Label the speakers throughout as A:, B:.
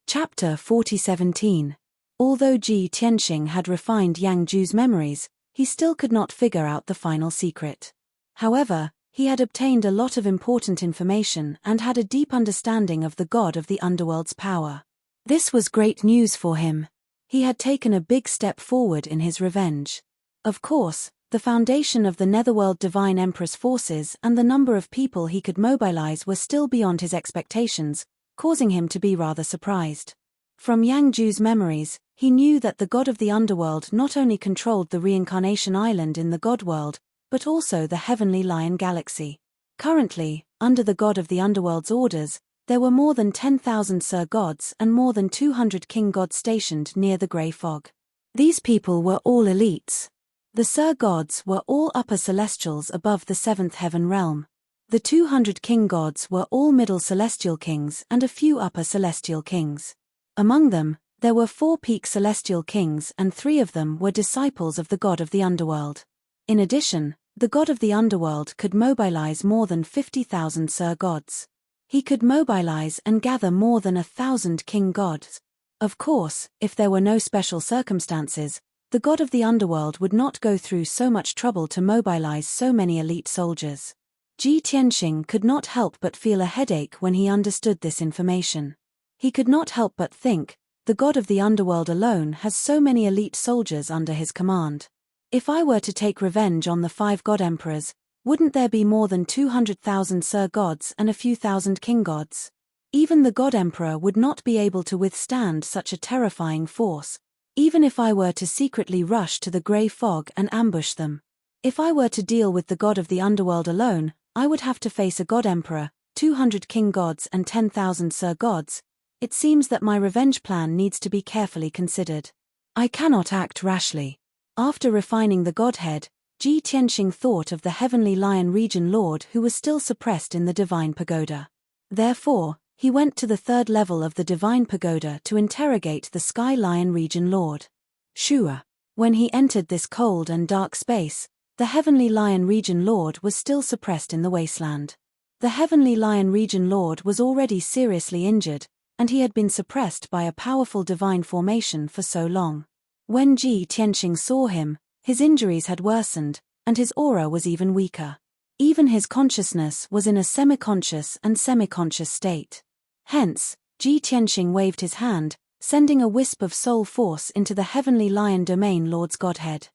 A: Chapter 40:17. Although Ji Tianxing had refined Yang Ju's memories, he still could not figure out the final secret. However, he had obtained a lot of important information and had a deep understanding of the god of the underworld's power. This was great news for him. He had taken a big step forward in his revenge. Of course, the foundation of the Netherworld Divine Empress forces and the number of people he could mobilize were still beyond his expectations, causing him to be rather surprised. From Yang Ju's memories, he knew that the god of the underworld not only controlled the reincarnation island in the god world, but also the Heavenly Lion Galaxy. Currently, under the god of the underworld's orders, there were more than 10,000 Sir Gods and more than 200 King Gods stationed near the Grey Fog. These people were all elites. The Sir Gods were all upper celestials above the 7th heaven realm. The 200 King Gods were all middle celestial kings and a few upper celestial kings. Among them, there were 4 peak celestial kings and 3 of them were disciples of the god of the underworld. In addition, the god of the underworld could mobilize more than 50,000 Sir Gods. He could mobilize and gather more than 1,000 King Gods. Of course, if there were no special circumstances, the god of the underworld would not go through so much trouble to mobilize so many elite soldiers. Ji Tianxing could not help but feel a headache when he understood this information. He could not help but think, the god of the underworld alone has so many elite soldiers under his command. If I were to take revenge on the 5 god emperors, wouldn't there be more than 200,000 Sir Gods and a few thousand King Gods? Even the god emperor would not be able to withstand such a terrifying force, even if I were to secretly rush to the Grey Fog and ambush them. If I were to deal with the god of the underworld alone, I would have to face a god emperor, 200 King Gods and 10,000 Sir Gods. It seems that my revenge plan needs to be carefully considered. I cannot act rashly. After refining the godhead, Ji Tianxing thought of the Heavenly Lion Region Lord who was still suppressed in the Divine Pagoda. Therefore, he went to the 3rd level of the Divine Pagoda to interrogate the Sky Lion Region Lord. Shua. When he entered this cold and dark space, the Heavenly Lion Region Lord was still suppressed in the wasteland. The Heavenly Lion Region Lord was already seriously injured, and he had been suppressed by a powerful divine formation for so long. When Ji Tianxing saw him, his injuries had worsened, and his aura was even weaker. Even his consciousness was in a semi-conscious and semi-conscious state. Hence, Ji Tianxing waved his hand, sending a wisp of soul force into the Heavenly Lion Domain Lord's godhead.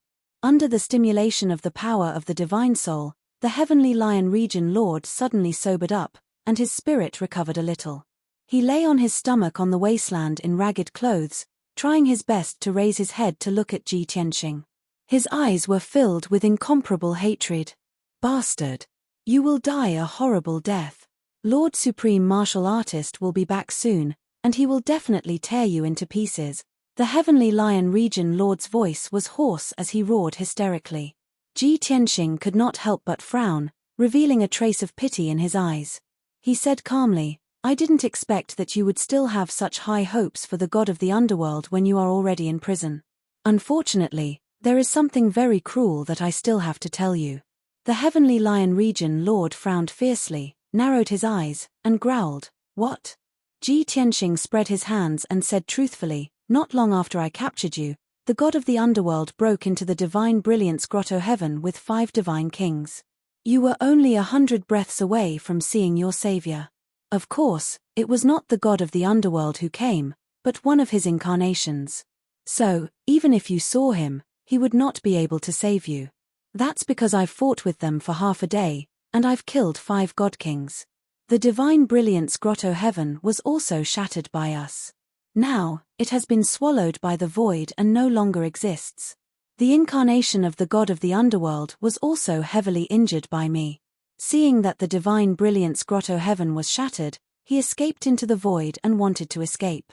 A: Under the stimulation of the power of the divine soul, the Heavenly Lion Region Lord suddenly sobered up, and his spirit recovered a little. He lay on his stomach on the wasteland in ragged clothes, trying his best to raise his head to look at Ji Tianxing. His eyes were filled with incomparable hatred. Bastard! You will die a horrible death. Lord Supreme Martial Artist will be back soon, and he will definitely tear you into pieces. The Heavenly Lion Region Lord's voice was hoarse as he roared hysterically. Ji Tianxing could not help but frown, revealing a trace of pity in his eyes. He said calmly, I didn't expect that you would still have such high hopes for the god of the underworld when you are already in prison. Unfortunately, there is something very cruel that I still have to tell you. The Heavenly Lion Region Lord frowned fiercely, narrowed his eyes, and growled, What? Ji Tianxing spread his hands and said truthfully, Not long after I captured you, the god of the underworld broke into the divine brilliance grotto heaven with 5 divine kings. You were only 100 breaths away from seeing your savior. Of course, it was not the god of the underworld who came, but one of his incarnations. So, even if you saw him, he would not be able to save you. That's because I've fought with them for half a day, and I've killed 5 god kings. The divine brilliance grotto heaven was also shattered by us. Now, it has been swallowed by the void and no longer exists. The incarnation of the god of the underworld was also heavily injured by me. Seeing that the divine brilliance grotto heaven was shattered, he escaped into the void and wanted to escape.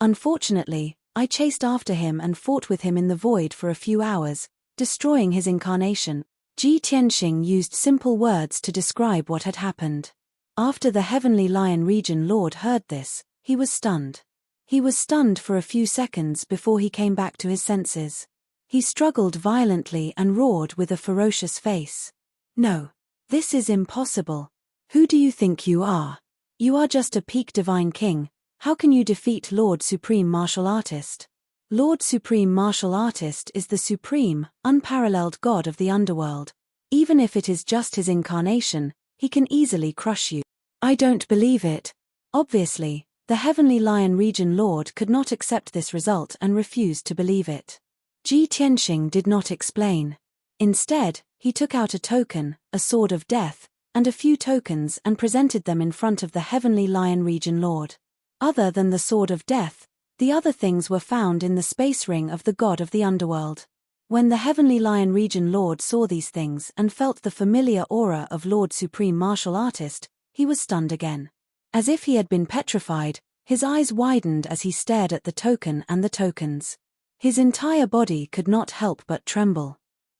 A: Unfortunately, I chased after him and fought with him in the void for a few hours, destroying his incarnation. Ji Tianxing used simple words to describe what had happened. After the Heavenly Lion Region Lord heard this, he was stunned. He was stunned for a few seconds before he came back to his senses. He struggled violently and roared with a ferocious face. No. This is impossible. Who do you think you are? You are just a peak divine king, How can you defeat Lord Supreme Martial Artist? Lord Supreme Martial Artist is the supreme, unparalleled god of the underworld. Even if it is just his incarnation, he can easily crush you. I don't believe it. Obviously, the Heavenly Lion Region Lord could not accept this result and refused to believe it. Ji Tianxing did not explain. Instead, he took out a token, a sword of death, and a few tokens and presented them in front of the Heavenly Lion Region Lord. Other than the sword of death, the other things were found in the space ring of the god of the underworld. When the Heavenly Lion Region Lord saw these things and felt the familiar aura of Lord Supreme Martial Artist, he was stunned again. As if he had been petrified, his eyes widened as he stared at the token and the tokens. His entire body could not help but tremble.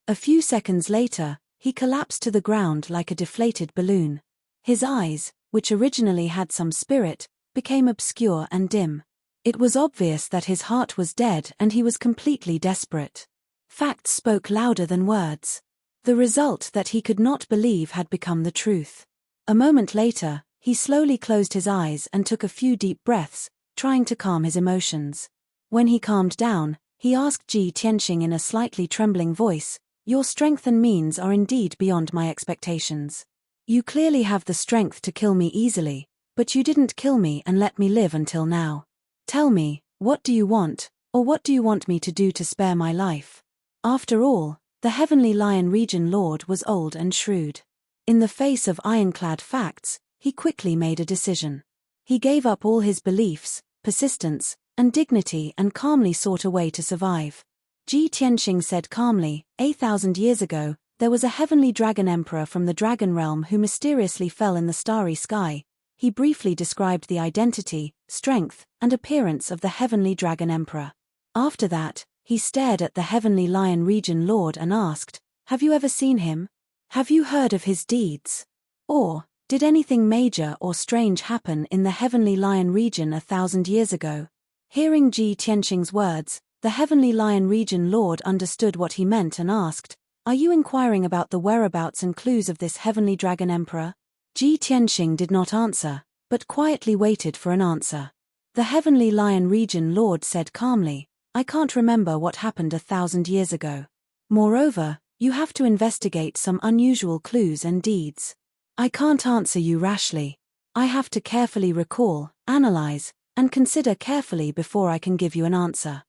A: A few seconds later, he collapsed to the ground like a deflated balloon. His eyes, which originally had some spirit, became obscure and dim. It was obvious that his heart was dead and he was completely desperate. Facts spoke louder than words. The result that he could not believe had become the truth. A moment later, he slowly closed his eyes and took a few deep breaths, trying to calm his emotions. When he calmed down, he asked Ji Tianxing in a slightly trembling voice, "Your strength and means are indeed beyond my expectations. You clearly have the strength to kill me easily, but you didn't kill me and let me live until now. Tell me, what do you want, or what do you want me to do to spare my life?" After all, the Heavenly Lion Region Lord was old and shrewd. In the face of ironclad facts, he quickly made a decision. He gave up all his beliefs, persistence, and dignity and calmly sought a way to survive. Ji Tianxing said calmly, 8,000 years ago, there was a heavenly dragon emperor from the dragon realm who mysteriously fell in the starry sky. He briefly described the identity, strength, and appearance of the heavenly dragon emperor. After that, he stared at the Heavenly Lion Region Lord and asked, "Have you ever seen him? Have you heard of his deeds? Or, did anything major or strange happen in the Heavenly Lion region 1,000 years ago?" Hearing Ji Tianxing's words, the Heavenly Lion Region Lord understood what he meant and asked, "Are you inquiring about the whereabouts and clues of this Heavenly Dragon Emperor?" Ji Tianxing did not answer, but quietly waited for an answer. The Heavenly Lion Region Lord said calmly, "I can't remember what happened 1,000 years ago. Moreover, you have to investigate some unusual clues and deeds. I can't answer you rashly. I have to carefully recall, analyze, and consider carefully before I can give you an answer."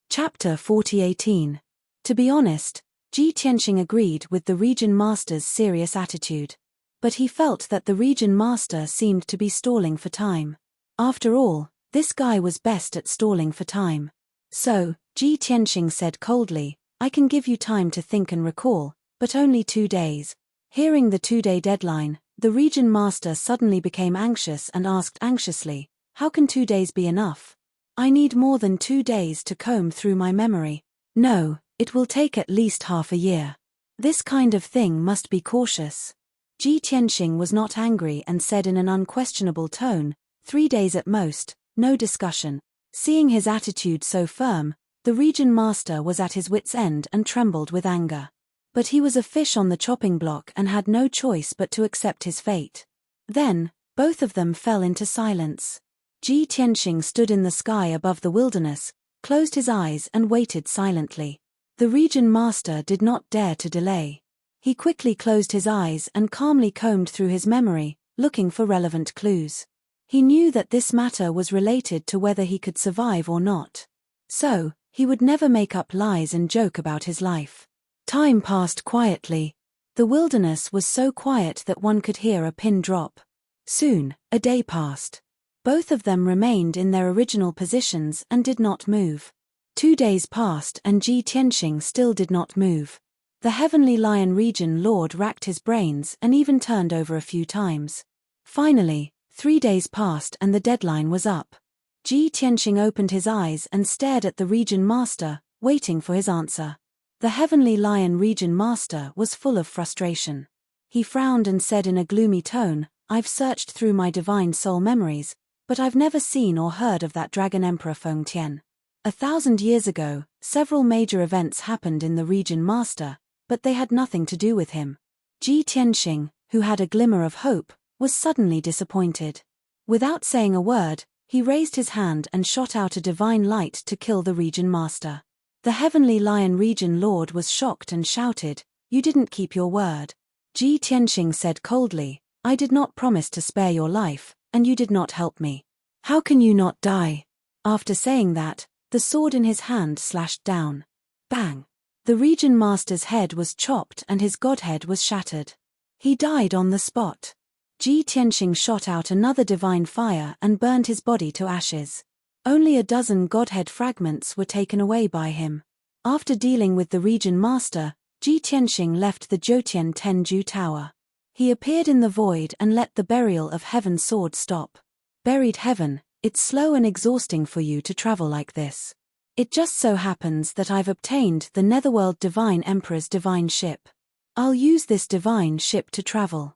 A: Chapter 40:18. To be honest, Ji Tianxing agreed with the Region Master's serious attitude. But he felt that the Region Master seemed to be stalling for time. After all, this guy was best at stalling for time. So, Ji Tianxing said coldly, "I can give you time to think and recall, but only 2 days." Hearing the 2-day deadline, the Region Master suddenly became anxious and asked anxiously, "How can 2 days be enough? I need more than 2 days to comb through my memory. No, it will take at least half a year. This kind of thing must be cautious." Ji Tianxing was not angry and said in an unquestionable tone, 3 days at most, no discussion. Seeing his attitude so firm, the Region Master was at his wits' end and trembled with anger. But he was a fish on the chopping block and had no choice but to accept his fate. Then, both of them fell into silence. Ji Tianxing stood in the sky above the wilderness, closed his eyes and waited silently. The Region Master did not dare to delay. He quickly closed his eyes and calmly combed through his memory, looking for relevant clues. He knew that this matter was related to whether he could survive or not. So, he would never make up lies and joke about his life. Time passed quietly. The wilderness was so quiet that one could hear a pin drop. Soon, a day passed. Both of them remained in their original positions and did not move. 2 days passed and Ji Tianxing still did not move. The Heavenly Lion Region Lord racked his brains and even turned over a few times. Finally, 3 days passed and the deadline was up. Ji Tianxing opened his eyes and stared at the Region Master, waiting for his answer. The Heavenly Lion Region Master was full of frustration. He frowned and said in a gloomy tone, "I've searched through my divine soul memories, but I've never seen or heard of that Dragon Emperor Feng Tian. 1,000 years ago, several major events happened in the Region Master, but they had nothing to do with him." Ji Tianxing, who had a glimmer of hope, was suddenly disappointed. Without saying a word, He raised his hand and shot out a divine light to kill the Region Master. The Heavenly Lion Region Lord was shocked and shouted, "You didn't keep your word." Ji Tianxing said coldly, "I did not promise to spare your life, and you did not help me. How can you not die?" After saying that, the sword in his hand slashed down. Bang! The Region Master's head was chopped and his godhead was shattered. He died on the spot. Ji Tianxing shot out another divine fire and burned his body to ashes. Only a dozen godhead fragments were taken away by him. After dealing with the Region Master, Ji Tianxing left the Jiutian Tenju Tower. He appeared in the void and let the burial of heaven sword stop. Buried heaven, it's slow and exhausting for you to travel like this. It just so happens that I've obtained the Netherworld Divine Emperor's divine ship. I'll use this divine ship to travel.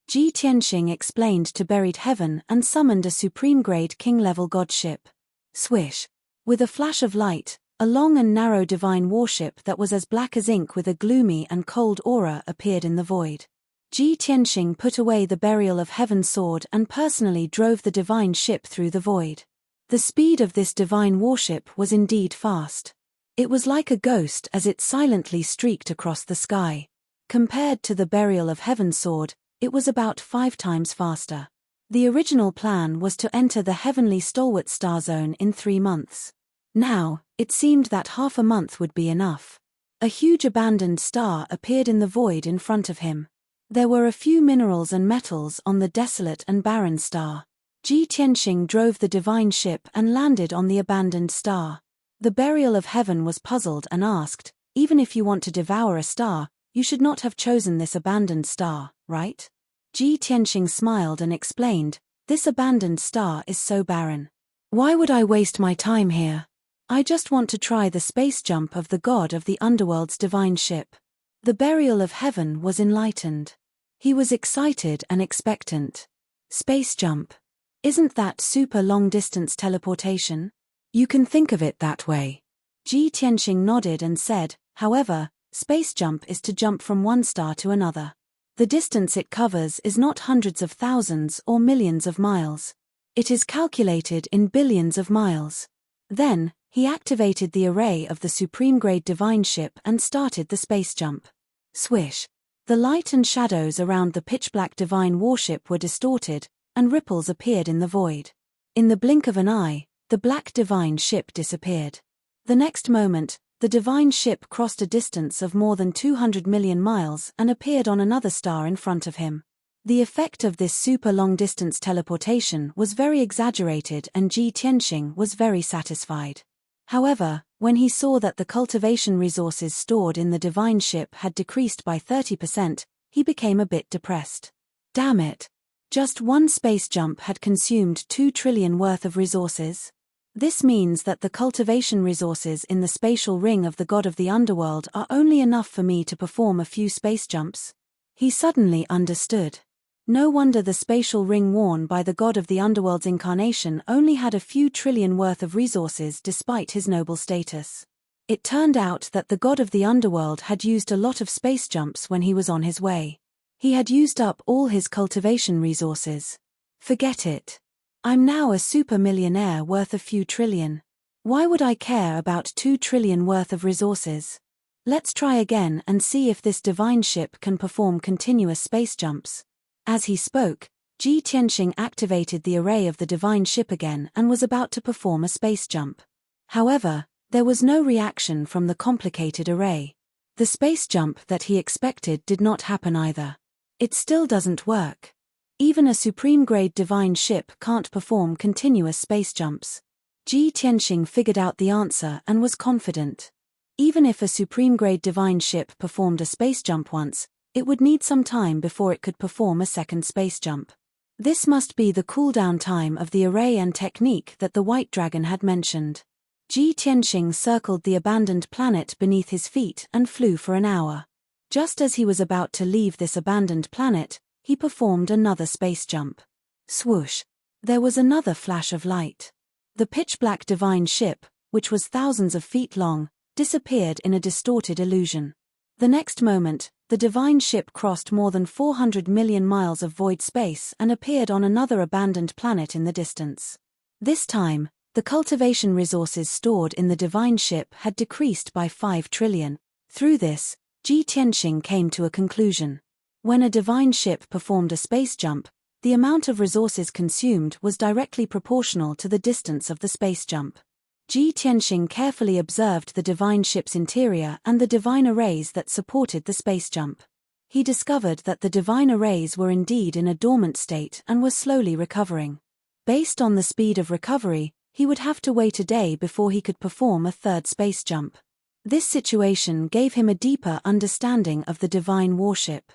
A: Ji Tianxing explained to Buried Heaven and summoned a supreme-grade king-level godship. Swish! With a flash of light, a long and narrow divine warship that was as black as ink with a gloomy and cold aura appeared in the void. Ji Tianxing put away the burial of heaven sword and personally drove the divine ship through the void. The speed of this divine warship was indeed fast. It was like a ghost as it silently streaked across the sky. Compared to the burial of heaven sword, it was about 5 times faster. The original plan was to enter the heavenly stalwart star zone in 3 months. Now, it seemed that half a month would be enough. A huge abandoned star appeared in the void in front of him. There were a few minerals and metals on the desolate and barren star. Ji Tianxing drove the divine ship and landed on the abandoned star. The burial of heaven was puzzled and asked, "Even if you want to devour a star, you should not have chosen this abandoned star, right?" Ji Tianxing smiled and explained, "This abandoned star is so barren. Why would I waste my time here? I just want to try the space jump of the god of the underworld's divine ship." The burial of heaven was enlightened. He was excited and expectant. Space jump. Isn't that super long-distance teleportation? You can think of it that way. Ji Tianxing nodded and said, "However, space jump is to jump from one star to another. The distance it covers is not hundreds of thousands or millions of miles. It is calculated in billions of miles." Then, he activated the array of the supreme-grade divine ship and started the space jump. Swish! The light and shadows around the pitch-black divine warship were distorted, and ripples appeared in the void. In the blink of an eye, the black divine ship disappeared. The next moment, the divine ship crossed a distance of more than 200 million miles and appeared on another star in front of him. The effect of this super long-distance teleportation was very exaggerated and Ji Tianxing was very satisfied. However, when he saw that the cultivation resources stored in the divine ship had decreased by 30%, he became a bit depressed. Damn it! Just one space jump had consumed 2 trillion worth of resources. This means that the cultivation resources in the spatial ring of the god of the underworld are only enough for me to perform a few space jumps. He suddenly understood. No wonder the spatial ring worn by the god of the underworld's incarnation only had a few trillion worth of resources despite his noble status. It turned out that the god of the underworld had used a lot of space jumps when he was on his way. He had used up all his cultivation resources. Forget it. I'm now a super millionaire worth a few trillion. Why would I care about 2 trillion worth of resources? Let's try again and see if this divine ship can perform continuous space jumps. As he spoke, Ji Tianxing activated the array of the divine ship again and was about to perform a space jump. However, there was no reaction from the complicated array. The space jump that he expected did not happen either. It still doesn't work. Even a supreme-grade divine ship can't perform continuous space jumps. Ji Tianxing figured out the answer and was confident. Even if a supreme-grade divine ship performed a space jump once, it would need some time before it could perform a second space jump. This must be the cooldown time of the array and technique that the White Dragon had mentioned. Ji Tianxing circled the abandoned planet beneath his feet and flew for an hour. Just as he was about to leave this abandoned planet, he performed another space jump. Swoosh! There was another flash of light. The pitch-black divine ship, which was thousands of feet long, disappeared in a distorted illusion. The next moment, the divine ship crossed more than 400 million miles of void space and appeared on another abandoned planet in the distance. This time, the cultivation resources stored in the divine ship had decreased by 5 trillion. Through this, Ji Tianxing came to a conclusion. When a divine ship performed a space jump, the amount of resources consumed was directly proportional to the distance of the space jump. Ji Tianxing carefully observed the divine ship's interior and the divine arrays that supported the space jump. He discovered that the divine arrays were indeed in a dormant state and were slowly recovering. Based on the speed of recovery, he would have to wait a day before he could perform a third space jump. This situation gave him a deeper understanding of the divine warship.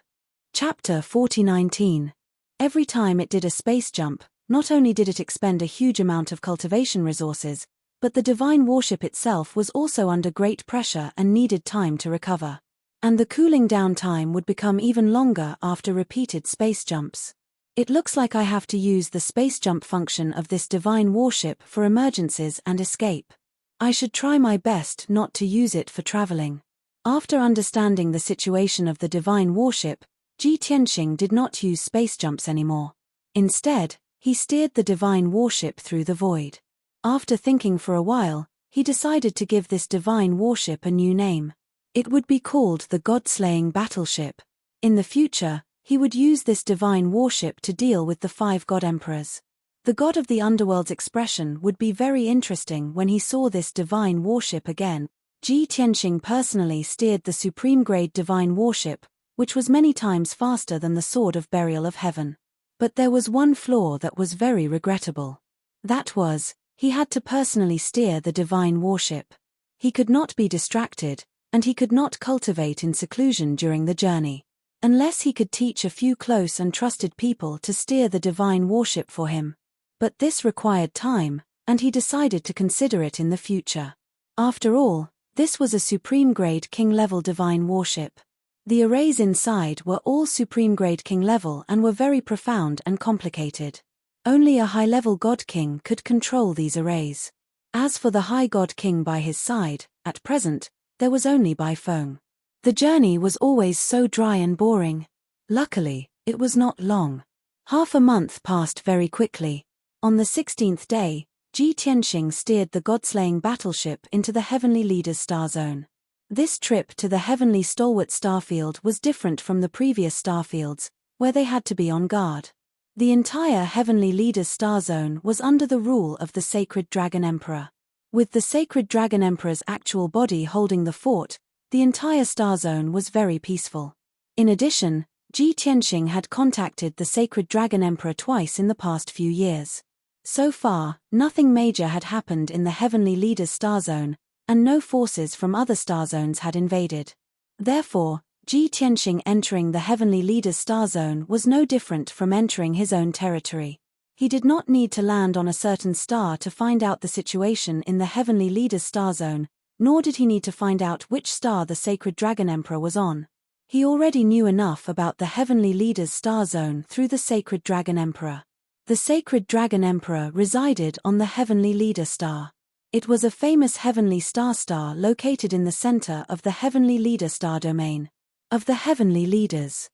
A: Chapter 40:19. Every time it did a space jump, not only did it expend a huge amount of cultivation resources, but the divine warship itself was also under great pressure and needed time to recover. And the cooling down time would become even longer after repeated space jumps. It looks like I have to use the space jump function of this divine warship for emergencies and escape. I should try my best not to use it for traveling. After understanding the situation of the divine warship, Ji Tianxing did not use space jumps anymore. Instead, he steered the divine warship through the void. After thinking for a while, he decided to give this divine warship a new name. It would be called the God-slaying battleship. In the future, he would use this divine warship to deal with the 5 god emperors. The god of the underworld's expression would be very interesting when he saw this divine warship again. Ji Tianxing personally steered the supreme-grade divine warship, which was many times faster than the Sword of Burial of Heaven. But there was one flaw that was very regrettable. That was, he had to personally steer the divine warship. He could not be distracted, and he could not cultivate in seclusion during the journey. Unless he could teach a few close and trusted people to steer the divine warship for him. But this required time, and he decided to consider it in the future. After all, this was a supreme-grade king-level divine warship. The arrays inside were all supreme-grade king-level and were very profound and complicated. Only a high-level God King could control these arrays. As for the High God King by his side, at present, there was only by phone. The journey was always so dry and boring. Luckily, it was not long. Half a month passed very quickly. On the 16th day, Ji Tianxing steered the God-slaying battleship into the Heavenly Leader's star zone. This trip to the Heavenly Stalwart starfield was different from the previous starfields, where they had to be on guard. The entire Heavenly Leader's star zone was under the rule of the Sacred Dragon Emperor. With the Sacred Dragon Emperor's actual body holding the fort, the entire star zone was very peaceful. In addition, Ji Tianxing had contacted the Sacred Dragon Emperor twice in the past few years. So far, nothing major had happened in the Heavenly Leader's star zone, and no forces from other star zones had invaded. Therefore, Ji Tianxing entering the Heavenly Leader's star zone was no different from entering his own territory. He did not need to land on a certain star to find out the situation in the Heavenly Leader's star zone, nor did he need to find out which star the Sacred Dragon Emperor was on. He already knew enough about the Heavenly Leader's star zone through the Sacred Dragon Emperor. The Sacred Dragon Emperor resided on the Heavenly Leader star. It was a famous heavenly star located in the center of the Heavenly Leader star domain. Of the Heavenly Leaders.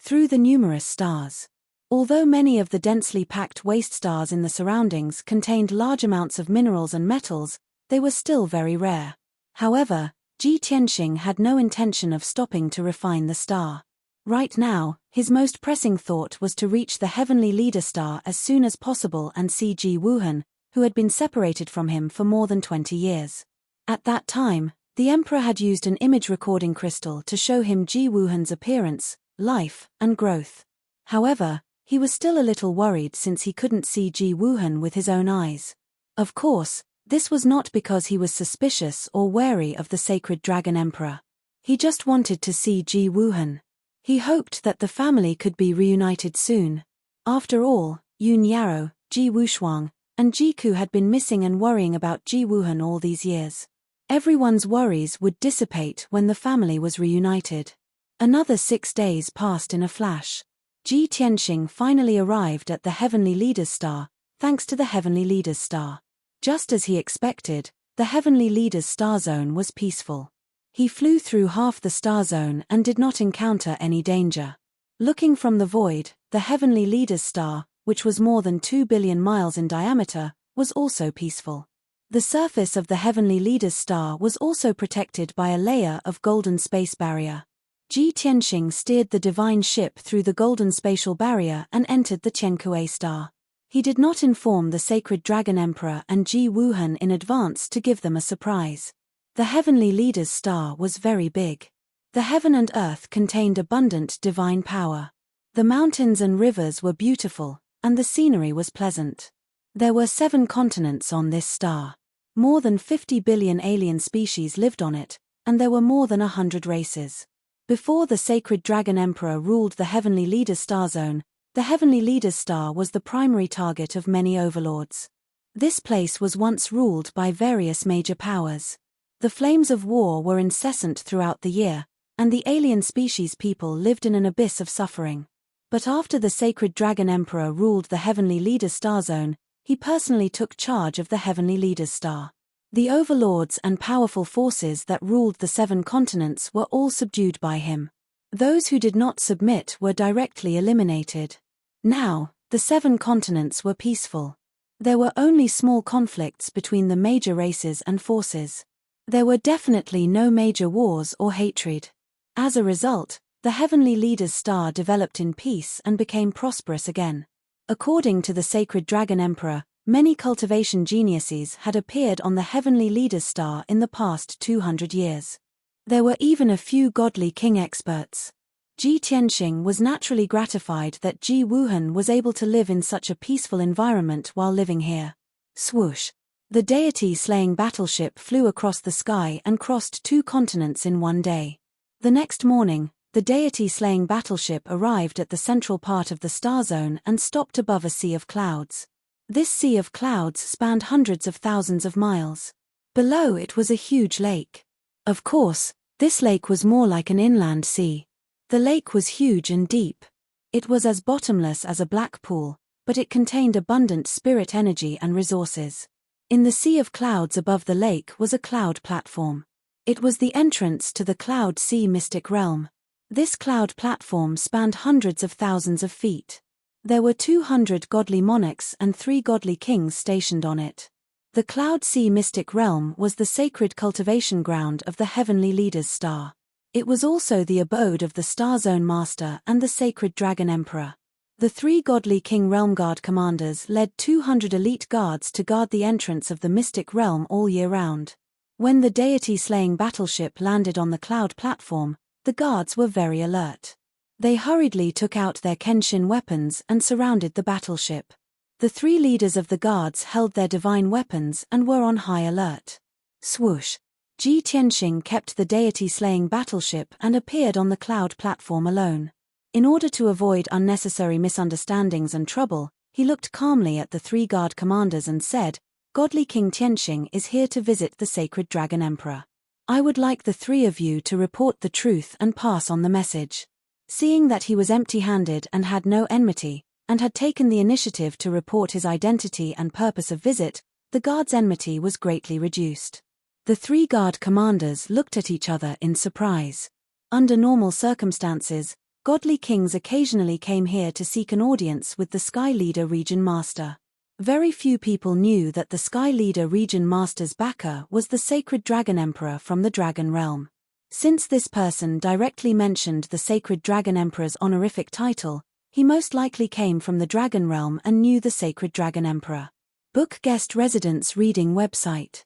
A: Through the numerous stars. Although many of the densely packed waste stars in the surroundings contained large amounts of minerals and metals, they were still very rare. However, Ji Tianxing had no intention of stopping to refine the star. Right now, his most pressing thought was to reach the Heavenly Leader star as soon as possible and see Ji Wuhan, who had been separated from him for more than 20 years. At that time, the Emperor had used an image recording crystal to show him Ji Wuhan's appearance, life, and growth. However, he was still a little worried since he couldn't see Ji Wuhan with his own eyes. Of course, this was not because he was suspicious or wary of the Sacred Dragon Emperor. He just wanted to see Ji Wuhan. He hoped that the family could be reunited soon. After all, Yun Yaro, Ji Wushuang, and Ji Ku had been missing and worrying about Ji Wuhan all these years. Everyone's worries would dissipate when the family was reunited. Another 6 days passed in a flash. Ji Tianxing finally arrived at the Heavenly Leader's star, thanks to the Heavenly Leader's star. Just as he expected, the Heavenly Leader's star zone was peaceful. He flew through half the star zone and did not encounter any danger. Looking from the void, the Heavenly Leader's star, which was more than 2 billion miles in diameter, was also peaceful. The surface of the Heavenly Leader's star was also protected by a layer of golden space barrier. Ji Tianxing steered the divine ship through the golden spatial barrier and entered the Tiankue star. He did not inform the sacred dragon emperor and Ji Wuhan in advance to give them a surprise. The Heavenly Leader's star was very big. The heaven and earth contained abundant divine power. The mountains and rivers were beautiful, and the scenery was pleasant. There were 7 continents on this star. More than 50 billion alien species lived on it, and there were more than 100 races. Before the sacred dragon emperor ruled the Heavenly Leader's star zone, the Heavenly Leader's star was the primary target of many overlords. This place was once ruled by various major powers. The flames of war were incessant throughout the year, and the alien species people lived in an abyss of suffering. But after the sacred dragon emperor ruled the Heavenly Leader's star zone, he personally took charge of the Heavenly Leader's star. The overlords and powerful forces that ruled the 7 continents were all subdued by him. Those who did not submit were directly eliminated. Now, the 7 continents were peaceful. There were only small conflicts between the major races and forces. There were definitely no major wars or hatred. As a result, the Heavenly Leader's star developed in peace and became prosperous again. According to the sacred dragon emperor, many cultivation geniuses had appeared on the Heavenly Leader's star in the past 200 years. There were even a few godly king experts. Ji Tianxing was naturally gratified that Ji Wuhan was able to live in such a peaceful environment while living here. Swoosh! The deity-slaying battleship flew across the sky and crossed 2 continents in one day. The next morning, the deity-slaying battleship arrived at the central part of the star zone and stopped above a sea of clouds. This sea of clouds spanned hundreds of thousands of miles. Below it was a huge lake. Of course, this lake was more like an inland sea. The lake was huge and deep. It was as bottomless as a black pool, but it contained abundant spirit energy and resources. In the sea of clouds above the lake was a cloud platform. It was the entrance to the Cloud Sea mystic realm. This cloud platform spanned hundreds of thousands of feet. There were 200 godly monarchs and 3 godly kings stationed on it. The Cloud Sea mystic realm was the sacred cultivation ground of the Heavenly Leader's star. It was also the abode of the Star Zone Master and the sacred Dragon Emperor. The 3 godly King Realm Guard commanders led 200 elite guards to guard the entrance of the mystic realm all year round. When the deity-slaying battleship landed on the cloud platform, the guards were very alert. They hurriedly took out their Kenshin weapons and surrounded the battleship. The 3 leaders of the guards held their divine weapons and were on high alert. Swoosh! Ji Tianxing kept the deity-slaying battleship and appeared on the cloud platform alone. In order to avoid unnecessary misunderstandings and trouble, he looked calmly at the 3 guard commanders and said, "Godly King Tianxing is here to visit the sacred Dragon Emperor. I would like the 3 of you to report the truth and pass on the message." Seeing that he was empty-handed and had no enmity, and had taken the initiative to report his identity and purpose of visit, the guard's enmity was greatly reduced. The 3 guard commanders looked at each other in surprise. Under normal circumstances, godly kings occasionally came here to seek an audience with the Sky Leader Region Master. Very few people knew that the Sky Leader Region Master's backer was the sacred Dragon Emperor from the Dragon Realm. Since this person directly mentioned the sacred Dragon Emperor's honorific title, he most likely came from the Dragon Realm and knew the sacred Dragon Emperor. Book Guest Residence Reading Website.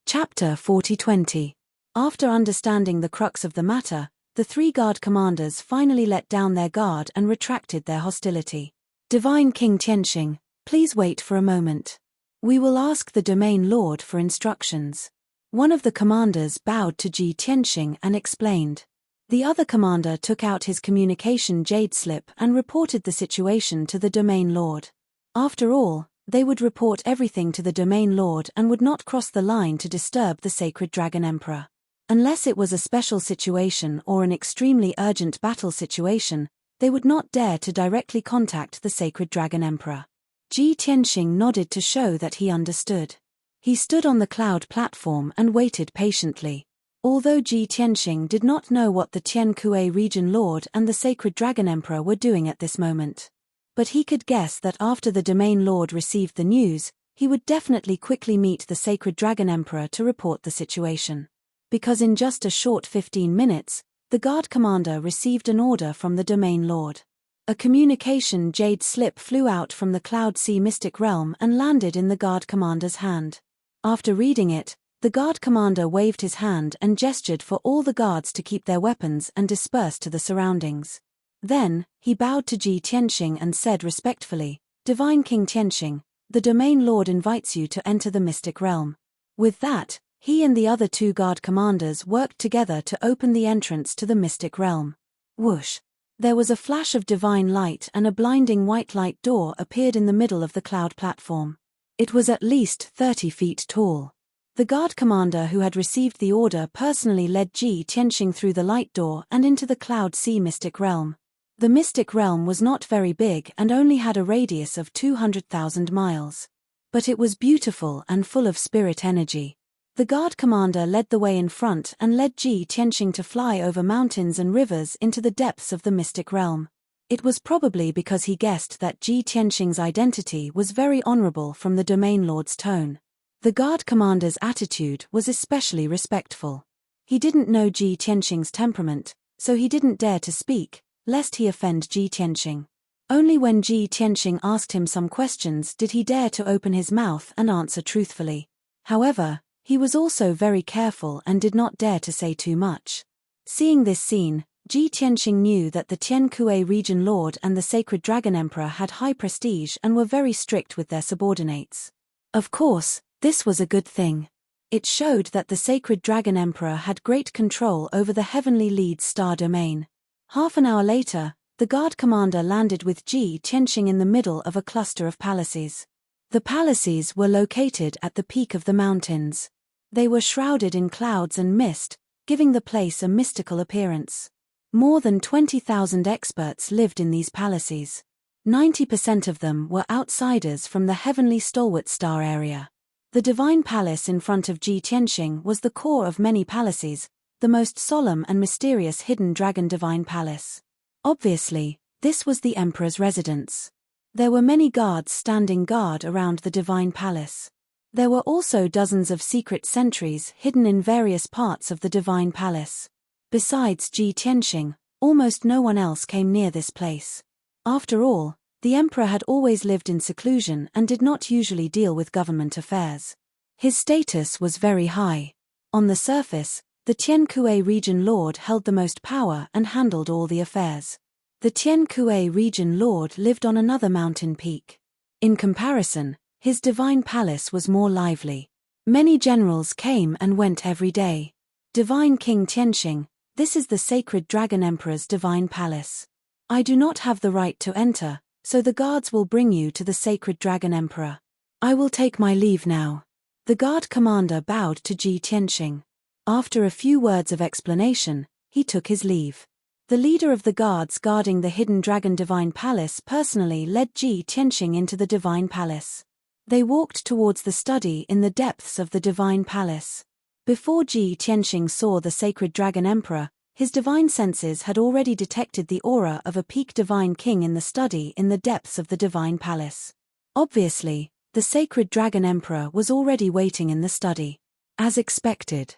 A: Chapter 4020. After understanding the crux of the matter, the 3 guard commanders finally let down their guard and retracted their hostility. "Divine King Tianxing, please wait for a moment. We will ask the Domain Lord for instructions." One of the commanders bowed to Ji Tianxing and explained. The other commander took out his communication jade slip and reported the situation to the Domain Lord. After all, they would report everything to the Domain Lord and would not cross the line to disturb the sacred Dragon Emperor. Unless it was a special situation or an extremely urgent battle situation, they would not dare to directly contact the sacred Dragon Emperor. Ji Tianxing nodded to show that he understood. He stood on the cloud platform and waited patiently. Although Ji Tianxing did not know what the Tiankue Region Lord and the sacred Dragon Emperor were doing at this moment. But he could guess that after the Domain Lord received the news, he would definitely quickly meet the Sacred Dragon Emperor to report the situation. Because in just a short 15 minutes, the guard commander received an order from the Domain Lord. A communication jade slip flew out from the Cloud Sea Mystic Realm and landed in the guard commander's hand. After reading it, the guard commander waved his hand and gestured for all the guards to keep their weapons and disperse to the surroundings. Then, he bowed to Ji Tianxing and said respectfully, "Divine King Tianxing, the Domain Lord invites you to enter the Mystic Realm." With that, he and the other two guard commanders worked together to open the entrance to the Mystic Realm. Whoosh! There was a flash of divine light and a blinding white light door appeared in the middle of the cloud platform. It was at least 30 feet tall. The guard commander who had received the order personally led Ji Tianxing through the light door and into the Cloud Sea Mystic Realm. The Mystic Realm was not very big and only had a radius of 200,000 miles. But it was beautiful and full of spirit energy. The guard commander led the way in front and led Ji Tianxing to fly over mountains and rivers into the depths of the Mystic Realm. It was probably because he guessed that Ji Tianxing's identity was very honorable from the Domain Lord's tone. The guard commander's attitude was especially respectful. He didn't know Ji Tianxing's temperament, so he didn't dare to speak, lest he offend Ji Tianxing. Only when Ji Tianxing asked him some questions did he dare to open his mouth and answer truthfully. However, he was also very careful and did not dare to say too much. Seeing this scene, Ji Tianxing knew that the Tiankue region lord and the Sacred Dragon Emperor had high prestige and were very strict with their subordinates. Of course, this was a good thing. It showed that the Sacred Dragon Emperor had great control over the heavenly lead star domain. Half an hour later, the guard commander landed with Ji Tianxing in the middle of a cluster of palaces. The palaces were located at the peak of the mountains. They were shrouded in clouds and mist, giving the place a mystical appearance. More than 20,000 experts lived in these palaces. 90% of them were outsiders from the heavenly stalwart star area. The Divine Palace in front of Ji Tianxing was the core of many palaces, the most solemn and mysterious hidden dragon Divine Palace. Obviously, this was the Emperor's residence. There were many guards standing guard around the Divine Palace. There were also dozens of secret sentries hidden in various parts of the Divine Palace. Besides Ji Tianxing, almost no one else came near this place. After all, the Emperor had always lived in seclusion and did not usually deal with government affairs. His status was very high. On the surface, the Tiankue region lord held the most power and handled all the affairs. The Tiankue region lord lived on another mountain peak. In comparison, his divine palace was more lively. Many generals came and went every day. Divine King Tianxing, this is the Sacred Dragon Emperor's divine palace. I do not have the right to enter, so the guards will bring you to the Sacred Dragon Emperor. I will take my leave now. The guard commander bowed to Ji Tianxing. After a few words of explanation, he took his leave. The leader of the guards guarding the hidden dragon divine palace personally led Ji Tianxing into the divine palace. They walked towards the study in the depths of the divine palace. Before Ji Tianxing saw the Sacred Dragon Emperor, his divine senses had already detected the aura of a peak divine king in the study in the depths of the divine palace. Obviously, the Sacred Dragon Emperor was already waiting in the study. As expected,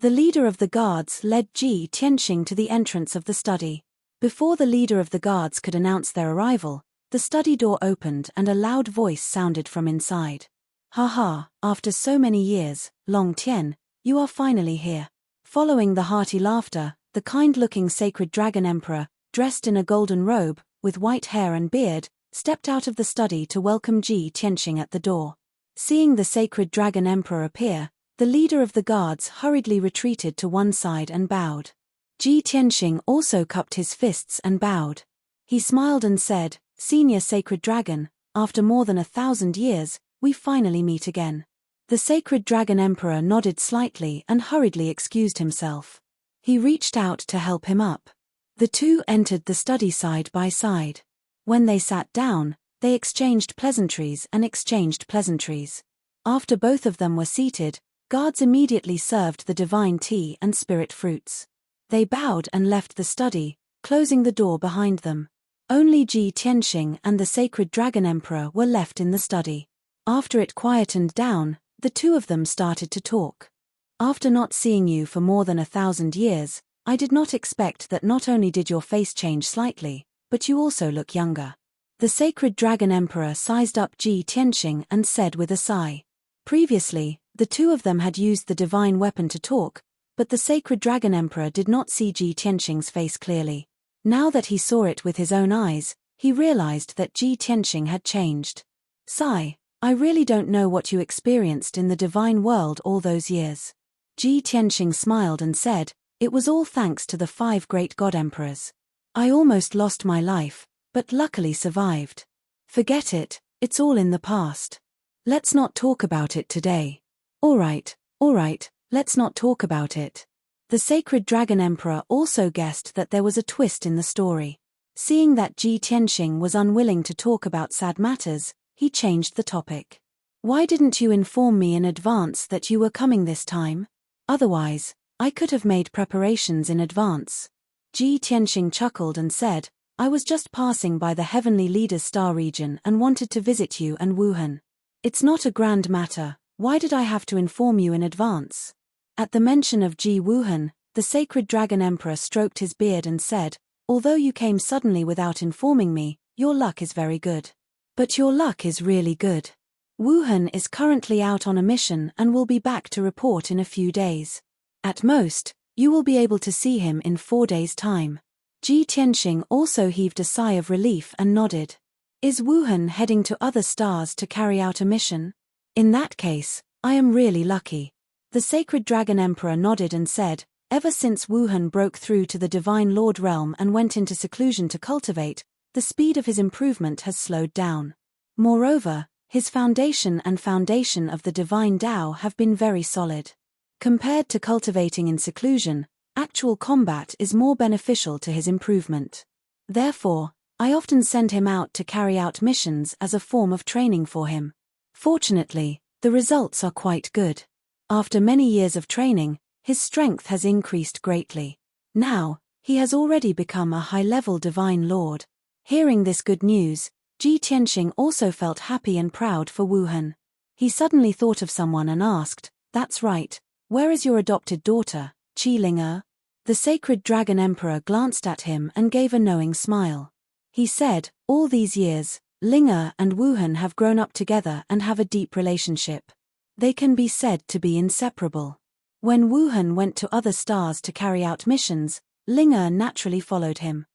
A: the leader of the guards led Ji Tianxing to the entrance of the study. Before the leader of the guards could announce their arrival, the study door opened and a loud voice sounded from inside. "Haha, after so many years, Long Tian, you are finally here." Following the hearty laughter, the kind-looking Sacred Dragon Emperor, dressed in a golden robe, with white hair and beard, stepped out of the study to welcome Ji Tianxing at the door. Seeing the Sacred Dragon Emperor appear, the leader of the guards hurriedly retreated to one side and bowed. Ji Tianxing also cupped his fists and bowed. He smiled and said, "Senior Sacred Dragon, after more than 1,000 years, we finally meet again." The Sacred Dragon Emperor nodded slightly and hurriedly excused himself. He reached out to help him up. The two entered the study side by side. When they sat down, they exchanged pleasantries. After both of them were seated, guards immediately served the divine tea and spirit fruits. They bowed and left the study, closing the door behind them. Only Ji Tianxing and the Sacred Dragon Emperor were left in the study. After it quietened down, the two of them started to talk. After not seeing you for more than 1,000 years, I did not expect that not only did your face change slightly, but you also look younger. The sacred dragon emperor sized up Ji Tianxing and said with a sigh. Previously, the two of them had used the divine weapon to talk, but the sacred dragon emperor did not see Ji Tianxing's face clearly. Now that he saw it with his own eyes, he realized that Ji Tianxing had changed. Sigh, I really don't know what you experienced in the divine world all those years. Ji Tianxing smiled and said, it was all thanks to the 5 great god emperors. I almost lost my life, but luckily survived. Forget it, it's all in the past. Let's not talk about it today. Alright, let's not talk about it. The sacred dragon emperor also guessed that there was a twist in the story. Seeing that Ji Tianxing was unwilling to talk about sad matters, he changed the topic. Why didn't you inform me in advance that you were coming this time? Otherwise, I could have made preparations in advance. Ji Tianxing chuckled and said, I was just passing by the Heavenly Leader's star region and wanted to visit you and Wuhan. It's not a grand matter, why did I have to inform you in advance? At the mention of Ji Wuhan, the sacred dragon emperor stroked his beard and said, although you came suddenly without informing me, your luck is very good. But your luck is really good. Wuhan is currently out on a mission and will be back to report in a few days. At most, you will be able to see him in 4 days' time. Ji Tianxing also heaved a sigh of relief and nodded. Is Wuhan heading to other stars to carry out a mission? In that case, I am really lucky. The sacred dragon emperor nodded and said, ever since Wuhan broke through to the divine lord realm and went into seclusion to cultivate, the speed of his improvement has slowed down. Moreover, his foundation and foundation of the divine Tao have been very solid. Compared to cultivating in seclusion, actual combat is more beneficial to his improvement. Therefore, I often send him out to carry out missions as a form of training for him. Fortunately, the results are quite good. After many years of training, his strength has increased greatly. Now, he has already become a high-level divine lord. Hearing this good news, Ji Tianxing also felt happy and proud for Wuhan. He suddenly thought of someone and asked, that's right, where is your adopted daughter, Qi Ling'er? The sacred dragon emperor glanced at him and gave a knowing smile. He said, all these years, Ling'er and Wuhan have grown up together and have a deep relationship. They can be said to be inseparable. When Wuhan went to other stars to carry out missions, Ling'er naturally followed him.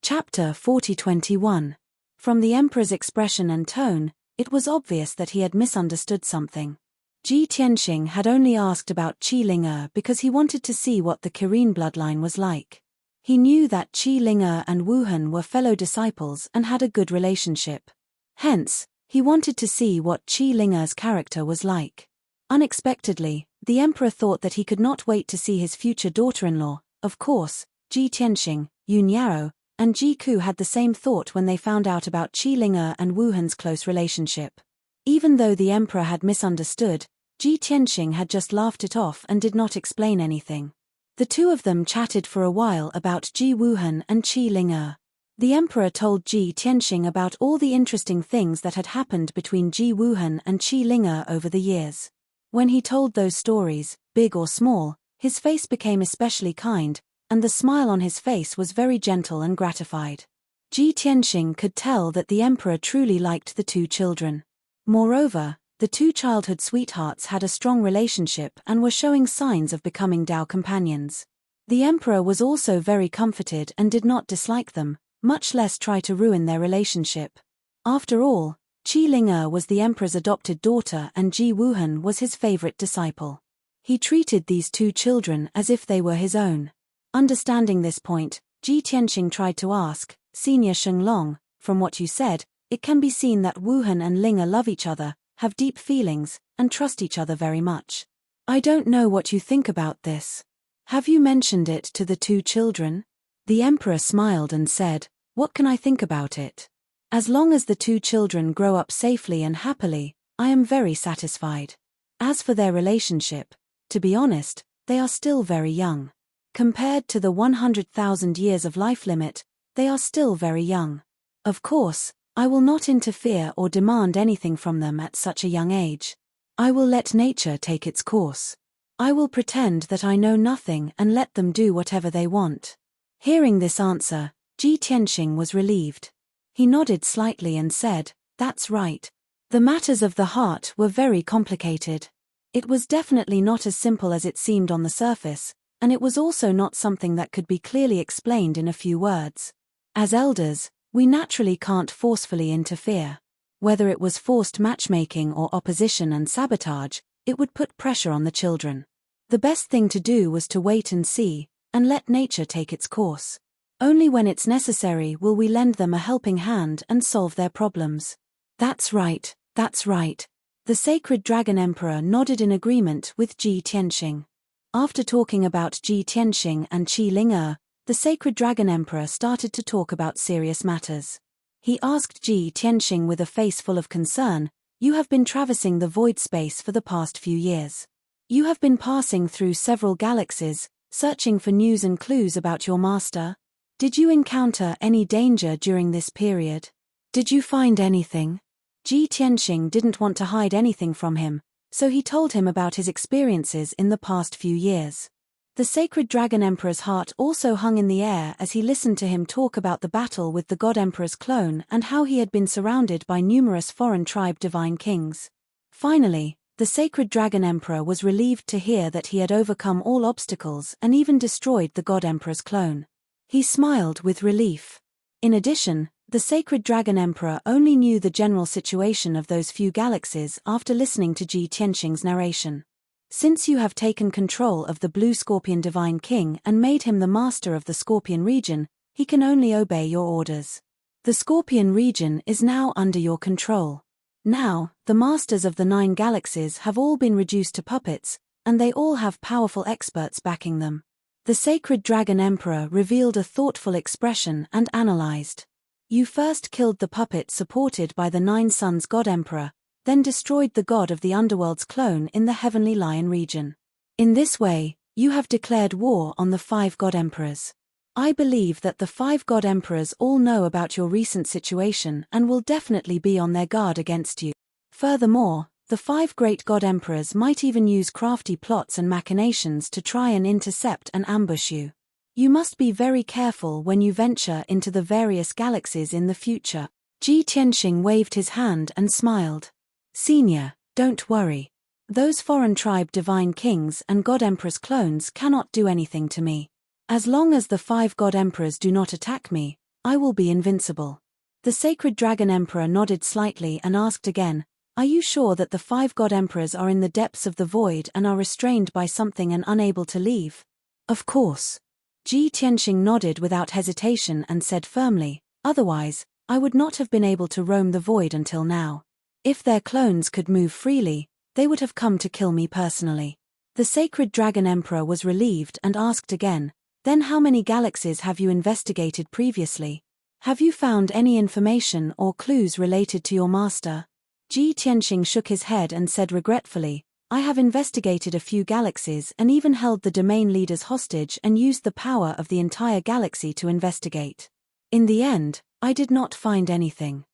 A: Chapter 40:21. From the emperor's expression and tone, it was obvious that he had misunderstood something. Ji Tianxing had only asked about Qi Ling'er because he wanted to see what the Kirin bloodline was like. He knew that Qi Ling'er and Wuhan were fellow disciples and had a good relationship. Hence, he wanted to see what Qi Ling'er's character was like. Unexpectedly, the emperor thought that he could not wait to see his future daughter-in-law. Of course, Ji Tianxing, Yun Yaro, and Ji Ku had the same thought when they found out about Qi Ling'er and Wuhan's close relationship. Even though the emperor had misunderstood, Ji Tianxing had just laughed it off and did not explain anything. The two of them chatted for a while about Ji Wuhan and Qi Ling'er. The emperor told Ji Tianxing about all the interesting things that had happened between Ji Wuhan and Qi Ling'er over the years. When he told those stories, big or small, his face became especially kind, and the smile on his face was very gentle and gratified. Ji Tianxing could tell that the emperor truly liked the two children. Moreover, the two childhood sweethearts had a strong relationship and were showing signs of becoming Tao companions. The emperor was also very comforted and did not dislike them, much less try to ruin their relationship. After all, Qi Ling'er was the emperor's adopted daughter and Ji Wuhan was his favorite disciple. He treated these two children as if they were his own. Understanding this point, Ji Tianxing tried to ask, Senior Shenglong, from what you said, it can be seen that Wuhan and Ling'er love each other, have deep feelings, and trust each other very much. I don't know what you think about this. Have you mentioned it to the two children? The emperor smiled and said, what can I think about it? As long as the two children grow up safely and happily, I am very satisfied. As for their relationship, to be honest, they are still very young. Compared to the 100,000 years of life limit, they are still very young. Of course, I will not interfere or demand anything from them at such a young age. I will let nature take its course. I will pretend that I know nothing and let them do whatever they want." Hearing this answer, Ji Tianxing was relieved. He nodded slightly and said, "That's right. The matters of the heart were very complicated. It was definitely not as simple as it seemed on the surface, and it was also not something that could be clearly explained in a few words. As elders, we naturally can't forcefully interfere. Whether it was forced matchmaking or opposition and sabotage, it would put pressure on the children. The best thing to do was to wait and see, and let nature take its course. Only when it's necessary will we lend them a helping hand and solve their problems." That's right, that's right." The Sacred Dragon Emperor nodded in agreement with Ji Tianxing. After talking about Ji Tianxing and Qi Ling, the Sacred Dragon Emperor started to talk about serious matters. He asked Ji Tianxing with a face full of concern, "You have been traversing the void space for the past few years. You have been passing through several galaxies, searching for news and clues about your master. Did you encounter any danger during this period? Did you find anything?" Ji Tianxing didn't want to hide anything from him, so he told him about his experiences in the past few years. The Sacred Dragon Emperor's heart also hung in the air as he listened to him talk about the battle with the God Emperor's clone and how he had been surrounded by numerous foreign tribe divine kings. Finally, the Sacred Dragon Emperor was relieved to hear that he had overcome all obstacles and even destroyed the God Emperor's clone. He smiled with relief. In addition, the Sacred Dragon Emperor only knew the general situation of those few galaxies after listening to Ji Tianxing's narration. "Since you have taken control of the Blue Scorpion Divine King and made him the master of the Scorpion region, he can only obey your orders. The Scorpion region is now under your control. Now, the masters of the 9 galaxies have all been reduced to puppets, and they all have powerful experts backing them." The Sacred Dragon Emperor revealed a thoughtful expression and analyzed. "You first killed the puppet supported by the 9 Suns God Emperor, then destroyed the god of the underworld's clone in the Heavenly Lion region. In this way, you have declared war on the 5 God Emperors. I believe that the 5 God Emperors all know about your recent situation and will definitely be on their guard against you. Furthermore, the 5 great God Emperors might even use crafty plots and machinations to try and intercept and ambush you. You must be very careful when you venture into the various galaxies in the future." Ji Tianxing waved his hand and smiled. "Senior, don't worry. Those foreign tribe divine kings and God Emperor's clones cannot do anything to me. As long as the 5 God Emperors do not attack me, I will be invincible." The Sacred Dragon Emperor nodded slightly and asked again, "Are you sure that the 5 God Emperors are in the depths of the void and are restrained by something and unable to leave?" "Of course." Ji Tianxing nodded without hesitation and said firmly, "Otherwise, I would not have been able to roam the void until now. If their clones could move freely, they would have come to kill me personally." The Sacred Dragon Emperor was relieved and asked again, "Then how many galaxies have you investigated previously? Have you found any information or clues related to your master?" Ji Tianxing shook his head and said regretfully, "I have investigated a few galaxies and even held the domain leaders hostage and used the power of the entire galaxy to investigate. In the end, I did not find anything."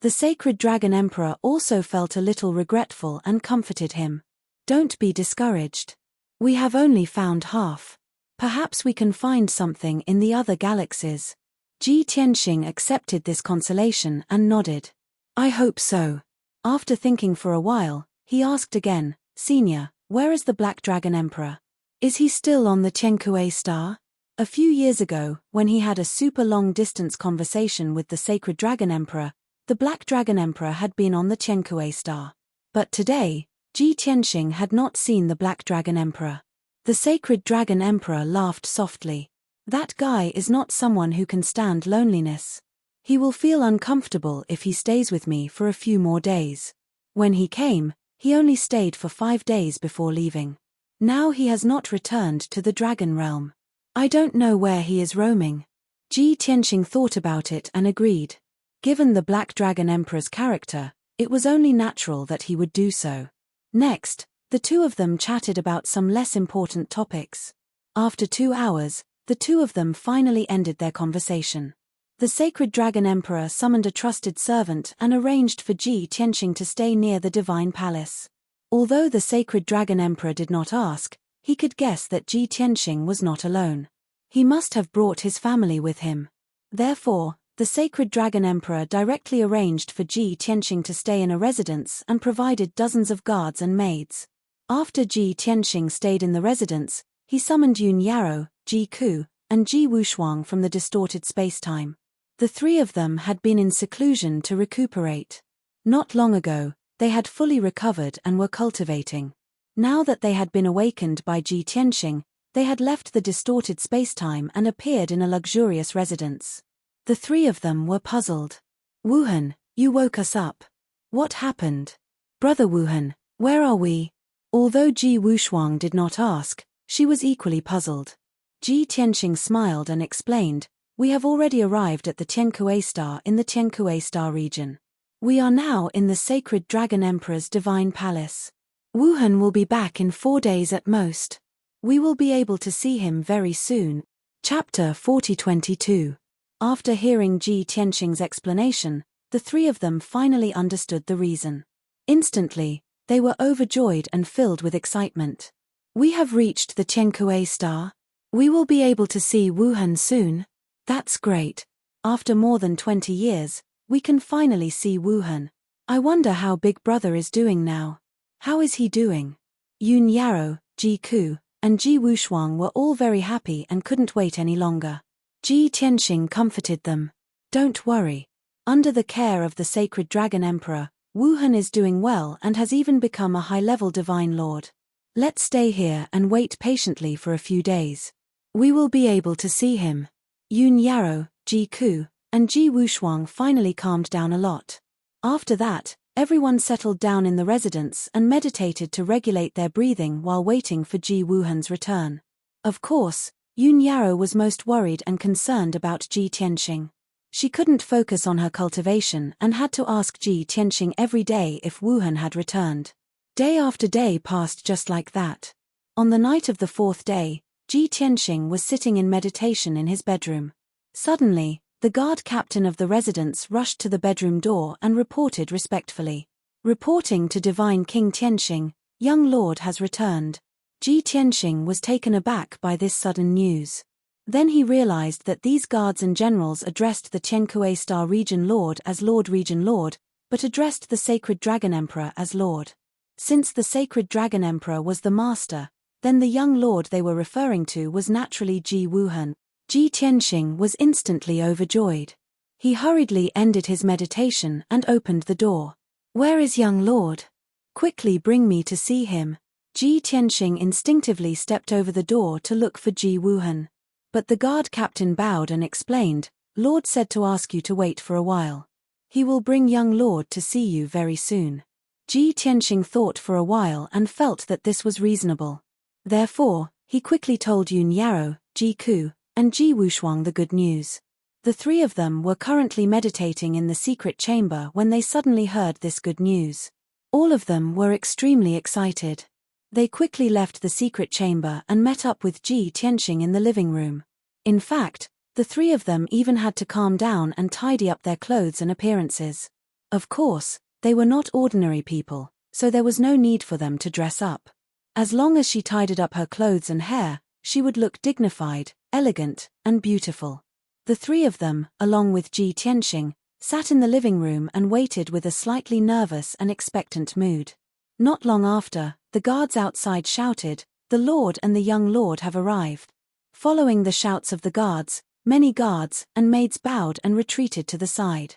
A: The Sacred Dragon Emperor also felt a little regretful and comforted him. "Don't be discouraged. We have only found half. Perhaps we can find something in the other galaxies." Ji Tianxing accepted this consolation and nodded. "I hope so." After thinking for a while, he asked again, "Senior, where is the Black Dragon Emperor? Is he still on the Tranquil star?" A few years ago, when he had a super long-distance conversation with the Sacred Dragon Emperor, the Black Dragon Emperor had been on the Tranquil star. But today, Ji Tianxing had not seen the Black Dragon Emperor. The Sacred Dragon Emperor laughed softly. "That guy is not someone who can stand loneliness. He will feel uncomfortable if he stays with me for a few more days. When he came, he only stayed for 5 days before leaving. Now he has not returned to the Dragon Realm. I don't know where he is roaming." Ji Tianxing thought about it and agreed. Given the Black Dragon Emperor's character, it was only natural that he would do so. Next, the two of them chatted about some less important topics. After 2 hours, the two of them finally ended their conversation. The sacred dragon emperor summoned a trusted servant and arranged for Ji Tianxing to stay near the divine palace. Although the sacred dragon emperor did not ask, he could guess that Ji Tianxing was not alone. He must have brought his family with him. Therefore, the sacred dragon emperor directly arranged for Ji Tianxing to stay in a residence and provided dozens of guards and maids. After Ji Tianxing stayed in the residence, he summoned Yun Yarrow, Ji Ku, and Ji Wushuang from the distorted spacetime. The three of them had been in seclusion to recuperate. Not long ago, they had fully recovered and were cultivating. Now that they had been awakened by Ji Tianxing, they had left the distorted spacetime and appeared in a luxurious residence. The three of them were puzzled. "Wuhan, you woke us up. What happened? Brother Wuhan, where are we?" Although Ji Wushuang did not ask, she was equally puzzled. Ji Tianxing smiled and explained, "We have already arrived at the Tiankue Star in the Tiankue Star region. We are now in the sacred dragon emperor's divine palace. Wuhan will be back in 4 days at most. We will be able to see him very soon." Chapter 40-22. After hearing Ji Tianxing's explanation, the three of them finally understood the reason. Instantly, they were overjoyed and filled with excitement. "We have reached the Tiankue Star. We will be able to see Wuhan soon. That's great. After more than 20 years, we can finally see Wuhan. I wonder how Big Brother is doing now. How is he doing?" Yun Yarrow, Ji Ku, and Ji Wushuang were all very happy and couldn't wait any longer. Ji Tianxing comforted them. "Don't worry. Under the care of the sacred dragon emperor, Wuhan is doing well and has even become a high-level divine lord. Let's stay here and wait patiently for a few days. We will be able to see him." Yun Yarrow, Ji Ku, and Ji Wushuang finally calmed down a lot. After that, everyone settled down in the residence and meditated to regulate their breathing while waiting for Ji Wuhan's return. Of course, Yun Yarrow was most worried and concerned about Ji Tianxing. She couldn't focus on her cultivation and had to ask Ji Tianxing every day if Wuhan had returned. Day after day passed just like that. On the night of the 4th day, Ji Tianxing was sitting in meditation in his bedroom. Suddenly, the guard captain of the residence rushed to the bedroom door and reported respectfully. "Reporting to Divine King Tianxing, young lord has returned." Ji Tianxing was taken aback by this sudden news. Then he realized that these guards and generals addressed the Tiankue Star Region Lord as Lord Region Lord, but addressed the Sacred Dragon Emperor as Lord. Since the Sacred Dragon Emperor was the master, then the young lord they were referring to was naturally Ji Wuhan. Ji Tianxing was instantly overjoyed. He hurriedly ended his meditation and opened the door. "Where is young lord? Quickly bring me to see him." Ji Tianxing instinctively stepped over the door to look for Ji Wuhan. But the guard captain bowed and explained, "Lord said to ask you to wait for a while. He will bring young lord to see you very soon." Ji Tianxing thought for a while and felt that this was reasonable. Therefore, he quickly told Yun Yarrow, Ji Ku, and Ji Wushuang the good news. The three of them were currently meditating in the secret chamber when they suddenly heard this good news. All of them were extremely excited. They quickly left the secret chamber and met up with Ji Tianxing in the living room. In fact, the three of them even had to calm down and tidy up their clothes and appearances. Of course, they were not ordinary people, so there was no need for them to dress up. As long as she tidied up her clothes and hair, she would look dignified, elegant, and beautiful. The three of them, along with Ji Tianxing, sat in the living room and waited with a slightly nervous and expectant mood. Not long after, the guards outside shouted, "The Lord and the young lord have arrived." Following the shouts of the guards, many guards and maids bowed and retreated to the side.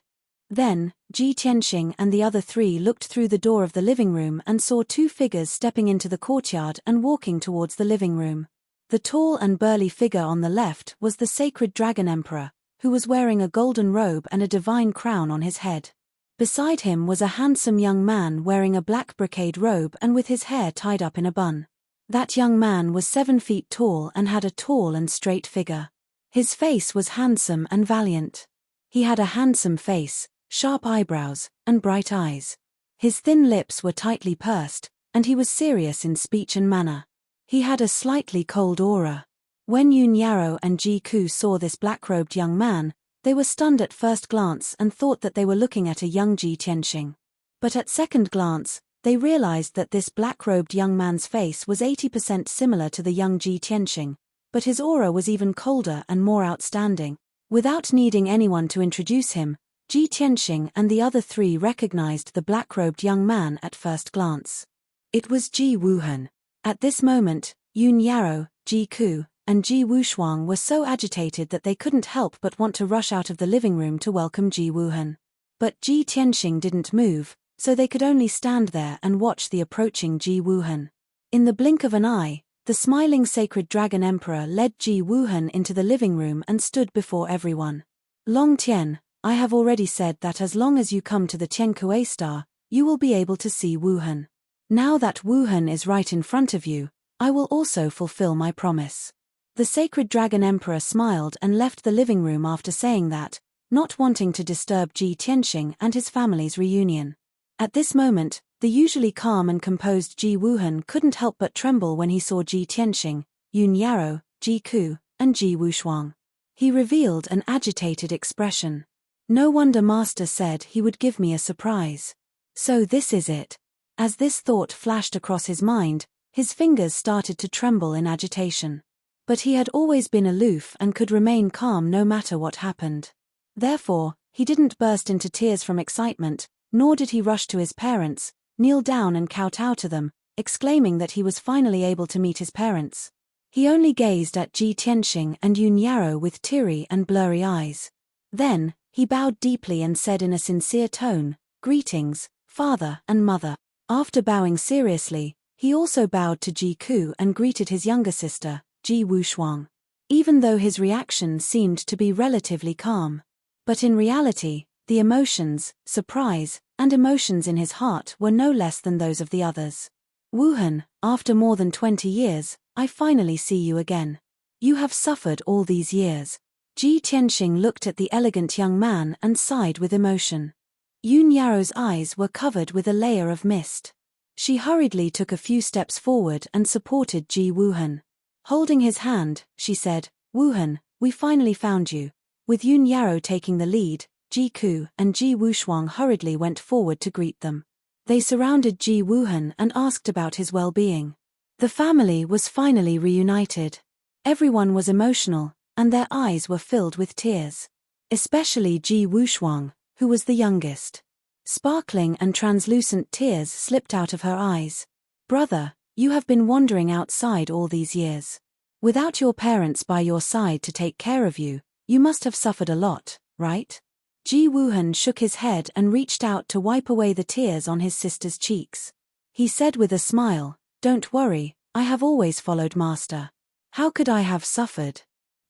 A: Then, Ji Tianxing and the other three looked through the door of the living room and saw two figures stepping into the courtyard and walking towards the living room. The tall and burly figure on the left was the sacred dragon emperor, who was wearing a golden robe and a divine crown on his head. Beside him was a handsome young man wearing a black brocade robe and with his hair tied up in a bun. That young man was 7 feet tall and had a tall and straight figure. His face was handsome and valiant. He had a handsome face, sharp eyebrows, and bright eyes. His thin lips were tightly pursed, and he was serious in speech and manner. He had a slightly cold aura. When Yun Yarrow and Ji Ku saw this black-robed young man, They were stunned at first glance and thought that they were looking at a young Ji Tianxing. But at second glance, they realized that this black-robed young man's face was 80% similar to the young Ji Tianxing, but his aura was even colder and more outstanding. Without needing anyone to introduce him, Ji Tianxing and the other three recognized the black-robed young man at first glance. It was Ji Wuhan. At this moment, Yun Yarrow, Ji Ku, and Ji Wushuang were so agitated that they couldn't help but want to rush out of the living room to welcome Ji Wuhan. But Ji Tianxing didn't move, so they could only stand there and watch the approaching Ji Wuhan. In the blink of an eye, the smiling sacred dragon emperor led Ji Wuhan into the living room and stood before everyone. Long Tian, I have already said that as long as you come to the Tiankue Star, you will be able to see Wuhan. Now that Wuhan is right in front of you, I will also fulfill my promise. The sacred dragon emperor smiled and left the living room after saying that, not wanting to disturb Ji Tianxing and his family's reunion. At this moment, the usually calm and composed Ji Wuhan couldn't help but tremble when he saw Ji Tianxing, Yun Yarrow, Ji Ku, and Ji Wushuang. He revealed an agitated expression. No wonder Master said he would give me a surprise. So this is it. As this thought flashed across his mind, his fingers started to tremble in agitation. But he had always been aloof and could remain calm no matter what happened. Therefore, he didn't burst into tears from excitement, nor did he rush to his parents, kneel down and kowtow to them, exclaiming that he was finally able to meet his parents. He only gazed at Ji Tianxing and Yun Yarrow with teary and blurry eyes. Then, he bowed deeply and said in a sincere tone, "Greetings, father and mother." After bowing seriously, he also bowed to Ji Ku and greeted his younger sister, Ji Wushuang. Even though his reaction seemed to be relatively calm. But in reality, the emotions, surprise, and emotions in his heart were no less than those of the others. "Wuhan, after more than 20 years, I finally see you again. You have suffered all these years." Ji Tianxing looked at the elegant young man and sighed with emotion. Yun Yarrow's eyes were covered with a layer of mist. She hurriedly took a few steps forward and supported Ji Wuhan. Holding his hand, she said, "Wuhan, we finally found you." With Yun Yarrow taking the lead, Ji Ku and Ji Wushuang hurriedly went forward to greet them. They surrounded Ji Wuhan and asked about his well-being. The family was finally reunited. Everyone was emotional, and their eyes were filled with tears. Especially Ji Wushuang, who was the youngest. Sparkling and translucent tears slipped out of her eyes. "Brother, you have been wandering outside all these years. Without your parents by your side to take care of you, you must have suffered a lot, right?" Ji Wuhan shook his head and reached out to wipe away the tears on his sister's cheeks. He said with a smile, "Don't worry, I have always followed Master. How could I have suffered?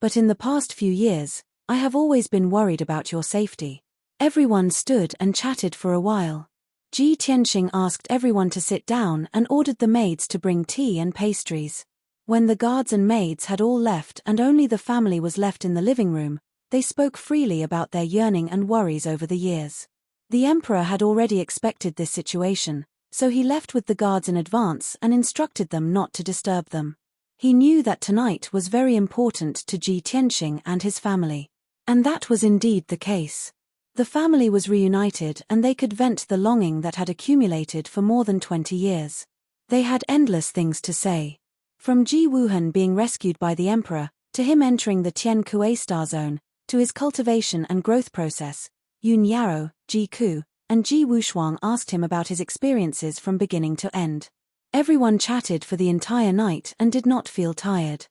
A: But in the past few years, I have always been worried about your safety." Everyone stood and chatted for a while. Ji Tianxing asked everyone to sit down and ordered the maids to bring tea and pastries. When the guards and maids had all left and only the family was left in the living room, they spoke freely about their yearning and worries over the years. The emperor had already expected this situation, so he left with the guards in advance and instructed them not to disturb them. He knew that tonight was very important to Ji Tianxing and his family. And that was indeed the case. The family was reunited and they could vent the longing that had accumulated for more than 20 years. They had endless things to say. From Ji Wuhan being rescued by the emperor, to him entering the Tiankue Star Zone, to his cultivation and growth process, Yun Yarrow, Ji Ku, and Ji Wushuang asked him about his experiences from beginning to end. Everyone chatted for the entire night and did not feel tired.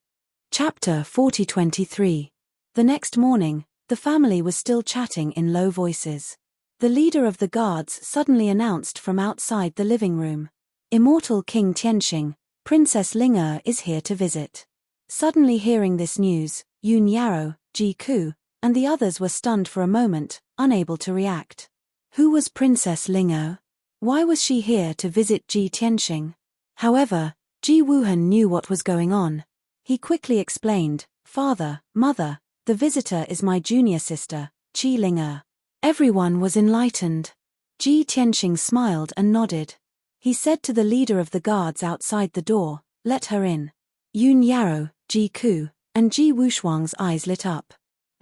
A: Chapter 40-23. The next morning, the family was still chatting in low voices. The leader of the guards suddenly announced from outside the living room, "Immortal King Tianxing, Princess Ling'er is here to visit." Suddenly hearing this news, Yun Yarrow, Ji Ku, and the others were stunned for a moment, unable to react. Who was Princess Ling'er? Why was she here to visit Ji Tianxing? However, Ji Wuhan knew what was going on. He quickly explained, "Father, mother, the visitor is my junior sister, Qi Ling'er." Everyone was enlightened. Ji Tianxing smiled and nodded. He said to the leader of the guards outside the door, "Let her in." Yun Yarrow, Ji Ku, and Ji Wushuang's eyes lit up.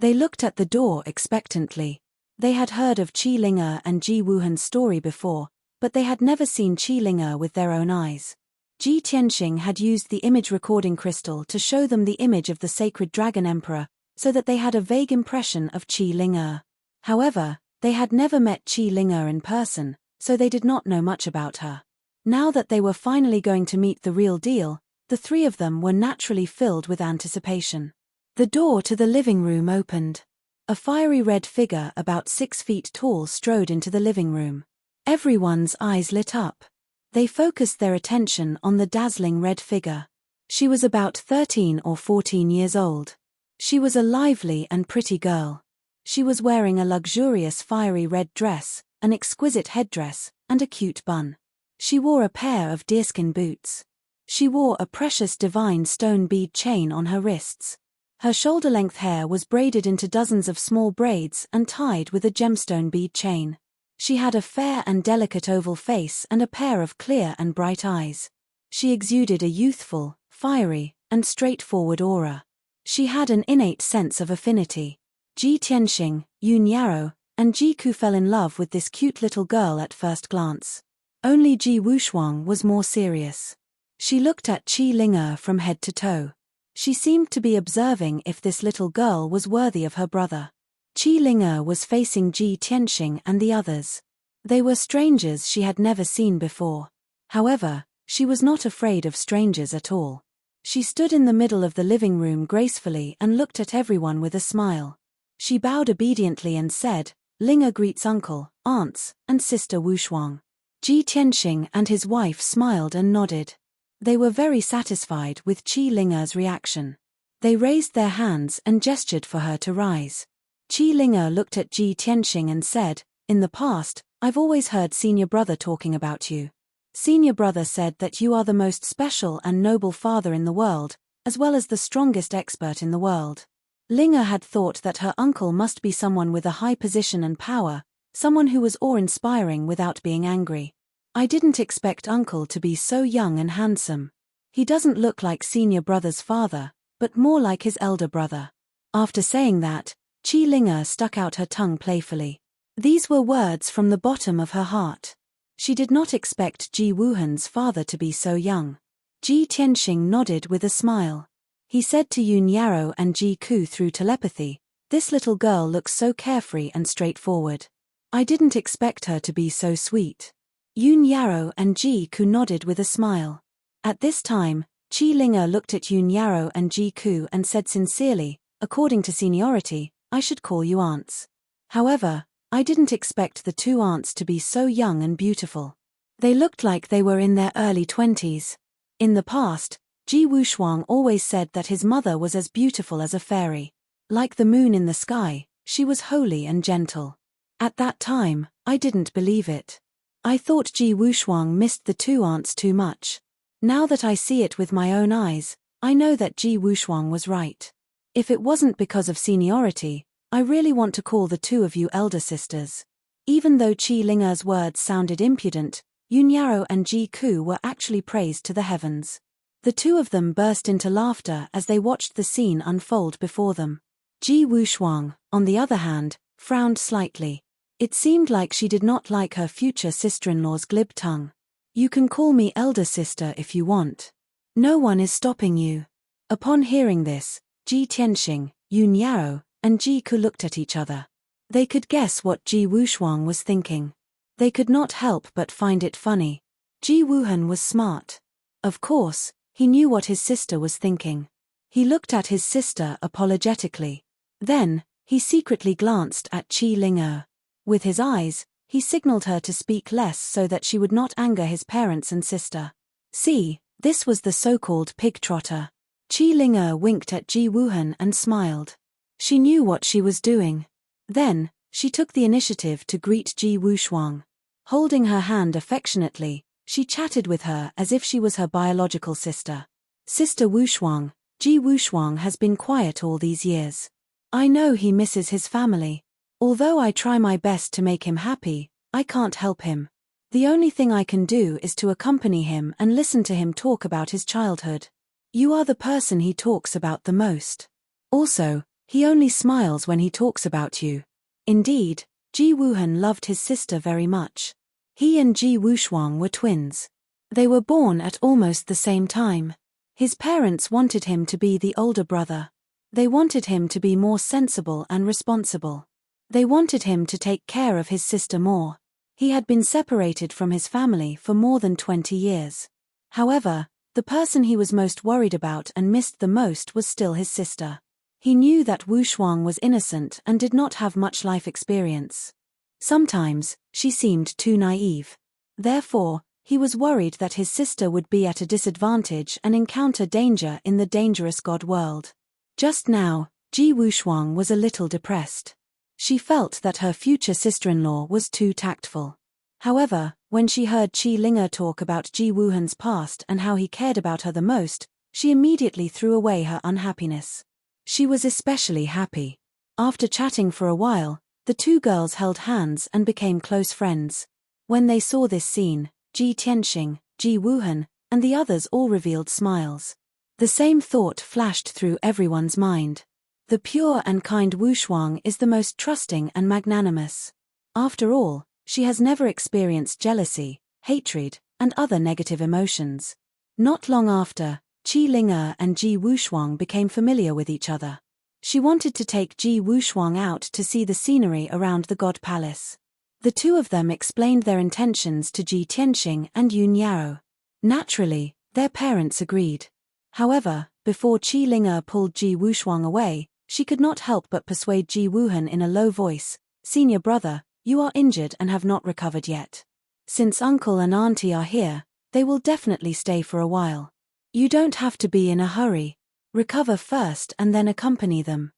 A: They looked at the door expectantly. They had heard of Qi Ling'er and Ji Wuhan's story before, but they had never seen Qi Ling'er with their own eyes. Ji Tianxing had used the image recording crystal to show them the image of the sacred dragon emperor, so that they had a vague impression of Qi Ling'er. However, they had never met Qi Ling'er in person, so they did not know much about her. Now that they were finally going to meet the real deal, the three of them were naturally filled with anticipation. The door to the living room opened. A fiery red figure about 6 feet tall strode into the living room. Everyone's eyes lit up. They focused their attention on the dazzling red figure. She was about 13 or 14 years old. She was a lively and pretty girl. She was wearing a luxurious fiery red dress, an exquisite headdress, and a cute bun. She wore a pair of deerskin boots. She wore a precious divine stone bead chain on her wrists. Her shoulder-length hair was braided into dozens of small braids and tied with a gemstone bead chain. She had a fair and delicate oval face and a pair of clear and bright eyes. She exuded a youthful, fiery, and straightforward aura. She had an innate sense of affinity. Ji Tianxing, Yun Yarrow, and Ji Ku fell in love with this cute little girl at first glance. Only Ji Wushuang was more serious. She looked at Qi Ling'er from head to toe. She seemed to be observing if this little girl was worthy of her brother. Qi Ling'er was facing Ji Tianxing and the others. They were strangers she had never seen before. However, she was not afraid of strangers at all. She stood in the middle of the living room gracefully and looked at everyone with a smile. She bowed obediently and said, "Ling'er greets uncle, aunts, and sister Wushuang." Ji Tianxing and his wife smiled and nodded. They were very satisfied with Qi Ling'er's reaction. They raised their hands and gestured for her to rise. Qi Ling'er looked at Ji Tianxing and said, "In the past, I've always heard senior brother talking about you. Senior brother said that you are the most special and noble father in the world, as well as the strongest expert in the world." Ling'er had thought that her uncle must be someone with a high position and power, someone who was awe-inspiring without being angry. "I didn't expect uncle to be so young and handsome. He doesn't look like senior brother's father, but more like his elder brother." After saying that, Qi Ling'er stuck out her tongue playfully. These were words from the bottom of her heart. She did not expect Ji Wuhan's father to be so young. Ji Tianxing nodded with a smile. He said to Yun Yarrow and Ji Ku through telepathy, "This little girl looks so carefree and straightforward. I didn't expect her to be so sweet." Yun Yarrow and Ji Ku nodded with a smile. At this time, Qi Ling'er looked at Yun Yarrow and Ji Ku and said sincerely, "According to seniority, I should call you aunts. However, I didn't expect the two aunts to be so young and beautiful. They looked like they were in their early 20s. In the past, Ji Wushuang always said that his mother was as beautiful as a fairy. Like the moon in the sky, she was holy and gentle. At that time, I didn't believe it. I thought Ji Wushuang missed the two aunts too much. Now that I see it with my own eyes, I know that Ji Wushuang was right. If it wasn't because of seniority, I really want to call the two of you elder sisters." Even though Qi Ling'er's words sounded impudent, Yun Yarrow and Ji Ku were actually praised to the heavens. The two of them burst into laughter as they watched the scene unfold before them. Ji Wushuang, on the other hand, frowned slightly. It seemed like she did not like her future sister-in-law's glib tongue. "You can call me elder sister if you want. No one is stopping you." Upon hearing this, Ji Tianxing, Yun Yarrow, and Ji Ku looked at each other. They could guess what Ji Wushuang was thinking. They could not help but find it funny. Ji Wuhan was smart. Of course, he knew what his sister was thinking. He looked at his sister apologetically. Then, he secretly glanced at Qi Ling'er. With his eyes, he signaled her to speak less so that she would not anger his parents and sister. See, this was the so-called pig trotter. Qi Ling'er winked at Ji Wuhan and smiled. She knew what she was doing. Then, she took the initiative to greet Ji Wushuang. Holding her hand affectionately, she chatted with her as if she was her biological sister. "Sister Wushuang, Ji Wushuang has been quiet all these years. I know he misses his family. Although I try my best to make him happy, I can't help him. The only thing I can do is to accompany him and listen to him talk about his childhood. You are the person he talks about the most. Also, He only smiles when he talks about you. Indeed, Ji Wuhan loved his sister very much. He and Ji Wushuang were twins. They were born at almost the same time. His parents wanted him to be the older brother. They wanted him to be more sensible and responsible. They wanted him to take care of his sister more. He had been separated from his family for more than 20 years. However, the person he was most worried about and missed the most was still his sister. He knew that Wu Shuang was innocent and did not have much life experience. Sometimes, she seemed too naive. Therefore, he was worried that his sister would be at a disadvantage and encounter danger in the dangerous God world. Just now, Ji Wushuang was a little depressed. She felt that her future sister-in-law was too tactful. However, when she heard Qi Linger talk about Ji Wuhan's past and how he cared about her the most, she immediately threw away her unhappiness. She was especially happy. After chatting for a while, the two girls held hands and became close friends. When they saw this scene, Ji Tianxing, Ji Wuhan, and the others all revealed smiles. The same thought flashed through everyone's mind. The pure and kind Wu Shuang is the most trusting and magnanimous. After all, she has never experienced jealousy, hatred, and other negative emotions. Not long after, Qi Linger and Ji Wushuang became familiar with each other. She wanted to take Ji Wushuang out to see the scenery around the God Palace. The two of them explained their intentions to Ji Tianxing and Yun Yao. Naturally, their parents agreed. However, before Qi Linger pulled Ji Wushuang away, she could not help but persuade Ji Wuhan in a low voice, "Senior brother, you are injured and have not recovered yet. Since uncle and auntie are here, they will definitely stay for a while. You don't have to be in a hurry. Recover first and then accompany them."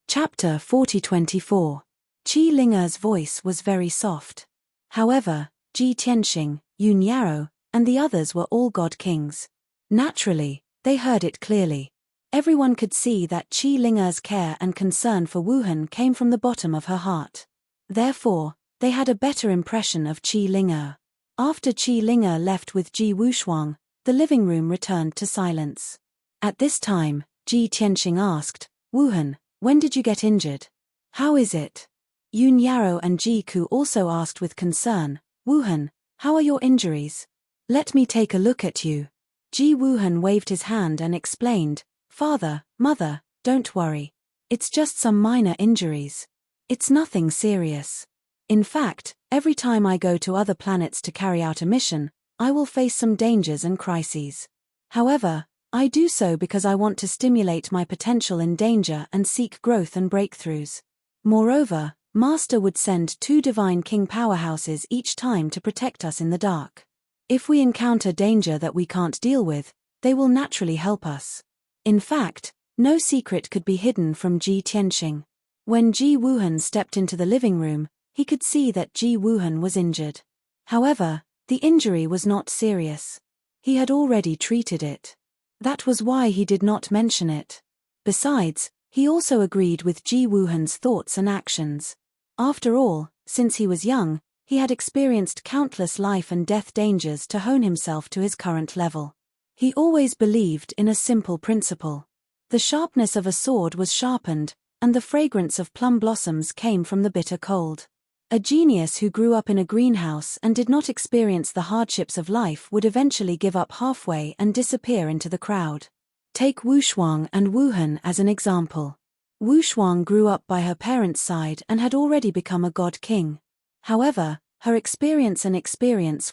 A: Chapter 40-24. Qi Linger's voice was very soft. However, Ji Tianxing, Yun Yao, and the others were all God Kings. Naturally, they heard it clearly. Everyone could see that Qi Linger's care and concern for Wuhan came from the bottom of her heart. Therefore, they had a better impression of Qi Linger. After Qi Linger left with Ji Wushuang, the living room returned to silence. At this time, Ji Tianxing asked, "Wuhan, when did you get injured? How is it?" Yun Yao and Ji Ku also asked with concern, "Wuhan, how are your injuries? Let me take a look at you." Ji Wuhan waved his hand and explained, "Father, mother, don't worry. It's just some minor injuries. It's nothing serious. In fact, every time I go to other planets to carry out a mission, I will face some dangers and crises. However, I do so because I want to stimulate my potential in danger and seek growth and breakthroughs. Moreover, Master would send 2 divine king powerhouses each time to protect us in the dark. If we encounter danger that we can't deal with, they will naturally help us." In fact, no secret could be hidden from Ji Tianxing. When Ji Wuhan stepped into the living room, he could see that Ji Wuhan was injured. However, the injury was not serious. He had already treated it. That was why he did not mention it. Besides, he also agreed with Ji Wuhan's thoughts and actions. After all, since he was young, he had experienced countless life and death dangers to hone himself to his current level. He always believed in a simple principle. The sharpness of a sword was sharpened, and the fragrance of plum blossoms came from the bitter cold. A genius who grew up in a greenhouse and did not experience the hardships of life would eventually give up halfway and disappear into the crowd. Take Wu Shuang and Wuhan as an example. Wu Shuang grew up by her parents' side and had already become a God King. However, her experience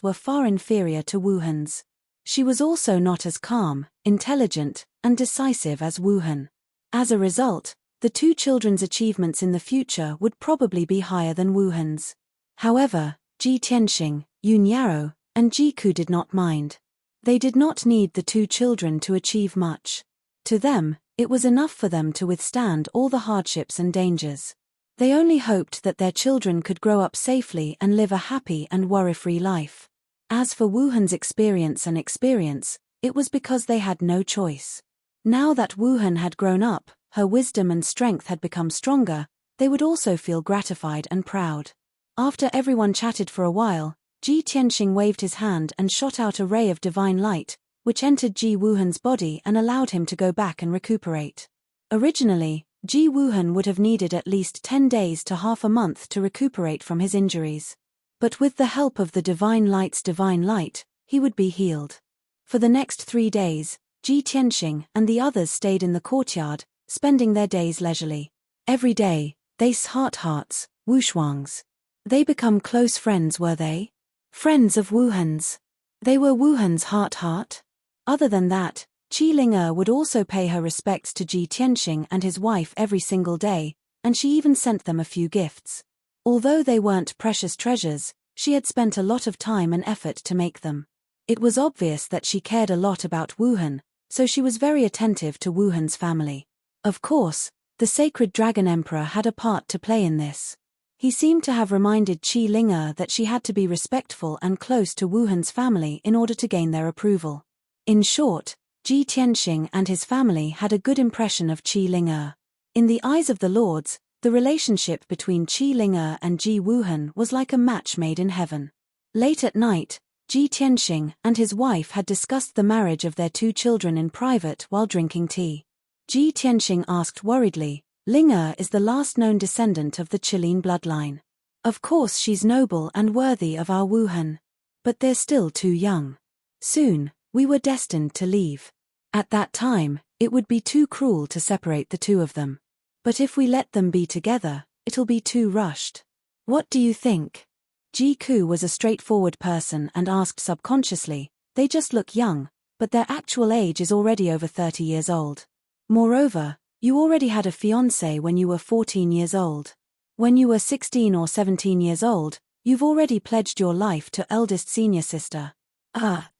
A: were far inferior to Wuhan's. She was also not as calm, intelligent, and decisive as Wuhan. As a result, the two children's achievements in the future would probably be higher than Wuhan's. However, Ji Tianxing, Yun Yao, and Ji Ku did not mind. They did not need the two children to achieve much. To them, it was enough for them to withstand all the hardships and dangers. They only hoped that their children could grow up safely and live a happy and worry-free life. As for Wuhan's experience, it was because they had no choice. Now that Wuhan had grown up, her wisdom and strength had become stronger, they would also feel gratified and proud. After everyone chatted for a while, Ji Tianxing waved his hand and shot out a ray of divine light, which entered Ji Wuhan's body and allowed him to go back and recuperate. Originally, Ji Wuhan would have needed at least 10 days to half a month to recuperate from his injuries. But with the help of the divine light's divine light, he would be healed. For the next 3 days, Ji Tianxing and the others stayed in the courtyard, spending their days leisurely. Every day, they hearts, Wushuangs. They become close friends, were they? Friends of Wuhan's. They were Wuhan's heart. Other than that, Qi Ling would also pay her respects to Ji Tianxing and his wife every single day, and she even sent them a few gifts. Although they weren't precious treasures, she had spent a lot of time and effort to make them. It was obvious that she cared a lot about Wuhan, so she was very attentive to Wuhan's family. Of course, the sacred dragon emperor had a part to play in this. He seemed to have reminded Qi Ling that she had to be respectful and close to Wuhan's family in order to gain their approval. In short, Ji Tianxing and his family had a good impression of Qi Ling. In the eyes of the lords, the relationship between Qi Ling and Ji Wuhan was like a match made in heaven. Late at night, Ji Tianxing and his wife had discussed the marriage of their 2 children in private while drinking tea. Ji Tianxing asked worriedly, Ling is the last known descendant of the Qilin bloodline. Of course she's noble and worthy of our Wuhan. But they're still too young. Soon, we were destined to leave. At that time, it would be too cruel to separate the 2 of them. But if we let them be together, it'll be too rushed. What do you think? Ji Ku was a straightforward person and asked subconsciously, they just look young, but their actual age is already over 30 years old. Moreover, you already had a fiancé when you were 14 years old. When you were 16 or 17 years old, you've already pledged your life to eldest senior sister.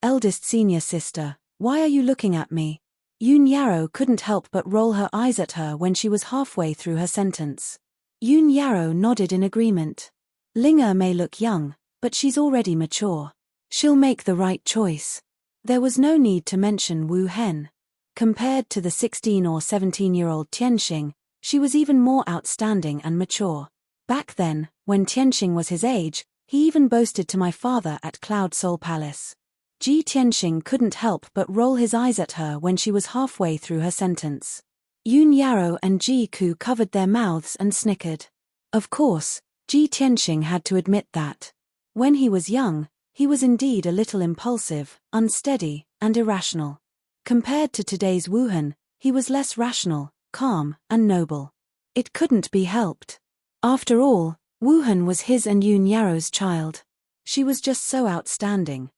A: Eldest senior sister, why are you looking at me? Yun Yarrow couldn't help but roll her eyes at her when she was halfway through her sentence. Yun Yarrow nodded in agreement. Ling may look young, but she's already mature. She'll make the right choice. There was no need to mention Wu Hen. Compared to the 16 or 17-year-old Tianxing, she was even more outstanding and mature. Back then, when Tianxing was his age, he even boasted to my father at Cloud Soul Palace. Ji Tianxing couldn't help but roll his eyes at her when she was halfway through her sentence. Yun Yarrow and Ji Ku covered their mouths and snickered. Of course, Ji Tianxing had to admit that. When he was young, he was indeed a little impulsive, unsteady, and irrational. Compared to today's Wuhan, he was less rational, calm, and noble. It couldn't be helped. After all, Wuhan was his and Yun Yarrow's child. She was just so outstanding,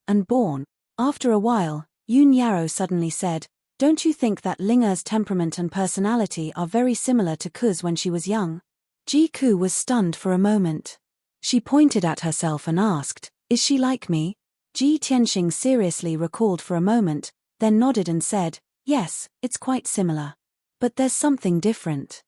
A: and born. After a while, Yun Yarrow suddenly said, don't you think that Linger's temperament and personality are very similar to Ku's when she was young? Ji Ku was stunned for a moment. She pointed at herself and asked, is she like me? Ji Tianxing seriously recalled for a moment, then nodded and said, yes, it's quite similar. But there's something different.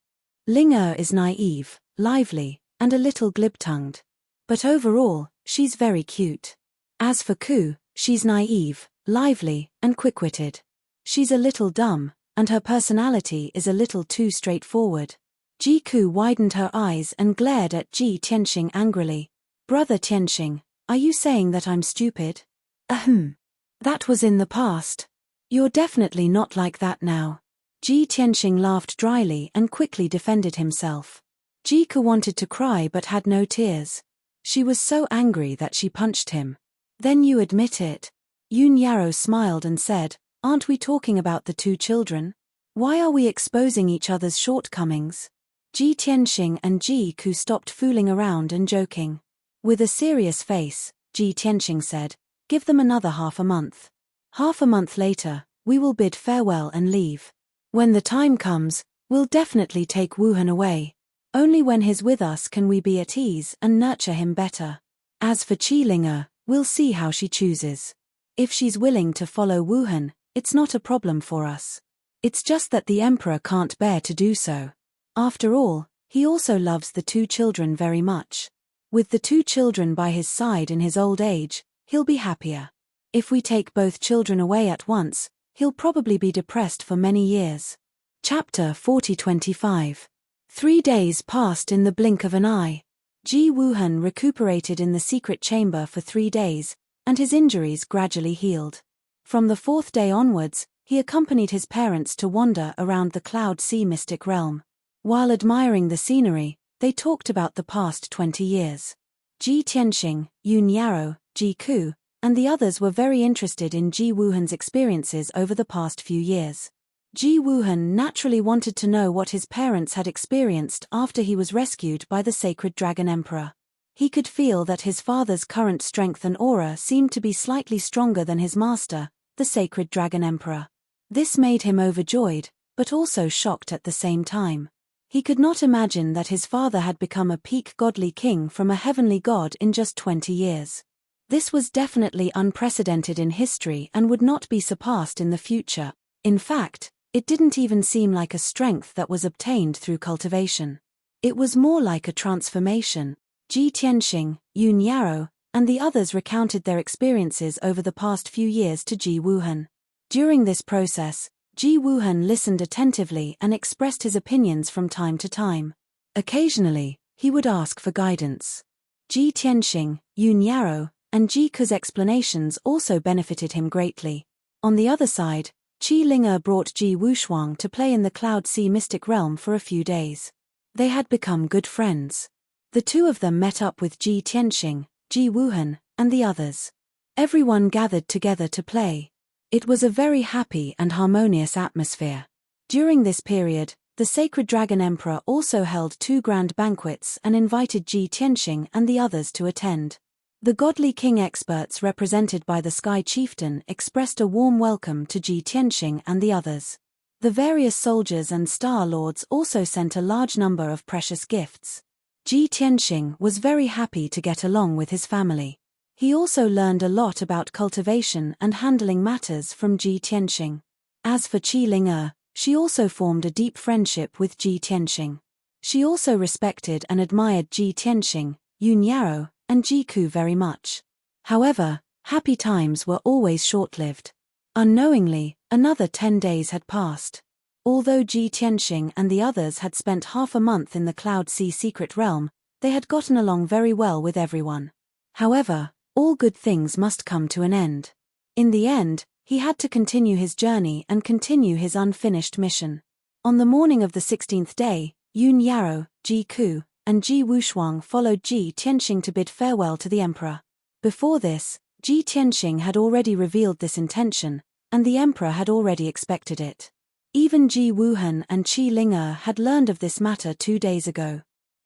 A: Linger is naive, lively, and a little glib-tongued. But overall, she's very cute. As for Ku, she's naive, lively, and quick-witted. She's a little dumb, and her personality is a little too straightforward. Ji Ku widened her eyes and glared at Ji Tianxing angrily. Brother Tianxing, are you saying that I'm stupid? That was in the past. You're definitely not like that now. Ji Tianxing laughed dryly and quickly defended himself. Ji Ku wanted to cry but had no tears. She was so angry that she punched him. Then you admit it. Yun Yarrow smiled and said, aren't we talking about the 2 children? Why are we exposing each other's shortcomings? Ji Tianxing and Ji Ku stopped fooling around and joking. With a serious face, Ji Tianxing said, give them another half a month. Half a month later, we will bid farewell and leave. When the time comes, we'll definitely take Wuhan away. Only when he's with us can we be at ease and nurture him better. As for Qi Ling, we'll see how she chooses. If she's willing to follow Wuhan, it's not a problem for us. It's just that the emperor can't bear to do so. After all, he also loves the 2 children very much. With the 2 children by his side in his old age, he'll be happier. If we take both children away at once, he'll probably be depressed for many years. Chapter 40-25. 3 days passed in the blink of an eye. Ji Wuhan recuperated in the secret chamber for 3 days, and his injuries gradually healed. From the 4th day onwards, he accompanied his parents to wander around the Cloud Sea mystic realm. While admiring the scenery, they talked about the past 20 years. Ji Tianxing, Yun Yaro, Ji Ku, and the others were very interested in Ji Wuhan's experiences over the past few years. Ji Wuhan naturally wanted to know what his parents had experienced after he was rescued by the sacred dragon emperor. He could feel that his father's current strength and aura seemed to be slightly stronger than his master, the sacred dragon emperor. This made him overjoyed, but also shocked at the same time. He could not imagine that his father had become a peak godly king from a heavenly god in just 20 years. This was definitely unprecedented in history and would not be surpassed in the future. In fact, it didn't even seem like a strength that was obtained through cultivation. It was more like a transformation. Ji Tianxing, Yun Yaro, and the others recounted their experiences over the past few years to Ji Wuhan. During this process, Ji Wuhan listened attentively and expressed his opinions from time to time. Occasionally, he would ask for guidance. Ji Tianxing, Yun Yaro, and Ji Ku's explanations also benefited him greatly. On the other side, Qi Ling'er brought Ji Wushuang to play in the Cloud Sea mystic realm for a few days. They had become good friends. The two of them met up with Ji Tianxing, Ji Wuhan, and the others. Everyone gathered together to play. It was a very happy and harmonious atmosphere. During this period, the sacred dragon emperor also held 2 grand banquets and invited Ji Tianxing and the others to attend. The godly king experts represented by the Sky Chieftain expressed a warm welcome to Ji Tianxing and the others. The various soldiers and star lords also sent a large number of precious gifts. Ji Tianxing was very happy to get along with his family. He also learned a lot about cultivation and handling matters from Ji Tianxing. As for Qi Ling'er, she also formed a deep friendship with Ji Tianxing. She also respected and admired Ji Tianxing, Yun Yaro, and Ji Ku very much. However, happy times were always short-lived. Unknowingly, another 10 days had passed. Although Ji Tianxing and the others had spent half a month in the Cloud Sea secret realm, they had gotten along very well with everyone. However, all good things must come to an end. In the end, he had to continue his journey and continue his unfinished mission. On the morning of the 16th day, Yun Yaro, Ji Ku, and Ji Wushuang followed Ji Tianxing to bid farewell to the emperor. Before this, Ji Tianxing had already revealed this intention, and the emperor had already expected it. Even Ji Wuhan and Qi Ling'er had learned of this matter 2 days ago.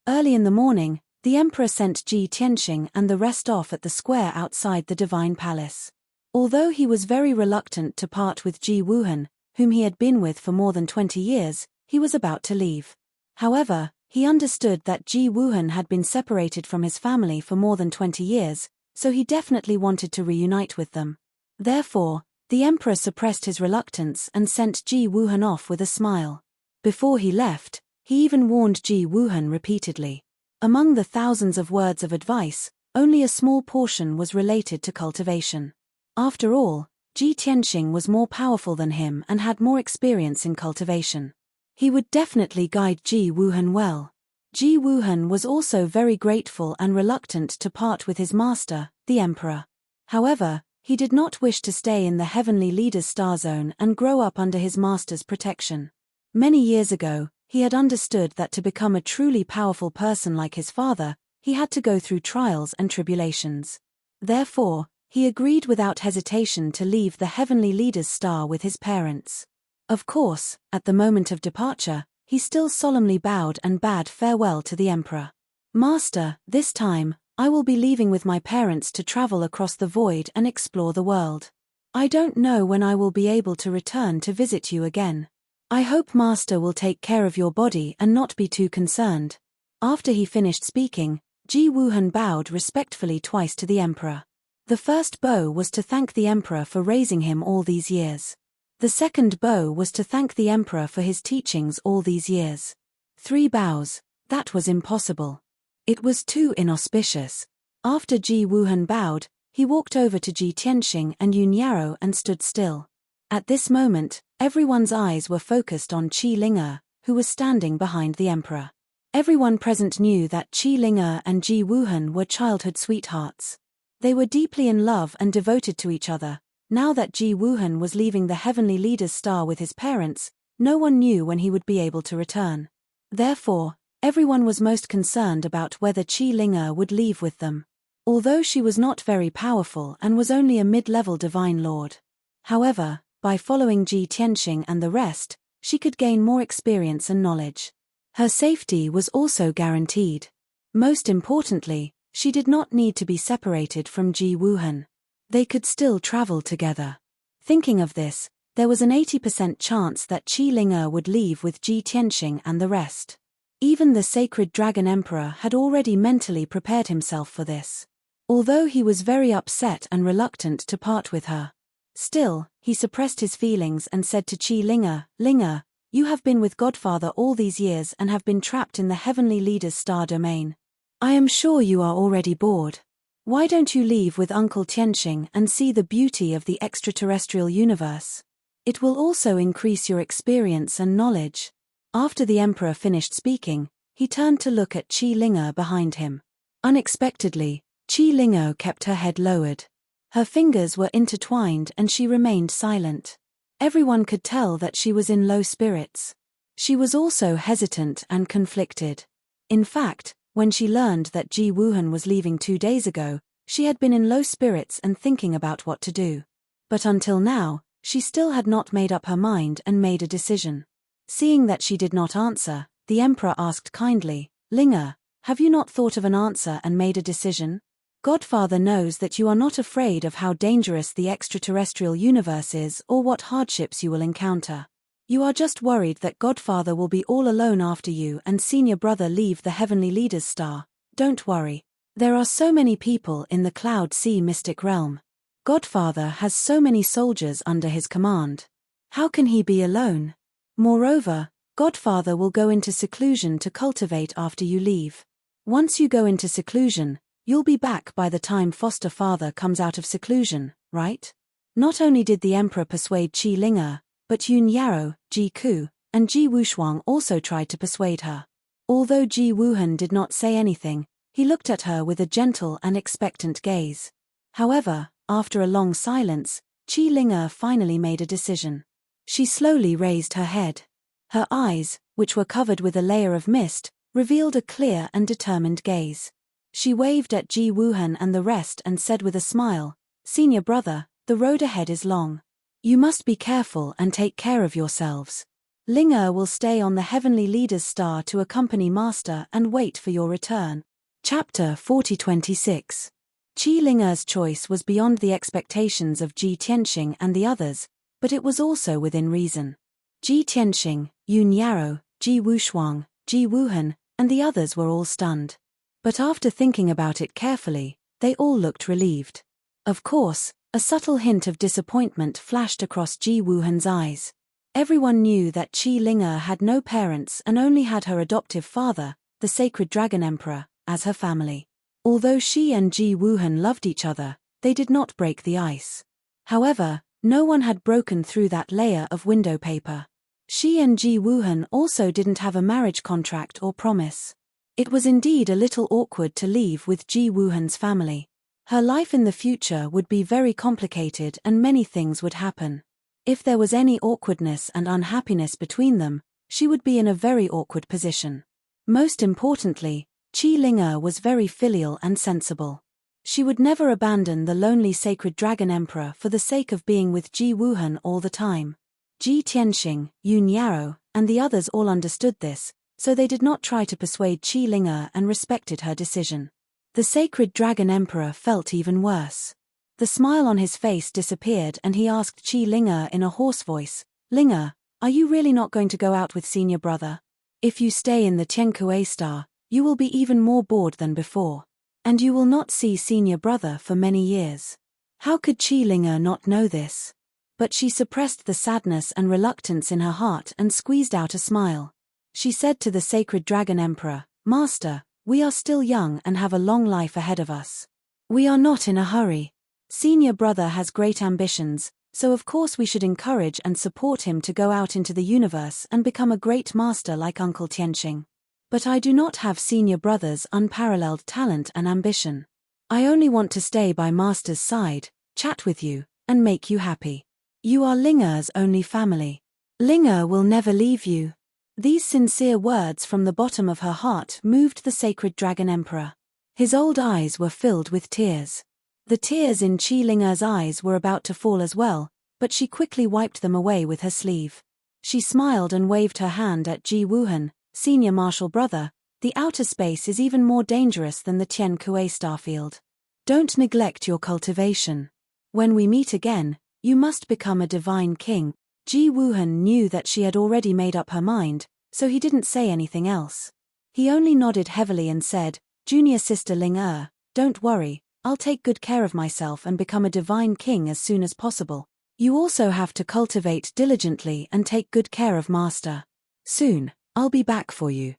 A: Early in the morning, the emperor sent Ji Tianxing and the rest off at the square outside the divine palace. Although he was very reluctant to part with Ji Wuhan, whom he had been with for more than 20 years, he was about to leave. However, he understood that Ji Wuhan had been separated from his family for more than 20 years, so he definitely wanted to reunite with them. Therefore, the emperor suppressed his reluctance and sent Ji Wuhan off with a smile. Before he left, he even warned Ji Wuhan repeatedly. Among the thousands of words of advice, only a small portion was related to cultivation. After all, Ji Tianxing was more powerful than him and had more experience in cultivation. He would definitely guide Ji Wuhan well. Ji Wuhan was also very grateful and reluctant to part with his master, the emperor. However, he did not wish to stay in the heavenly leader's star zone and grow up under his master's protection. Many years ago, he had understood that to become a truly powerful person like his father, he had to go through trials and tribulations. Therefore, he agreed without hesitation to leave the heavenly leader's star with his parents. Of course, at the moment of departure, he still solemnly bowed and bade farewell to the emperor. "Master, this time, I will be leaving with my parents to travel across the void and explore the world. I don't know when I will be able to return to visit you again. I hope Master will take care of your body and not be too concerned." After he finished speaking, Ji Wuhan bowed respectfully twice to the emperor. The first bow was to thank the emperor for raising him all these years. The second bow was to thank the emperor for his teachings all these years. 3 bows, that was impossible. It was too inauspicious. After Ji Wuhan bowed, he walked over to Ji Tianxing and Yun Yaro and stood still. At this moment, everyone's eyes were focused on Qi Ling'er, who was standing behind the emperor. Everyone present knew that Qi Ling'er and Ji Wuhan were childhood sweethearts. They were deeply in love and devoted to each other, Now that Ji Wuhan was leaving the Heavenly Leader's star with his parents, no one knew when he would be able to return. Therefore, everyone was most concerned about whether Qi Ling'e would leave with them. Although she was not very powerful and was only a mid-level divine lord. However, by following Ji Tianxing and the rest, she could gain more experience and knowledge. Her safety was also guaranteed. Most importantly, she did not need to be separated from Ji Wuhan. They could still travel together. Thinking of this, there was an 80% chance that Qi Ling'e would leave with Ji Tianxing and the rest. Even the sacred dragon emperor had already mentally prepared himself for this. Although he was very upset and reluctant to part with her. Still, he suppressed his feelings and said to Qi Ling'e, "Ling'e, you have been with Godfather all these years and have been trapped in the Heavenly Leader's star domain. I am sure you are already bored. Why don't you leave with Uncle Tianxing and see the beauty of the extraterrestrial universe? It will also increase your experience and knowledge." After the emperor finished speaking, he turned to look at Qi Ling'e behind him. Unexpectedly, Qi Ling'e kept her head lowered. Her fingers were intertwined and she remained silent. Everyone could tell that she was in low spirits. She was also hesitant and conflicted. In fact, when she learned that Ji Wuhan was leaving 2 days ago, she had been in low spirits and thinking about what to do. But until now, she still had not made up her mind and made a decision. Seeing that she did not answer, the emperor asked kindly, "Ling'e, have you not thought of an answer and made a decision? Godfather knows that you are not afraid of how dangerous the extraterrestrial universe is or what hardships you will encounter. You are just worried that Godfather will be all alone after you and senior brother leave the Heavenly Leader's star. Don't worry. There are so many people in the Cloud Sea mystic realm. Godfather has so many soldiers under his command. How can he be alone? Moreover, Godfather will go into seclusion to cultivate after you leave. Once you go into seclusion, you'll be back by the time foster father comes out of seclusion, right?" Not only did the emperor persuade Qi Ling'e, but Yun Yaro, Ji Ku, and Ji Wushuang also tried to persuade her. Although Ji Wuhan did not say anything, he looked at her with a gentle and expectant gaze. However, after a long silence, Qi Ling'e finally made a decision. She slowly raised her head. Her eyes, which were covered with a layer of mist, revealed a clear and determined gaze. She waved at Ji Wuhan and the rest and said with a smile, "Senior brother, the road ahead is long. You must be careful and take care of yourselves. Ling'e will stay on the Heavenly Leader's star to accompany Master and wait for your return." Chapter 40:26. Qi Ling'e's choice was beyond the expectations of Ji Tianxing and the others, but it was also within reason. Ji Tianxing, Yun Yaro, Ji Wushuang, Ji Wuhan, and the others were all stunned. But after thinking about it carefully, they all looked relieved. Of course, a subtle hint of disappointment flashed across Ji Wuhan's eyes. Everyone knew that Qi Ling'e had no parents and only had her adoptive father, the sacred dragon emperor, as her family. Although she and Ji Wuhan loved each other, they did not break the ice. However, no one had broken through that layer of window paper. She and Ji Wuhan also didn't have a marriage contract or promise. It was indeed a little awkward to leave with Ji Wuhan's family. Her life in the future would be very complicated and many things would happen. If there was any awkwardness and unhappiness between them, she would be in a very awkward position. Most importantly, Qi Ling'e was very filial and sensible. She would never abandon the lonely sacred dragon emperor for the sake of being with Ji Wuhan all the time. Ji Tianxing, Yun Yaro, and the others all understood this, so they did not try to persuade Qi Ling'e and respected her decision. The sacred dragon emperor felt even worse. The smile on his face disappeared and he asked Qi Ling'e in a hoarse voice, "Ling'e, are you really not going to go out with senior brother? If you stay in the Tiankue star, you will be even more bored than before. And you will not see senior brother for many years." How could Qi Ling'e not know this? But she suppressed the sadness and reluctance in her heart and squeezed out a smile. She said to the sacred dragon emperor, "Master, we are still young and have a long life ahead of us. We are not in a hurry. Senior brother has great ambitions, so of course we should encourage and support him to go out into the universe and become a great master like Uncle Tianxing. But I do not have senior brother's unparalleled talent and ambition. I only want to stay by master's side, chat with you, and make you happy. You are Ling'er's only family. Ling'er will never leave you. These sincere words from the bottom of her heart moved the sacred dragon emperor. His old eyes were filled with tears. The tears in Qi Ling'er's eyes were about to fall as well, but she quickly wiped them away with her sleeve. She smiled and waved her hand at Ji Wuhan, senior martial brother. The outer space is even more dangerous than the Tian Kuei starfield. Don't neglect your cultivation. When we meet again, you must become a divine king. Ji Wuhan knew that she had already made up her mind, so he didn't say anything else. He only nodded heavily and said, "Junior sister Ling'er, don't worry, I'll take good care of myself and become a divine king as soon as possible. You also have to cultivate diligently and take good care of master. Soon, I'll be back for you."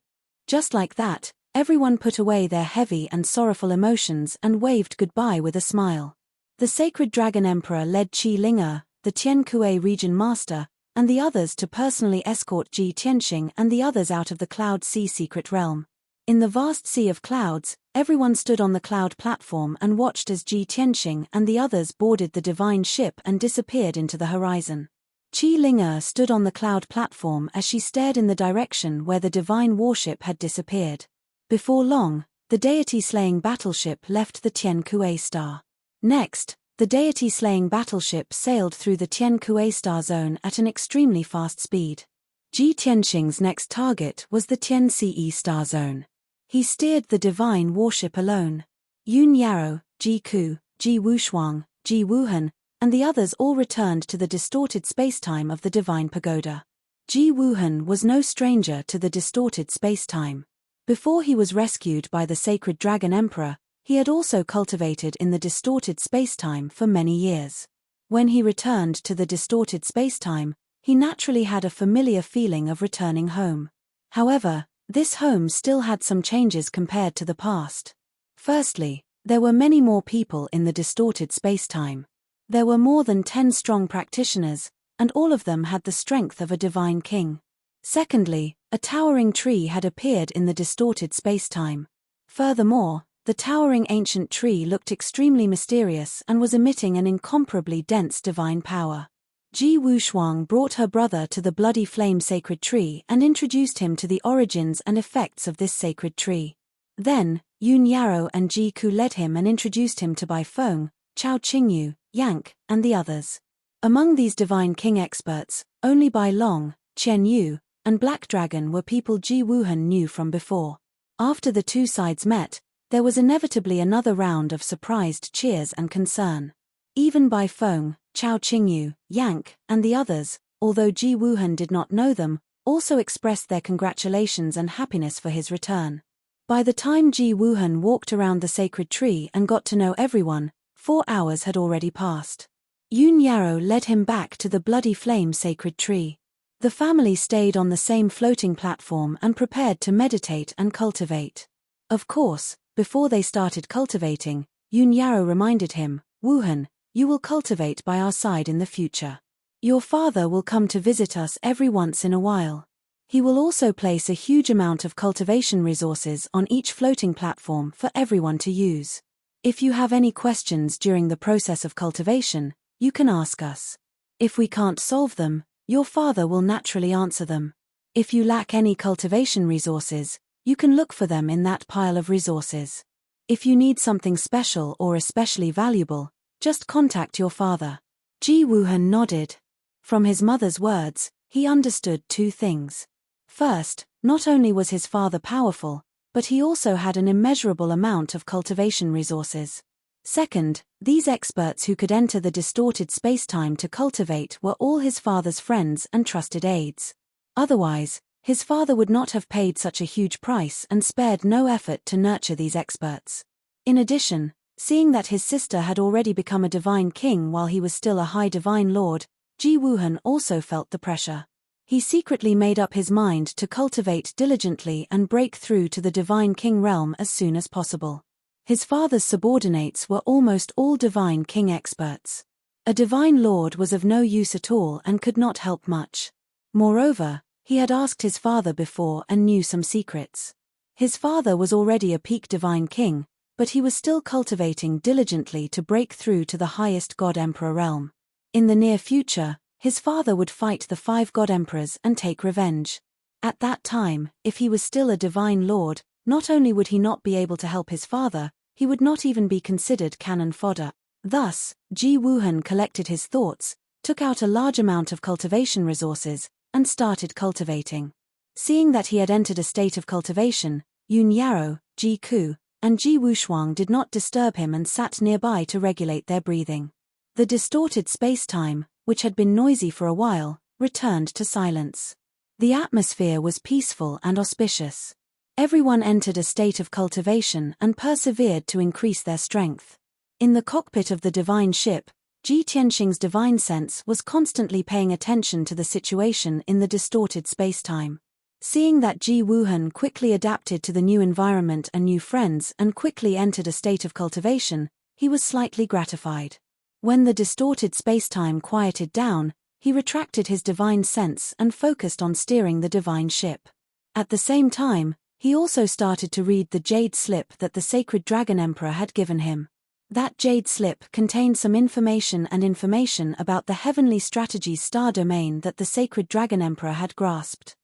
A: Just like that, everyone put away their heavy and sorrowful emotions and waved goodbye with a smile. The sacred dragon emperor led Qi Ling'er, the Tian Kuei region master, and the others to personally escort Ji Tianxing and the others out of the Cloud Sea secret realm. In the vast sea of clouds, everyone stood on the cloud platform and watched as Ji Tianxing and the others boarded the divine ship and disappeared into the horizon. Qi Ling'er stood on the cloud platform as she stared in the direction where the divine warship had disappeared. Before long, the deity-slaying battleship left the Tian Kuei star. Next, the deity-slaying battleship sailed through the Tian Kuei star zone at an extremely fast speed. Ji Tianxing's next target was the Tian Ce star zone. He steered the divine warship alone. Yun Yarrow, Ji Ku, Ji Wushuang, Ji Wuhan, and the others all returned to the distorted spacetime of the divine pagoda. Ji Wuhan was no stranger to the distorted spacetime. Before he was rescued by the sacred dragon emperor, he had also cultivated in the distorted spacetime for many years. When he returned to the distorted spacetime, he naturally had a familiar feeling of returning home. However, this home still had some changes compared to the past. Firstly, there were many more people in the distorted spacetime. There were more than 10 strong practitioners, and all of them had the strength of a divine king. Secondly, a towering tree had appeared in the distorted spacetime. Furthermore, the towering ancient tree looked extremely mysterious and was emitting an incomparably dense divine power. Ji Wushuang brought her brother to the bloody flame sacred tree and introduced him to the origins and effects of this sacred tree. Then, Yun Yarrow and Ji Ku led him and introduced him to Bai Feng, Chao Qingyu, Yank, and the others. Among these divine king experts, only Bai Long, Chen Yu, and Black Dragon were people Ji Wuhan knew from before. After the two sides met, there was inevitably another round of surprised cheers and concern. Even Bai Feng, Chao Qingyu, Yank, and the others, although Ji Wuhan did not know them, also expressed their congratulations and happiness for his return. By the time Ji Wuhan walked around the sacred tree and got to know everyone, 4 hours had already passed. Yun Yarrow led him back to the bloody flame sacred tree. The family stayed on the same floating platform and prepared to meditate and cultivate. Of course, before they started cultivating, Yun Yarrow reminded him, "Wuhan, you will cultivate by our side in the future. Your father will come to visit us every once in a while. He will also place a huge amount of cultivation resources on each floating platform for everyone to use. If you have any questions during the process of cultivation, you can ask us. If we can't solve them, your father will naturally answer them. If you lack any cultivation resources, you can look for them in that pile of resources. If you need something special or especially valuable, just contact your father." Ji Wuhan nodded. From his mother's words, he understood 2 things. First, not only was his father powerful, but he also had an immeasurable amount of cultivation resources. Second, these experts who could enter the distorted spacetime to cultivate were all his father's friends and trusted aides. Otherwise, his father would not have paid such a huge price and spared no effort to nurture these experts. In addition, seeing that his sister had already become a divine king while he was still a high divine lord, Ji Wuhan also felt the pressure. He secretly made up his mind to cultivate diligently and break through to the divine king realm as soon as possible. His father's subordinates were almost all divine king experts. A divine lord was of no use at all and could not help much. Moreover, he had asked his father before and knew some secrets. His father was already a peak divine king, but he was still cultivating diligently to break through to the highest god-emperor realm. In the near future, his father would fight the 5 god emperors and take revenge. At that time, if he was still a divine lord, not only would he not be able to help his father, he would not even be considered cannon fodder. Thus, Ji Wuhan collected his thoughts, took out a large amount of cultivation resources, and started cultivating. Seeing that he had entered a state of cultivation, Yun Yaro, Ji Ku, and Ji Wushuang did not disturb him and sat nearby to regulate their breathing. The distorted space-time, which had been noisy for a while, returned to silence. The atmosphere was peaceful and auspicious. Everyone entered a state of cultivation and persevered to increase their strength. In the cockpit of the divine ship, Ji Tianxing's divine sense was constantly paying attention to the situation in the distorted space-time. Seeing that Ji Wuhan quickly adapted to the new environment and new friends and quickly entered a state of cultivation, he was slightly gratified. When the distorted space-time quieted down, he retracted his divine sense and focused on steering the divine ship. At the same time, he also started to read the jade slip that the sacred dragon emperor had given him. That jade slip contained some information about the heavenly strategy star domain that the sacred dragon emperor had grasped.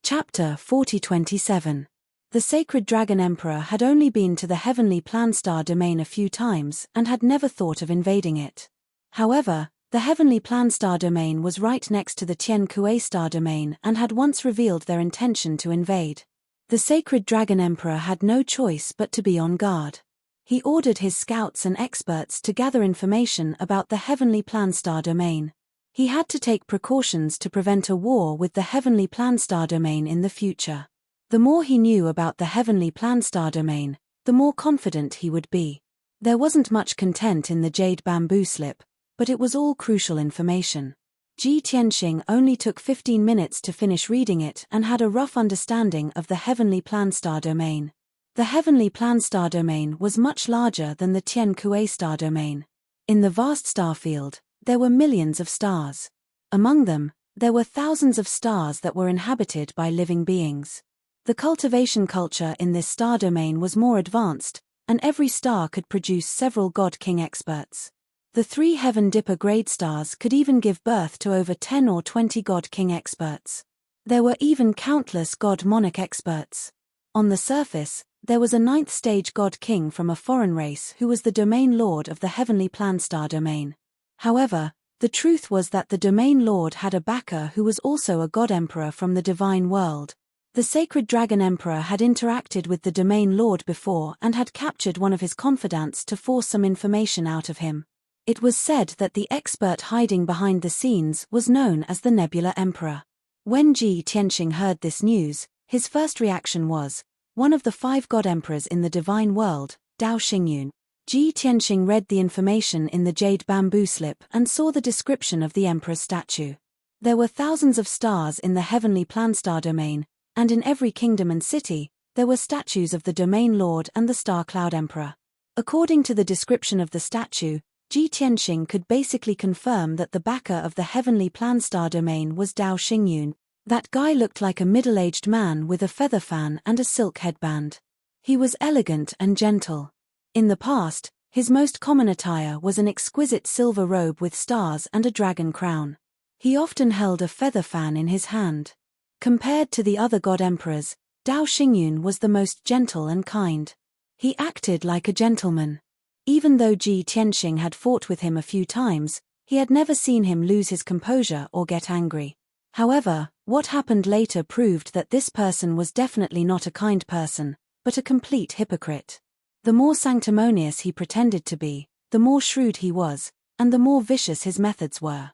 A: Chapter 4027. The sacred dragon emperor had only been to the heavenly plan star domain a few times and had never thought of invading it. However, the heavenly plan star domain was right next to the Tian Kuei star domain and had once revealed their intention to invade. The sacred dragon emperor had no choice but to be on guard. He ordered his scouts and experts to gather information about the heavenly plan star domain. He had to take precautions to prevent a war with the heavenly plan star domain in the future. The more he knew about the heavenly plan star domain, the more confident he would be. There wasn't much content in the jade bamboo slip, but it was all crucial information. Ji Tianxing only took 15 minutes to finish reading it and had a rough understanding of the heavenly plan star domain. The heavenly plan star domain was much larger than the Tian Kuei star domain. In the vast star field, there were millions of stars. Among them, there were thousands of stars that were inhabited by living beings. The cultivation culture in this star domain was more advanced, and every star could produce several God King experts. The 3 Heaven Dipper grade stars could even give birth to over 10 or 20 God King experts. There were even countless God Monarch experts. On the surface, there was a 9th stage God King from a foreign race who was the domain lord of the heavenly plan star domain. However, the truth was that the domain lord had a backer who was also a God Emperor from the divine world. The sacred dragon emperor had interacted with the domain lord before and had captured one of his confidants to force some information out of him. It was said that the expert hiding behind the scenes was known as the Nebula Emperor. When Ji Tianxing heard this news, his first reaction was, one of the 5 God Emperors in the divine world, Dao Xingyun. Ji Tianxing read the information in the jade bamboo slip and saw the description of the emperor's statue. There were thousands of stars in the heavenly plan star domain, and in every kingdom and city, there were statues of the domain lord and the star cloud emperor. According to the description of the statue, Ji Tianxing could basically confirm that the backer of the heavenly plan star domain was Dao Xingyun. That guy looked like a middle-aged man with a feather fan and a silk headband. He was elegant and gentle. In the past, his most common attire was an exquisite silver robe with stars and a dragon crown. He often held a feather fan in his hand. Compared to the other God Emperors, Dao Xingyun was the most gentle and kind. He acted like a gentleman. Even though Ji Tianxing had fought with him a few times, he had never seen him lose his composure or get angry. However, what happened later proved that this person was definitely not a kind person, but a complete hypocrite. The more sanctimonious he pretended to be, the more shrewd he was, and the more vicious his methods were.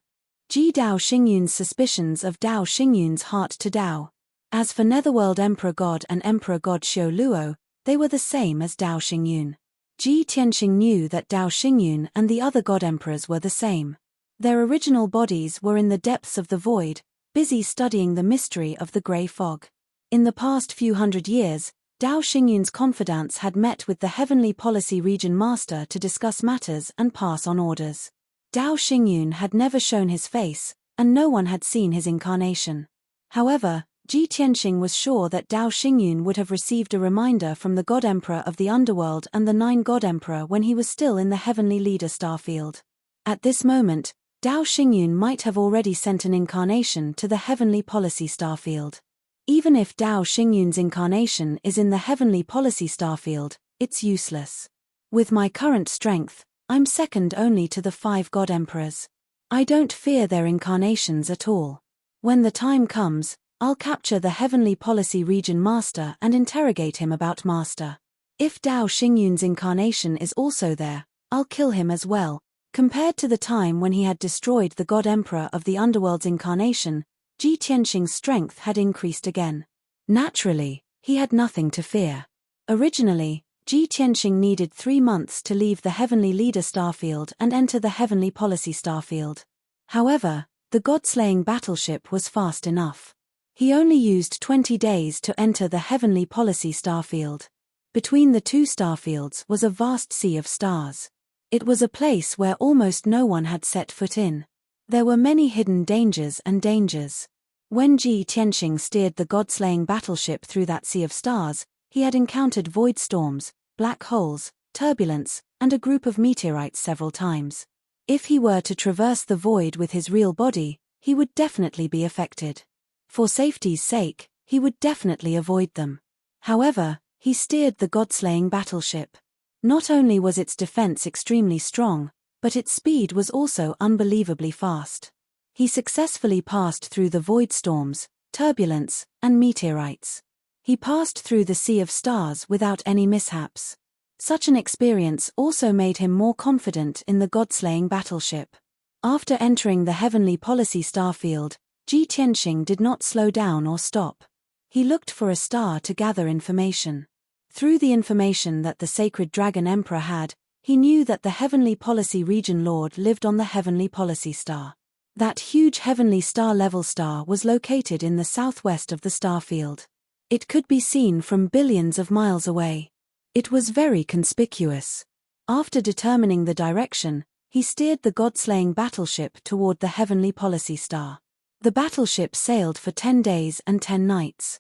A: Ji Dao Xingyun's suspicions of Dao Xingyun's heart to Dao. As for Netherworld Emperor God and Emperor God Xiao Luo, they were the same as Dao Xingyun. Ji Tianxing knew that Dao Xingyun and the other God Emperors were the same. Their original bodies were in the depths of the void, busy studying the mystery of the grey fog. In the past few hundred years, Dao Xingyun's confidants had met with the Heavenly Policy Region Master to discuss matters and pass on orders. Dao Xingyun had never shown his face, and no one had seen his incarnation. However, Ji Tianxing was sure that Dao Xingyun would have received a reminder from the God Emperor of the Underworld and the 9 God Emperor when he was still in the Heavenly Leader Starfield. At this moment, Dao Xingyun might have already sent an incarnation to the Heavenly Policy Starfield. Even if Dao Xingyun's incarnation is in the Heavenly Policy Starfield, it's useless. With my current strength, I'm second only to the 5 God Emperors. I don't fear their incarnations at all. When the time comes, I'll capture the Heavenly Policy Region Master and interrogate him about Master. If Dao Xingyun's incarnation is also there, I'll kill him as well. Compared to the time when he had destroyed the God Emperor of the Underworld's incarnation, Ji Tianxing's strength had increased again. Naturally, he had nothing to fear. Originally, Ji Tianxing needed 3 months to leave the Heavenly Leader Starfield and enter the Heavenly Policy Starfield. However, the God-slaying battleship was fast enough. He only used 20 days to enter the Heavenly Policy Starfield. Between the 2 starfields was a vast sea of stars. It was a place where almost no one had set foot in. There were many hidden dangers and dangers. When Ji Tianxing steered the God-slaying battleship through that sea of stars, he had encountered void storms, black holes, turbulence, and a group of meteorites several times. If he were to traverse the void with his real body, he would definitely be affected. For safety's sake, he would definitely avoid them. However, he steered the God-slaying battleship. Not only was its defense extremely strong, but its speed was also unbelievably fast. He successfully passed through the void storms, turbulence, and meteorites. He passed through the sea of stars without any mishaps. Such an experience also made him more confident in the God-slaying battleship. After entering the Heavenly Policy Starfield, Ji Tianxing did not slow down or stop. He looked for a star to gather information. Through the information that the Sacred Dragon Emperor had, he knew that the Heavenly Policy Region Lord lived on the Heavenly Policy Star. That huge Heavenly Star-level star was located in the southwest of the starfield. It could be seen from billions of miles away. It was very conspicuous. After determining the direction, he steered the God-slaying battleship toward the Heavenly Policy Star. The battleship sailed for 10 days and 10 nights.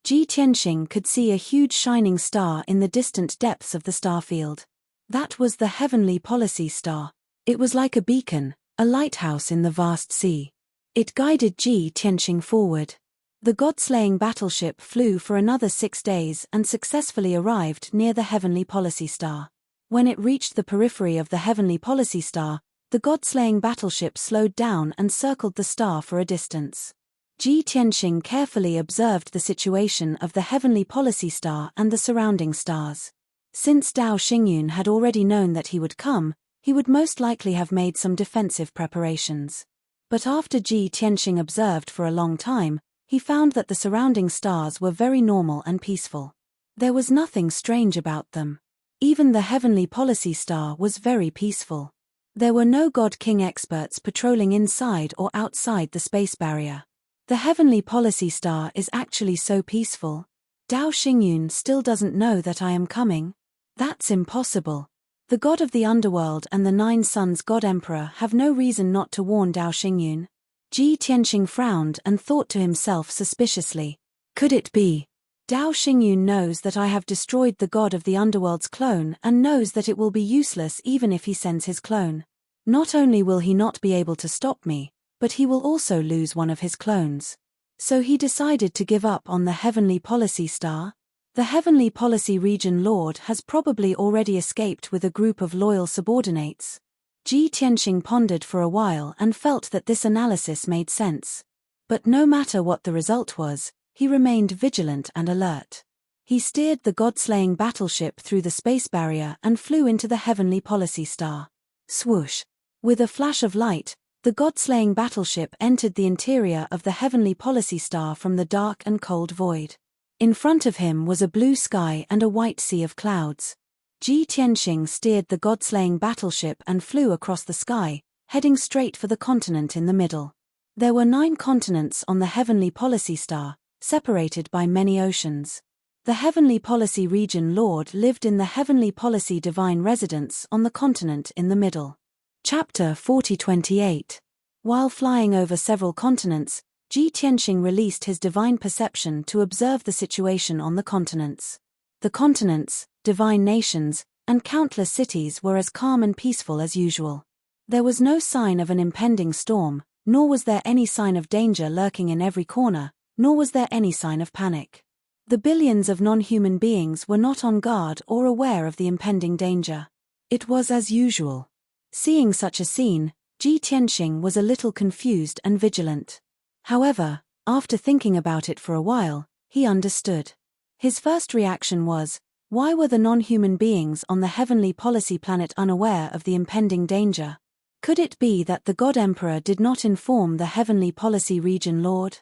A: Ji Tianxing could see a huge shining star in the distant depths of the starfield. That was the Heavenly Policy Star. It was like a beacon, a lighthouse in the vast sea. It guided Ji Tianxing forward. The God-slaying battleship flew for another 6 days and successfully arrived near the Heavenly Policy Star. When it reached the periphery of the Heavenly Policy Star, the God-slaying battleship slowed down and circled the star for a distance. Ji Tianxing carefully observed the situation of the Heavenly Policy Star and the surrounding stars. Since Dao Xingyun had already known that he would come, he would most likely have made some defensive preparations. But after Ji Tianxing observed for a long time, he found that the surrounding stars were very normal and peaceful. There was nothing strange about them. Even the Heavenly Policy Star was very peaceful. There were no God King experts patrolling inside or outside the space barrier. The Heavenly Policy Star is actually so peaceful. Dao Xingyun still doesn't know that I am coming? That's impossible. The God of the Underworld and the 9 Suns God Emperor have no reason not to warn Dao Xingyun. Ji Tianxing frowned and thought to himself suspiciously. Could it be? Dao Xingyun knows that I have destroyed the God of the Underworld's clone and knows that it will be useless even if he sends his clone. Not only will he not be able to stop me, but he will also lose one of his clones. So he decided to give up on the Heavenly Policy Star. The Heavenly Policy Region Lord has probably already escaped with a group of loyal subordinates. Ji Tianxing pondered for a while and felt that this analysis made sense. But no matter what the result was, he remained vigilant and alert. He steered the God-slaying battleship through the space barrier and flew into the Heavenly Policy Star. Swoosh! With a flash of light, the God-slaying battleship entered the interior of the Heavenly Policy Star from the dark and cold void. In front of him was a blue sky and a white sea of clouds. Ji Tianxing steered the God-slaying battleship and flew across the sky, heading straight for the continent in the middle. There were 9 continents on the Heavenly Policy Star, separated by many oceans. The Heavenly Policy Region Lord lived in the Heavenly Policy Divine Residence on the continent in the middle. Chapter 4028. While flying over several continents, Ji Tianxing released his divine perception to observe the situation on the continents. The continents, divine nations, and countless cities were as calm and peaceful as usual. There was no sign of an impending storm, nor was there any sign of danger lurking in every corner, nor was there any sign of panic. The billions of non-human beings were not on guard or aware of the impending danger. It was as usual. Seeing such a scene, Ji Tianxing was a little confused and vigilant. However, after thinking about it for a while, he understood. His first reaction was, why were the non-human beings on the heavenly policy planet unaware of the impending danger? Could it be that the God Emperor did not inform the heavenly policy region lord?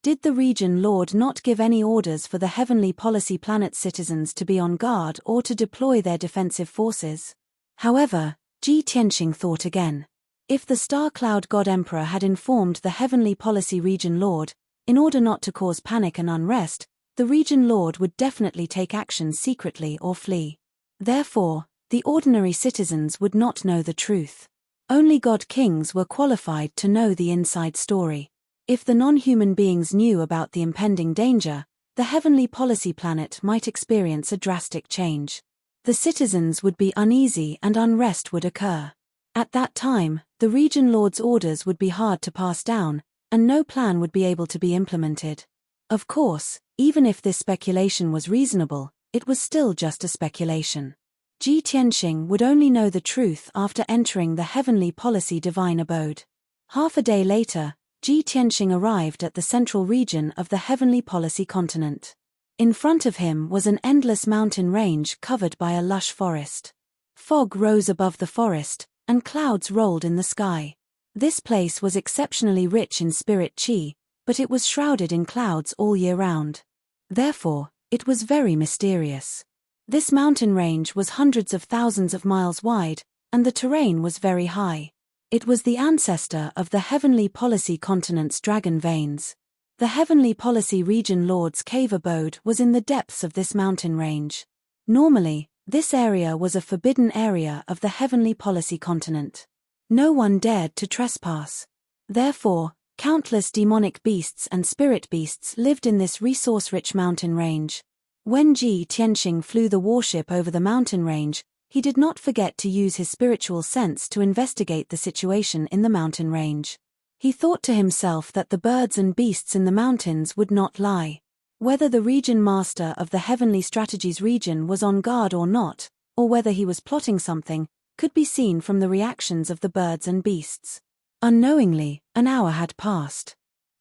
A: Did the region lord not give any orders for the heavenly policy planet citizens to be on guard or to deploy their defensive forces? However, Ji Tianxing thought again. If the Star Cloud God Emperor had informed the heavenly policy region lord, in order not to cause panic and unrest, the region lord would definitely take action secretly or flee. Therefore, the ordinary citizens would not know the truth. Only God Kings were qualified to know the inside story. If the non-human beings knew about the impending danger, the heavenly policy planet might experience a drastic change. The citizens would be uneasy and unrest would occur. At that time, the region lord's orders would be hard to pass down, and no plan would be able to be implemented. Of course, even if this speculation was reasonable, it was still just a speculation. Ji Tianxing would only know the truth after entering the heavenly policy divine abode. Half a day later, Ji Tianxing arrived at the central region of the heavenly policy continent. In front of him was an endless mountain range covered by a lush forest. Fog rose above the forest, and clouds rolled in the sky. This place was exceptionally rich in spirit qi, but it was shrouded in clouds all year round. Therefore, it was very mysterious. This mountain range was hundreds of thousands of miles wide, and the terrain was very high. It was the ancestor of the heavenly policy continent's dragon veins. The heavenly policy region lord's cave abode was in the depths of this mountain range. Normally, this area was a forbidden area of the heavenly policy continent. No one dared to trespass. Therefore, countless demonic beasts and spirit beasts lived in this resource-rich mountain range. When Ji Tianxing flew the warship over the mountain range, he did not forget to use his spiritual sense to investigate the situation in the mountain range. He thought to himself that the birds and beasts in the mountains would not lie. Whether the region master of the Heavenly Strategies region was on guard or not, or whether he was plotting something, could be seen from the reactions of the birds and beasts. Unknowingly, an hour had passed.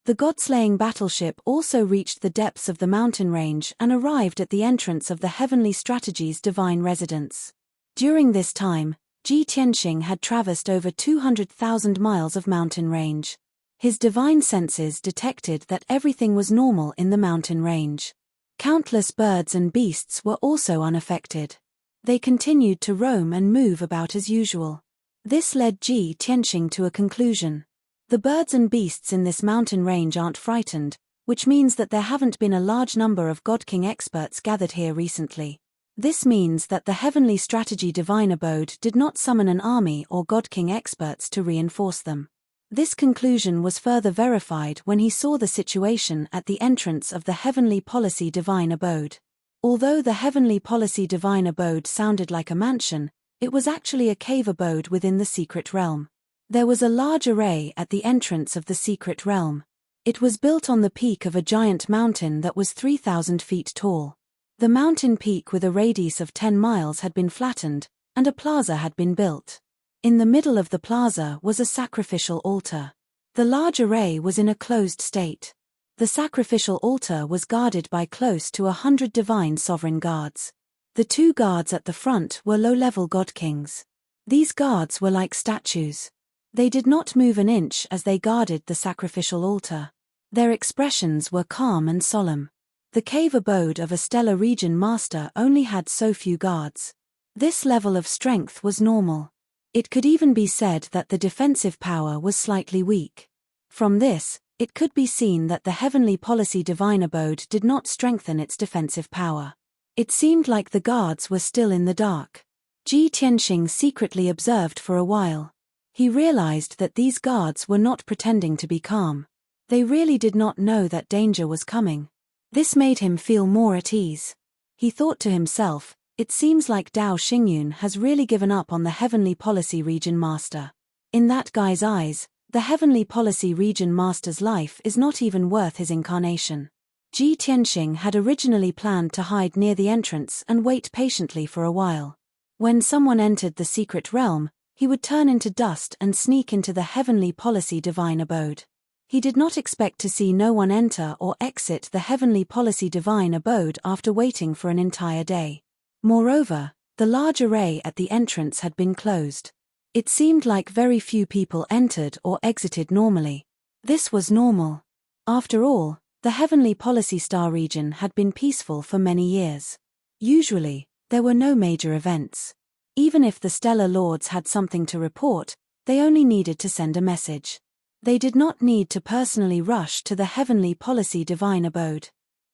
A: The god-slaying battleship also reached the depths of the mountain range and arrived at the entrance of the Heavenly Strategies divine residence. During this time, Ji Tianxing had traversed over 200,000 miles of mountain range. His divine senses detected that everything was normal in the mountain range. Countless birds and beasts were also unaffected. They continued to roam and move about as usual. This led Ji Tianxing to a conclusion. The birds and beasts in this mountain range aren't frightened, which means that there haven't been a large number of God King experts gathered here recently. This means that the Heavenly Strategy Divine Abode did not summon an army or God King experts to reinforce them. This conclusion was further verified when he saw the situation at the entrance of the Heavenly Policy Divine Abode. Although the Heavenly Policy Divine Abode sounded like a mansion, it was actually a cave abode within the secret realm. There was a large array at the entrance of the secret realm. It was built on the peak of a giant mountain that was 3,000 feet tall. The mountain peak with a radius of 10 miles had been flattened, and a plaza had been built. In the middle of the plaza was a sacrificial altar. The large array was in a closed state. The sacrificial altar was guarded by close to 100 divine sovereign guards. The 2 guards at the front were low-level god kings. These guards were like statues. They did not move an inch as they guarded the sacrificial altar. Their expressions were calm and solemn. The cave abode of a stellar region master only had so few guards. This level of strength was normal. It could even be said that the defensive power was slightly weak. From this, it could be seen that the Heavenly Policy Divine Abode did not strengthen its defensive power. It seemed like the guards were still in the dark. Ji Tianxing secretly observed for a while. He realized that these guards were not pretending to be calm. They really did not know that danger was coming. This made him feel more at ease. He thought to himself, it seems like Dao Xingyun has really given up on the Heavenly Policy Region Master. In that guy's eyes, the Heavenly Policy Region Master's life is not even worth his incarnation. Ji Tianxing had originally planned to hide near the entrance and wait patiently for a while. When someone entered the secret realm, he would turn into dust and sneak into the Heavenly Policy Divine Abode. He did not expect to see no one enter or exit the Heavenly Policy Divine Abode after waiting for an entire day. Moreover, the large array at the entrance had been closed. It seemed like very few people entered or exited normally. This was normal. After all, the Heavenly Policy Star region had been peaceful for many years. Usually, there were no major events. Even if the Stellar Lords had something to report, they only needed to send a message. They did not need to personally rush to the Heavenly Policy Divine Abode.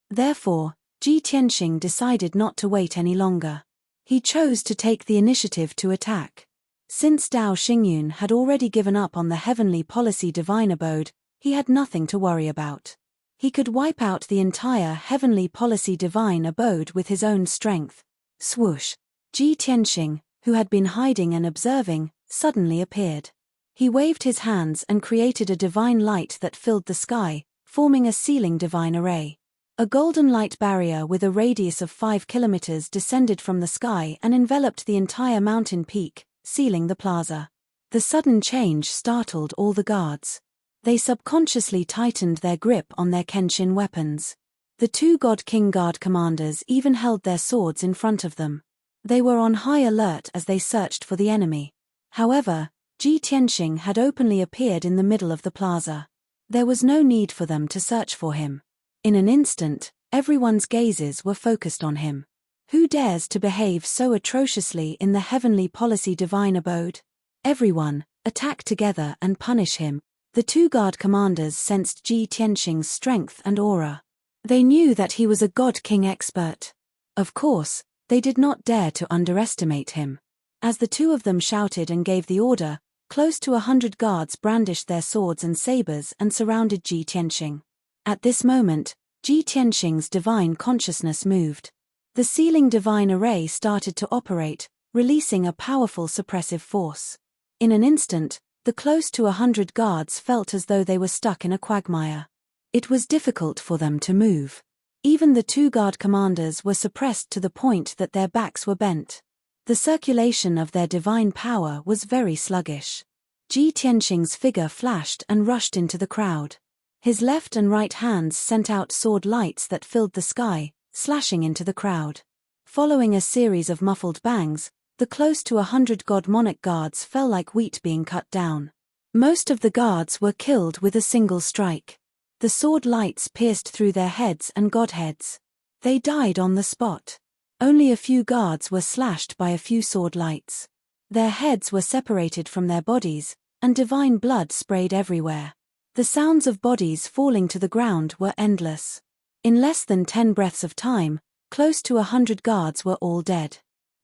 A: Therefore, Ji Tianxing decided not to wait any longer. He chose to take the initiative to attack. Since Dao Xingyun had already given up on the Heavenly Policy Divine Abode, he had nothing to worry about. He could wipe out the entire Heavenly Policy Divine Abode with his own strength. Swoosh! Ji Tianxing, who had been hiding and observing, suddenly appeared. He waved his hands and created a divine light that filled the sky, forming a sealing divine array. A golden light barrier with a radius of 5 kilometers descended from the sky and enveloped the entire mountain peak, sealing the plaza. The sudden change startled all the guards. They subconsciously tightened their grip on their Kenshin weapons. The two God King Guard commanders even held their swords in front of them. They were on high alert as they searched for the enemy. However, Ji Tianxing had openly appeared in the middle of the plaza. There was no need for them to search for him. In an instant, everyone's gazes were focused on him. Who dares to behave so atrociously in the Heavenly Policy Divine Abode? Everyone, attack together and punish him. The two guard commanders sensed Ji Tianxing's strength and aura. They knew that he was a God King expert. Of course, they did not dare to underestimate him. As the two of them shouted and gave the order, close to 100 guards brandished their swords and sabers and surrounded Ji Tianxing. At this moment, Ji Tianxing's divine consciousness moved. The sealing divine array started to operate, releasing a powerful suppressive force. In an instant, the close to 100 guards felt as though they were stuck in a quagmire. It was difficult for them to move. Even the two guard commanders were suppressed to the point that their backs were bent. The circulation of their divine power was very sluggish. Ji Tianxing's figure flashed and rushed into the crowd. His left and right hands sent out sword lights that filled the sky, slashing into the crowd. Following a series of muffled bangs, the close to 100 God Monarch guards fell like wheat being cut down. Most of the guards were killed with a single strike. The sword lights pierced through their heads and godheads. They died on the spot. Only a few guards were slashed by a few sword lights. Their heads were separated from their bodies, and divine blood sprayed everywhere. The sounds of bodies falling to the ground were endless. In less than 10 breaths of time, close to 100 guards were all dead.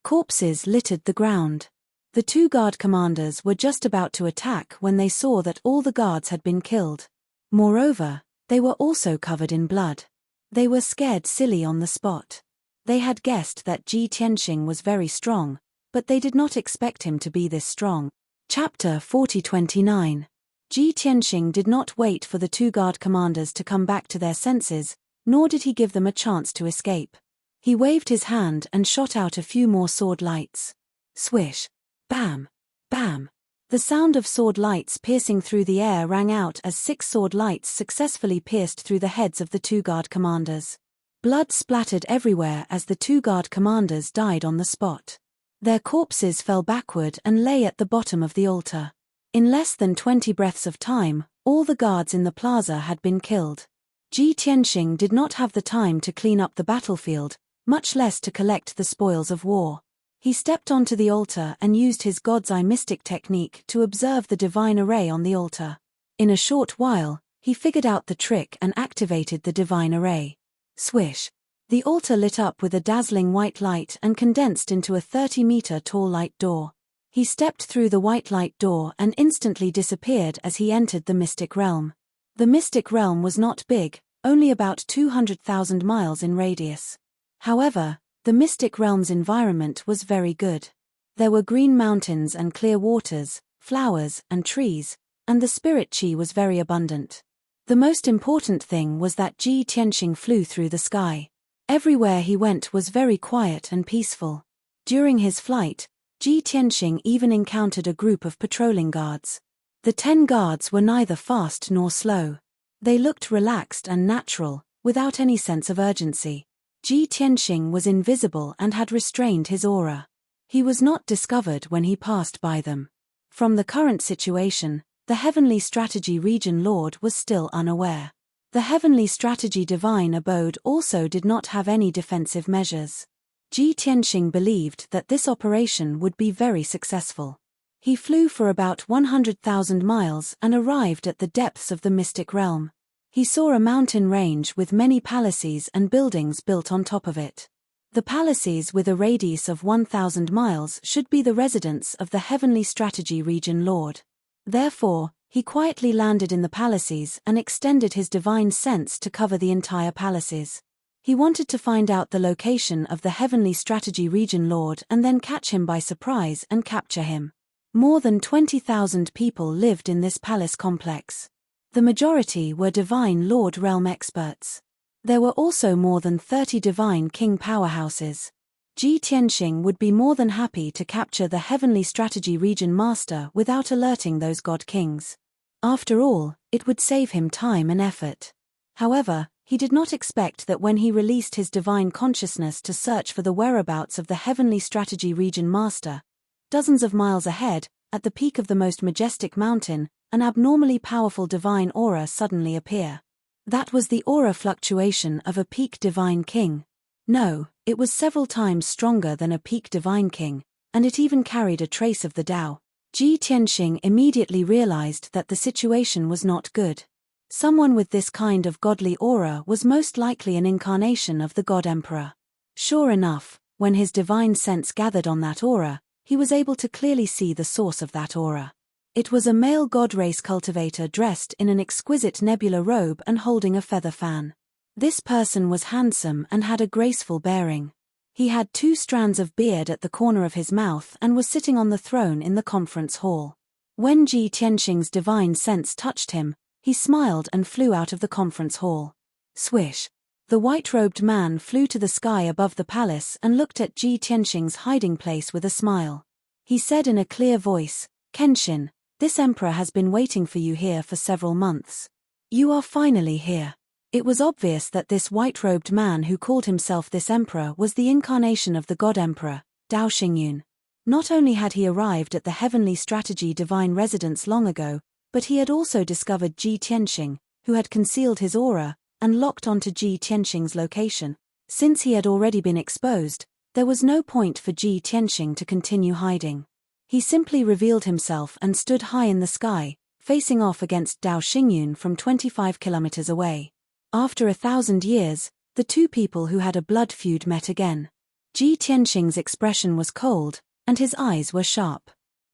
A: Corpses littered the ground. The two guard commanders were just about to attack when they saw that all the guards had been killed. Moreover, they were also covered in blood. They were scared silly on the spot. They had guessed that Ji Tianxing was very strong, but they did not expect him to be this strong. Chapter 40-29. Ji Tianxing did not wait for the two guard commanders to come back to their senses, nor did he give them a chance to escape. He waved his hand and shot out a few more sword lights. Swish! Bam! Bam! The sound of sword lights piercing through the air rang out as 6 sword lights successfully pierced through the heads of the two guard commanders. Blood splattered everywhere as the two guard commanders died on the spot. Their corpses fell backward and lay at the bottom of the altar. In less than 20 breaths of time, all the guards in the plaza had been killed. Ji Tianxing did not have the time to clean up the battlefield, much less to collect the spoils of war. He stepped onto the altar and used his God's Eye mystic technique to observe the divine array on the altar. In a short while, he figured out the trick and activated the divine array. Swish! The altar lit up with a dazzling white light and condensed into a 30-meter tall light door. He stepped through the white light door and instantly disappeared as he entered the mystic realm. The mystic realm was not big, only about 200,000 miles in radius. However, the mystic realm's environment was very good. There were green mountains and clear waters, flowers, and trees, and the spirit qi was very abundant. The most important thing was that Ji Tianxing flew through the sky. Everywhere he went was very quiet and peaceful. During his flight, Ji Tianxing even encountered a group of patrolling guards. The 10 guards were neither fast nor slow. They looked relaxed and natural, without any sense of urgency. Ji Tianxing was invisible and had restrained his aura. He was not discovered when he passed by them. From the current situation, the Heavenly Strategy Region Lord was still unaware. The Heavenly Strategy Divine Abode also did not have any defensive measures. Ji Tianxing believed that this operation would be very successful. He flew for about 100,000 miles and arrived at the depths of the mystic realm. He saw a mountain range with many palaces and buildings built on top of it. The palaces with a radius of 1,000 miles should be the residence of the Heavenly Strategy Region Lord. Therefore, he quietly landed in the palaces and extended his divine sense to cover the entire palaces. He wanted to find out the location of the Heavenly Strategy Region Lord and then catch him by surprise and capture him. More than 20,000 people lived in this palace complex. The majority were Divine Lord Realm experts. There were also more than 30 Divine King powerhouses. Ji Tianxing would be more than happy to capture the Heavenly Strategy Region Master without alerting those God Kings. After all, it would save him time and effort. However, he did not expect that when he released his divine consciousness to search for the whereabouts of the Heavenly Strategy Region Master, dozens of miles ahead, at the peak of the most majestic mountain, an abnormally powerful divine aura suddenly appear. That was the aura fluctuation of a peak divine king. No, it was several times stronger than a peak divine king, and it even carried a trace of the Tao. Ji Tianxing immediately realized that the situation was not good. Someone with this kind of godly aura was most likely an incarnation of the God Emperor. Sure enough, when his divine sense gathered on that aura, he was able to clearly see the source of that aura. It was a male god race cultivator dressed in an exquisite nebula robe and holding a feather fan. This person was handsome and had a graceful bearing. He had 2 strands of beard at the corner of his mouth and was sitting on the throne in the conference hall. When Ji Tianxing's divine sense touched him, he smiled and flew out of the conference hall. Swish! The white-robed man flew to the sky above the palace and looked at Ji Tianxing's hiding place with a smile. He said in a clear voice, "Kenshin, this emperor has been waiting for you here for several months. You are finally here." It was obvious that this white-robed man who called himself this emperor was the incarnation of the God Emperor, Dao Xingyun. Not only had he arrived at the Heavenly Strategy Divine Residence long ago, but he had also discovered Ji Tianxing, who had concealed his aura, and locked onto Ji Tianxing's location. Since he had already been exposed, there was no point for Ji Tianxing to continue hiding. He simply revealed himself and stood high in the sky, facing off against Dao Xingyun from 25 kilometers away. After 1,000 years, the two people who had a blood feud met again. Ji Tianxing's expression was cold, and his eyes were sharp.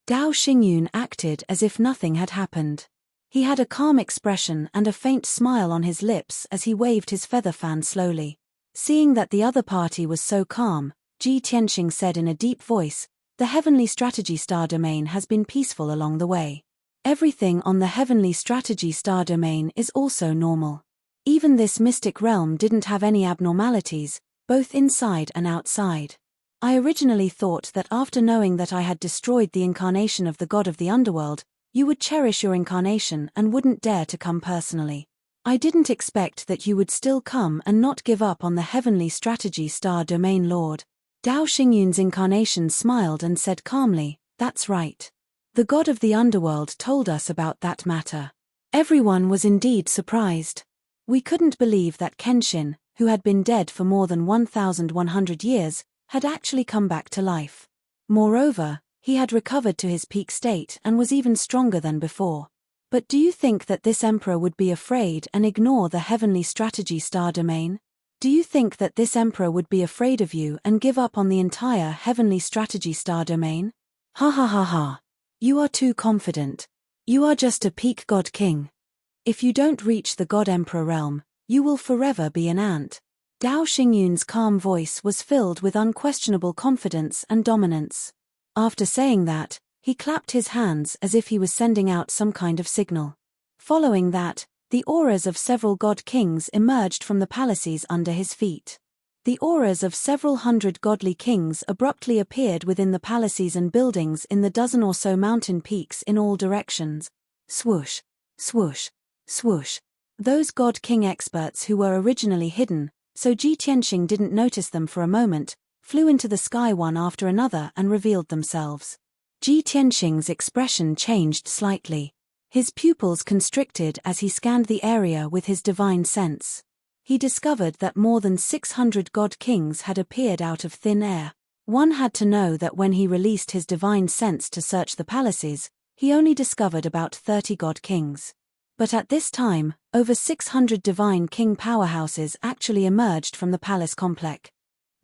A: Dao Xingyun acted as if nothing had happened. He had a calm expression and a faint smile on his lips as he waved his feather fan slowly. Seeing that the other party was so calm, Ji Tianxing said in a deep voice, "The Heavenly Strategy Star Domain has been peaceful along the way. Everything on the Heavenly Strategy Star Domain is also normal. Even this mystic realm didn't have any abnormalities, both inside and outside. I originally thought that after knowing that I had destroyed the incarnation of the god of the underworld, you would cherish your incarnation and wouldn't dare to come personally. I didn't expect that you would still come and not give up on the Heavenly Strategy Star Domain Lord." Dao Xingyun's incarnation smiled and said calmly, "That's right. The god of the underworld told us about that matter." Everyone was indeed surprised. We couldn't believe that Kenshin, who had been dead for more than 1,100 years, had actually come back to life. Moreover, he had recovered to his peak state and was even stronger than before. But do you think that this emperor would be afraid and ignore the Heavenly Strategy Star Domain? Do you think that this emperor would be afraid of you and give up on the entire Heavenly Strategy Star Domain? Ha ha ha ha. You are too confident. You are just a peak god king. If you don't reach the God Emperor realm, you will forever be an ant." Dao Xingyun's calm voice was filled with unquestionable confidence and dominance. After saying that, He clapped his hands as if he was sending out some kind of signal. Following that, the auras of several god kings emerged from the palaces under his feet. The auras of several hundred godly kings abruptly appeared within the palaces and buildings in the dozen or so mountain peaks in all directions. Swoosh, swoosh, swoosh. Those god king experts who were originally hidden, so Ji Tianxing didn't notice them for a moment, flew into the sky one after another and revealed themselves. Ji Tianxing's expression changed slightly. His pupils constricted as he scanned the area with his divine sense. He discovered that more than 600 god kings had appeared out of thin air. One had to know that when he released his divine sense to search the palaces, he only discovered about 30 god kings. But at this time, over 600 divine king powerhouses actually emerged from the palace complex.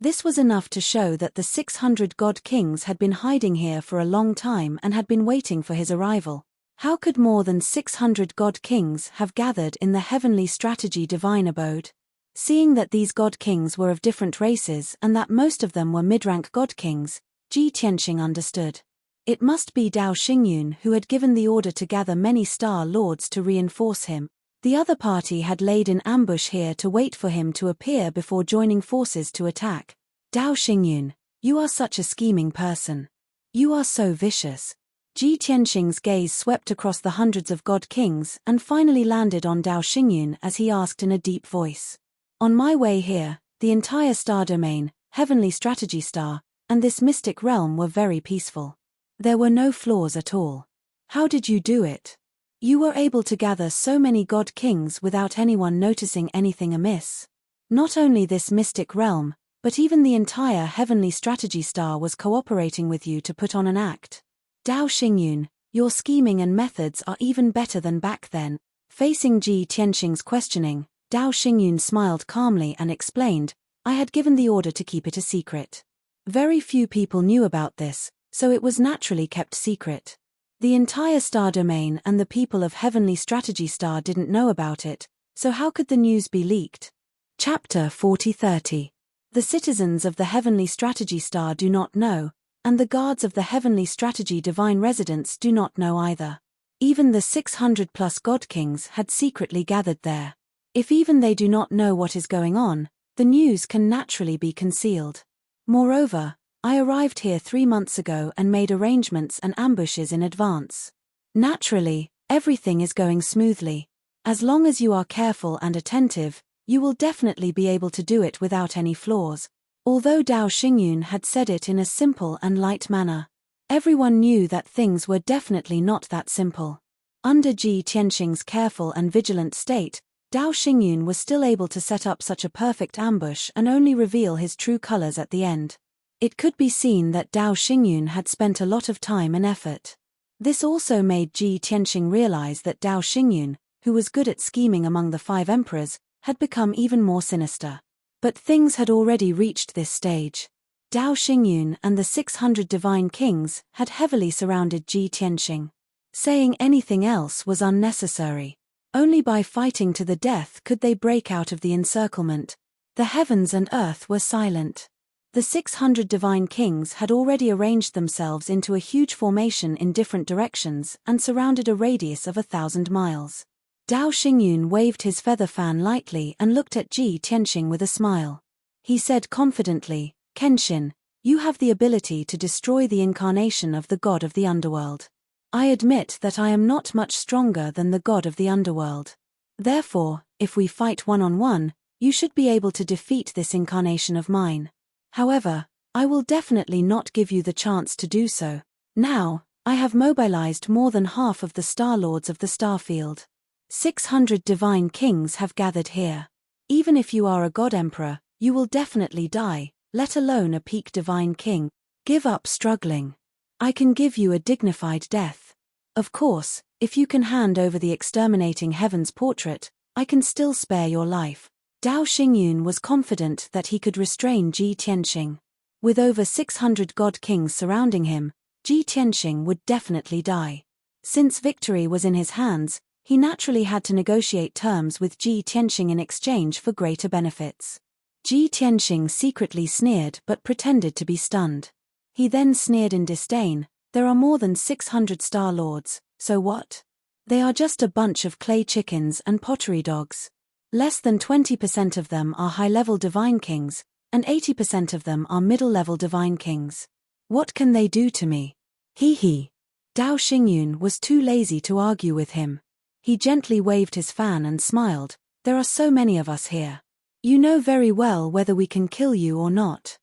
A: This was enough to show that the 600 god kings had been hiding here for a long time and had been waiting for his arrival. How could more than 600 god kings have gathered in the heavenly strategy divine abode? Seeing that these god kings were of different races and that most of them were mid-rank god kings, Ji Tianxing understood. It must be Dao Xingyun who had given the order to gather many star lords to reinforce him. The other party had laid in ambush here to wait for him to appear before joining forces to attack. Dao Xingyun, you are such a scheming person. You are so vicious. Ji Tianxing's gaze swept across the hundreds of god kings and finally landed on Dao Xingyun as he asked in a deep voice. On my way here, the entire star domain, heavenly strategy star, and this mystic realm were very peaceful. There were no flaws at all. How did you do it? You were able to gather so many god kings without anyone noticing anything amiss. Not only this mystic realm, but even the entire heavenly strategy star was cooperating with you to put on an act. Dao Xingyun, your scheming and methods are even better than back then. Facing Ji Tianxing's questioning, Dao Xingyun smiled calmly and explained, I had given the order to keep it a secret. Very few people knew about this, so it was naturally kept secret. The entire star domain and the people of Heavenly Strategy Star didn't know about it, so how could the news be leaked? Chapter 40-30. The citizens of the Heavenly Strategy Star do not know, and the guards of the Heavenly Strategy Divine Residence do not know either. Even the 600-plus God Kings had secretly gathered there. If even they do not know what is going on, the news can naturally be concealed. Moreover, I arrived here 3 months ago and made arrangements and ambushes in advance. Naturally, everything is going smoothly. As long as you are careful and attentive, you will definitely be able to do it without any flaws. Although Dao Xingyun had said it in a simple and light manner, everyone knew that things were definitely not that simple. Under Ji Tianxing's careful and vigilant state, Dao Xingyun was still able to set up such a perfect ambush and only reveal his true colors at the end. It could be seen that Dao Xingyun had spent a lot of time and effort. This also made Ji Tianxing realize that Dao Xingyun, who was good at scheming among the 5 emperors, had become even more sinister. But things had already reached this stage. Dao Xingyun and the 600 divine kings had heavily surrounded Ji Tianxing. Saying anything else was unnecessary. Only by fighting to the death could they break out of the encirclement. The heavens and earth were silent. The 600 divine kings had already arranged themselves into a huge formation in different directions and surrounded a radius of 1,000 miles. Dao Xingyun waved his feather fan lightly and looked at Ji Tianxing with a smile. He said confidently, Kenshin, you have the ability to destroy the incarnation of the god of the underworld. I admit that I am not much stronger than the god of the underworld. Therefore, if we fight one-on-one, you should be able to defeat this incarnation of mine. However, I will definitely not give you the chance to do so. Now, I have mobilized more than half of the Star Lords of the Starfield. 600 divine kings have gathered here. Even if you are a god emperor, you will definitely die, let alone a peak divine king. Give up struggling. I can give you a dignified death. Of course, if you can hand over the exterminating heaven's portrait, I can still spare your life. Dao Xingyun was confident that he could restrain Ji Tianxing. With over 600 god kings surrounding him, Ji Tianxing would definitely die. Since victory was in his hands, he naturally had to negotiate terms with Ji Tianxing in exchange for greater benefits. Ji Tianxing secretly sneered but pretended to be stunned. He then sneered in disdain, There are more than 600 Star Lords, so what? They are just a bunch of clay chickens and pottery dogs. Less than 20% of them are high-level divine kings, and 80% of them are middle-level divine kings. What can they do to me? He. Dao Xingyun was too lazy to argue with him. He gently waved his fan and smiled. There are so many of us here. You know very well whether we can kill you or not.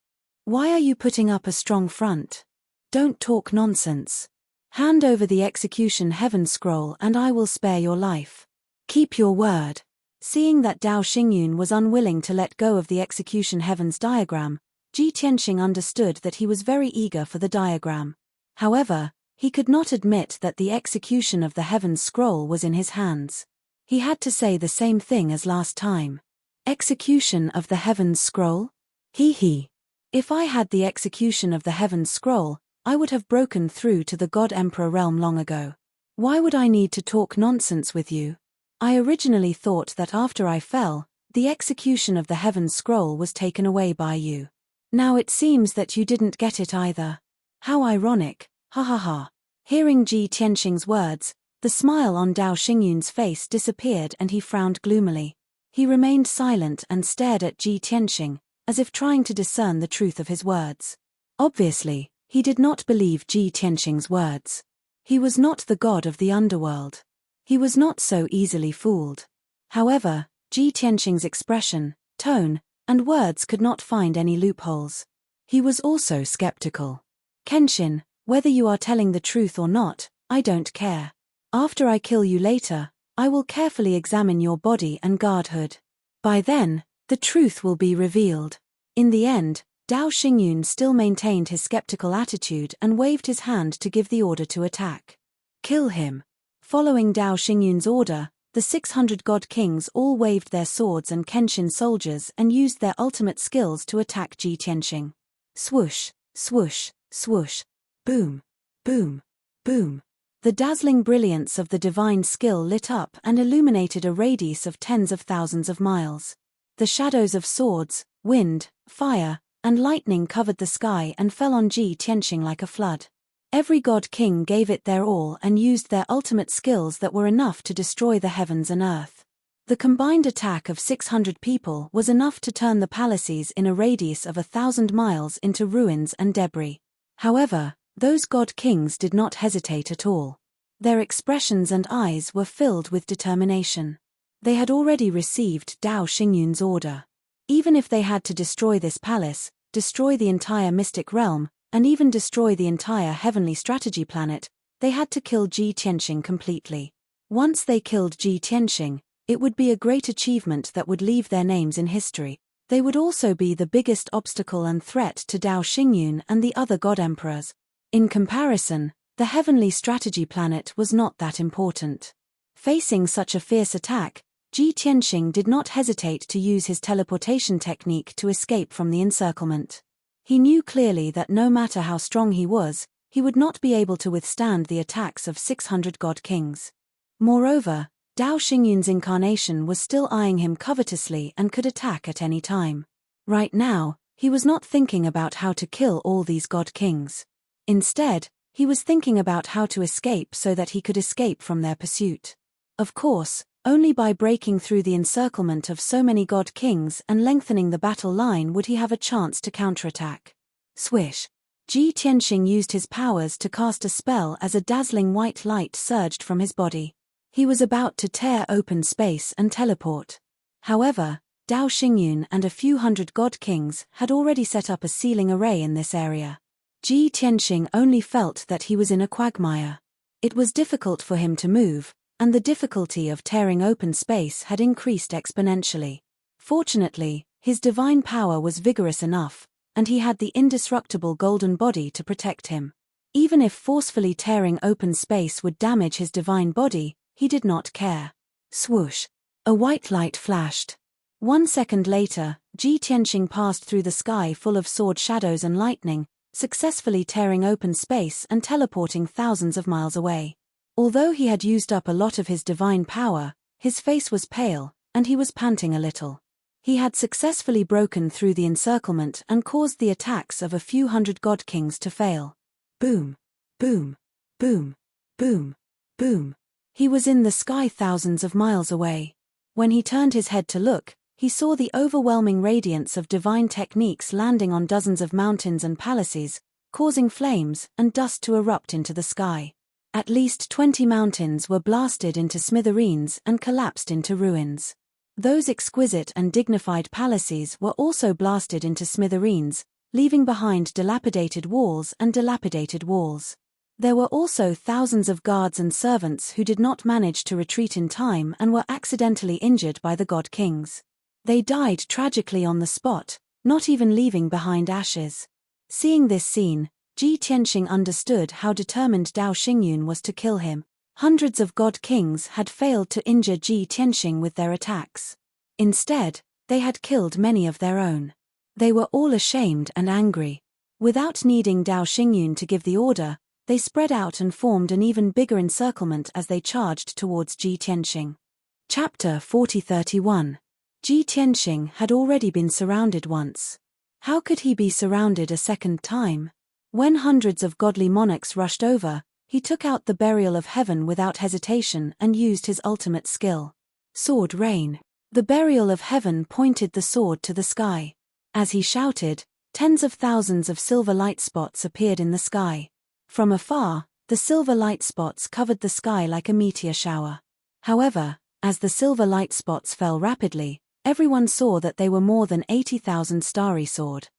A: Why are you putting up a strong front? Don't talk nonsense. Hand over the execution heaven scroll and I will spare your life. Keep your word. Seeing that Dao Xingyun was unwilling to let go of the execution heavens diagram, Ji Tianxing understood that he was very eager for the diagram. However, he could not admit that the execution of the heavens scroll was in his hands. He had to say the same thing as last time. Execution of the heavens scroll? He. If I had the execution of the heavens scroll, I would have broken through to the God Emperor realm long ago. Why would I need to talk nonsense with you? I originally thought that after I fell, the execution of the heavens scroll was taken away by you. Now it seems that you didn't get it either. How ironic, ha ha ha. Hearing Ji Tianxing's words, the smile on Dao Xingyun's face disappeared and he frowned gloomily. He remained silent and stared at Ji Tianxing, as if trying to discern the truth of his words. Obviously, he did not believe Ji Tianxing's words. He was not the god of the underworld. He was not so easily fooled. However, Ji Tianxing's expression, tone, and words could not find any loopholes. He was also skeptical. Kenshin, whether you are telling the truth or not, I don't care. After I kill you later, I will carefully examine your body and guardhood. By then, the truth will be revealed. In the end, Dao Xingyun still maintained his skeptical attitude and waved his hand to give the order to attack. Kill him. Following Dao Xingyun's order, the 600 god kings all waved their swords and Kenshin soldiers and used their ultimate skills to attack Ji Tianxing. Swoosh, swoosh, swoosh. Boom, boom, boom. The dazzling brilliance of the divine skill lit up and illuminated a radius of tens of thousands of miles. The shadows of swords, wind, fire, and lightning covered the sky and fell on Ji Tianxing like a flood. Every god king gave it their all and used their ultimate skills that were enough to destroy the heavens and earth. The combined attack of 600 people was enough to turn the palaces in a radius of 1,000 miles into ruins and debris. However, those god kings did not hesitate at all. Their expressions and eyes were filled with determination. They had already received Dao Xingyun's order. Even if they had to destroy this palace, destroy the entire mystic realm, and even destroy the entire heavenly strategy planet, they had to kill Ji Tianxing completely. Once they killed Ji Tianxing, it would be a great achievement that would leave their names in history. They would also be the biggest obstacle and threat to Dao Xingyun and the other god emperors. In comparison, the heavenly strategy planet was not that important. Facing such a fierce attack, Ji Tianxing did not hesitate to use his teleportation technique to escape from the encirclement. He knew clearly that no matter how strong he was, he would not be able to withstand the attacks of 600 god kings. Moreover, Dao Xingyun's incarnation was still eyeing him covetously and could attack at any time. Right now, he was not thinking about how to kill all these god kings. Instead, he was thinking about how to escape so that he could escape from their pursuit. Of course, only by breaking through the encirclement of so many god kings and lengthening the battle line would he have a chance to counterattack. Swish. Ji Tianxing used his powers to cast a spell as a dazzling white light surged from his body. He was about to tear open space and teleport. However, Dao Xingyun and a few hundred god kings had already set up a sealing array in this area. Ji Tianxing only felt that he was in a quagmire. It was difficult for him to move, and the difficulty of tearing open space had increased exponentially. Fortunately, his divine power was vigorous enough, and he had the indestructible golden body to protect him. Even if forcefully tearing open space would damage his divine body, he did not care. Swoosh! A white light flashed. 1 second later, Ji Tianxing passed through the sky full of sword shadows and lightning, successfully tearing open space and teleporting thousands of miles away. Although he had used up a lot of his divine power, his face was pale, and he was panting a little. He had successfully broken through the encirclement and caused the attacks of a few hundred god kings to fail. Boom! Boom, boom, boom, boom. He was in the sky thousands of miles away. When he turned his head to look, he saw the overwhelming radiance of divine techniques landing on dozens of mountains and palaces, causing flames and dust to erupt into the sky. At least 20 mountains were blasted into smithereens and collapsed into ruins. Those exquisite and dignified palaces were also blasted into smithereens, leaving behind dilapidated walls and dilapidated walls. There were also thousands of guards and servants who did not manage to retreat in time and were accidentally injured by the god kings. They died tragically on the spot, not even leaving behind ashes. Seeing this scene, Ji Tianxing understood how determined Dao Xingyun was to kill him. Hundreds of god kings had failed to injure Ji Tianxing with their attacks. Instead, they had killed many of their own. They were all ashamed and angry. Without needing Dao Xingyun to give the order, they spread out and formed an even bigger encirclement as they charged towards Ji Tianxing. Chapter 40:31. Ji Tianxing had already been surrounded once. How could he be surrounded a second time? When hundreds of godly monarchs rushed over, he took out the burial of heaven without hesitation and used his ultimate skill. Sword rain. The burial of heaven pointed the sword to the sky. As he shouted, tens of thousands of silver light spots appeared in the sky. From afar, the silver light spots covered the sky like a meteor shower. However, as the silver light spots fell rapidly, everyone saw that they were more than 80,000 starry sword.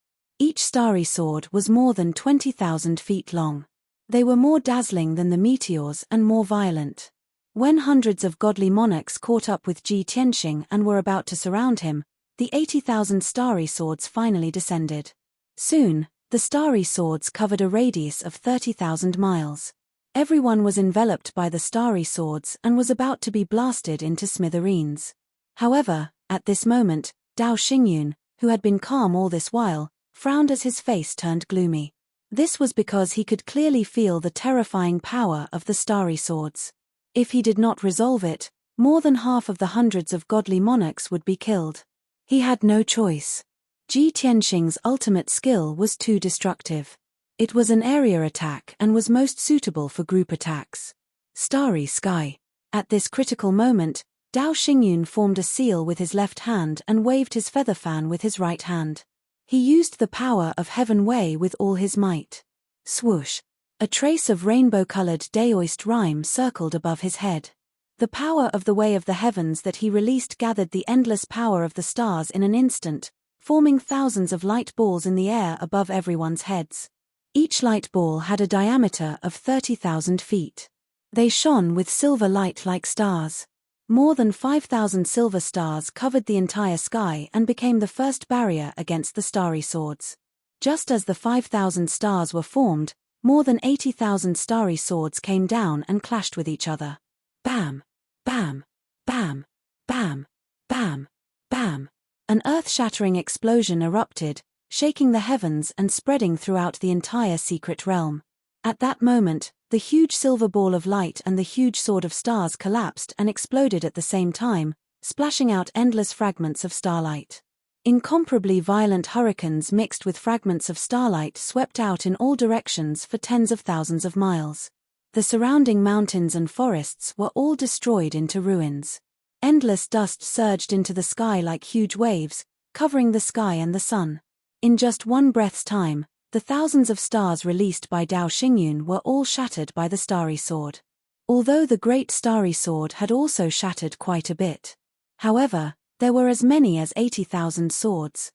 A: Each starry sword was more than 20,000 feet long. They were more dazzling than the meteors and more violent. When hundreds of godly monarchs caught up with Ji Tianxing and were about to surround him, the 80,000 starry swords finally descended. Soon, the starry swords covered a radius of 30,000 miles. Everyone was enveloped by the starry swords and was about to be blasted into smithereens. However, at this moment, Dao Xingyun, who had been calm all this while, frowned as his face turned gloomy. This was because he could clearly feel the terrifying power of the starry swords. If he did not resolve it, more than half of the hundreds of godly monarchs would be killed. He had no choice. Ji Tianxing's ultimate skill was too destructive. It was an area attack and was most suitable for group attacks. Starry sky. At this critical moment, Dao Xingyun formed a seal with his left hand and waved his feather fan with his right hand. He used the power of Heaven Way with all his might. Swoosh. A trace of rainbow-colored daoist rime circled above his head. The power of the way of the heavens that he released gathered the endless power of the stars in an instant, forming thousands of light balls in the air above everyone's heads. Each light ball had a diameter of 30,000 feet. They shone with silver light like stars. More than 5,000 silver stars covered the entire sky and became the first barrier against the starry swords. Just as the 5,000 stars were formed, more than 80,000 starry swords came down and clashed with each other. Bam! Bam! Bam! Bam! Bam! Bam! An earth-shattering explosion erupted, shaking the heavens and spreading throughout the entire secret realm. At that moment, the huge silver ball of light and the huge sword of stars collapsed and exploded at the same time, splashing out endless fragments of starlight. Incomparably violent hurricanes mixed with fragments of starlight swept out in all directions for tens of thousands of miles. The surrounding mountains and forests were all destroyed into ruins. Endless dust surged into the sky like huge waves, covering the sky and the sun. In just one breath's time, the thousands of stars released by Dao Xingyun were all shattered by the starry sword. Although the great starry sword had also shattered quite a bit. However, there were as many as 80,000 swords.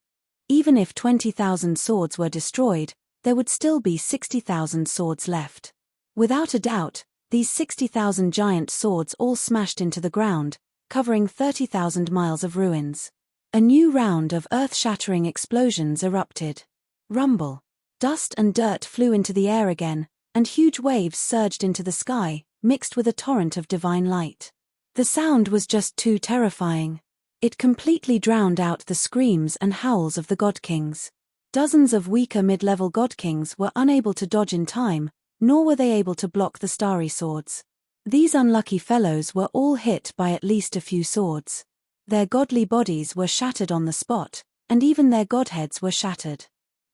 A: Even if 20,000 swords were destroyed, there would still be 60,000 swords left. Without a doubt, these 60,000 giant swords all smashed into the ground, covering 30,000 miles of ruins. A new round of earth-shattering explosions erupted. Rumble. Dust and dirt flew into the air again, and huge waves surged into the sky, mixed with a torrent of divine light. The sound was just too terrifying. It completely drowned out the screams and howls of the god kings. Dozens of weaker mid-level god kings were unable to dodge in time, nor were they able to block the starry swords. These unlucky fellows were all hit by at least a few swords. Their godly bodies were shattered on the spot, and even their godheads were shattered.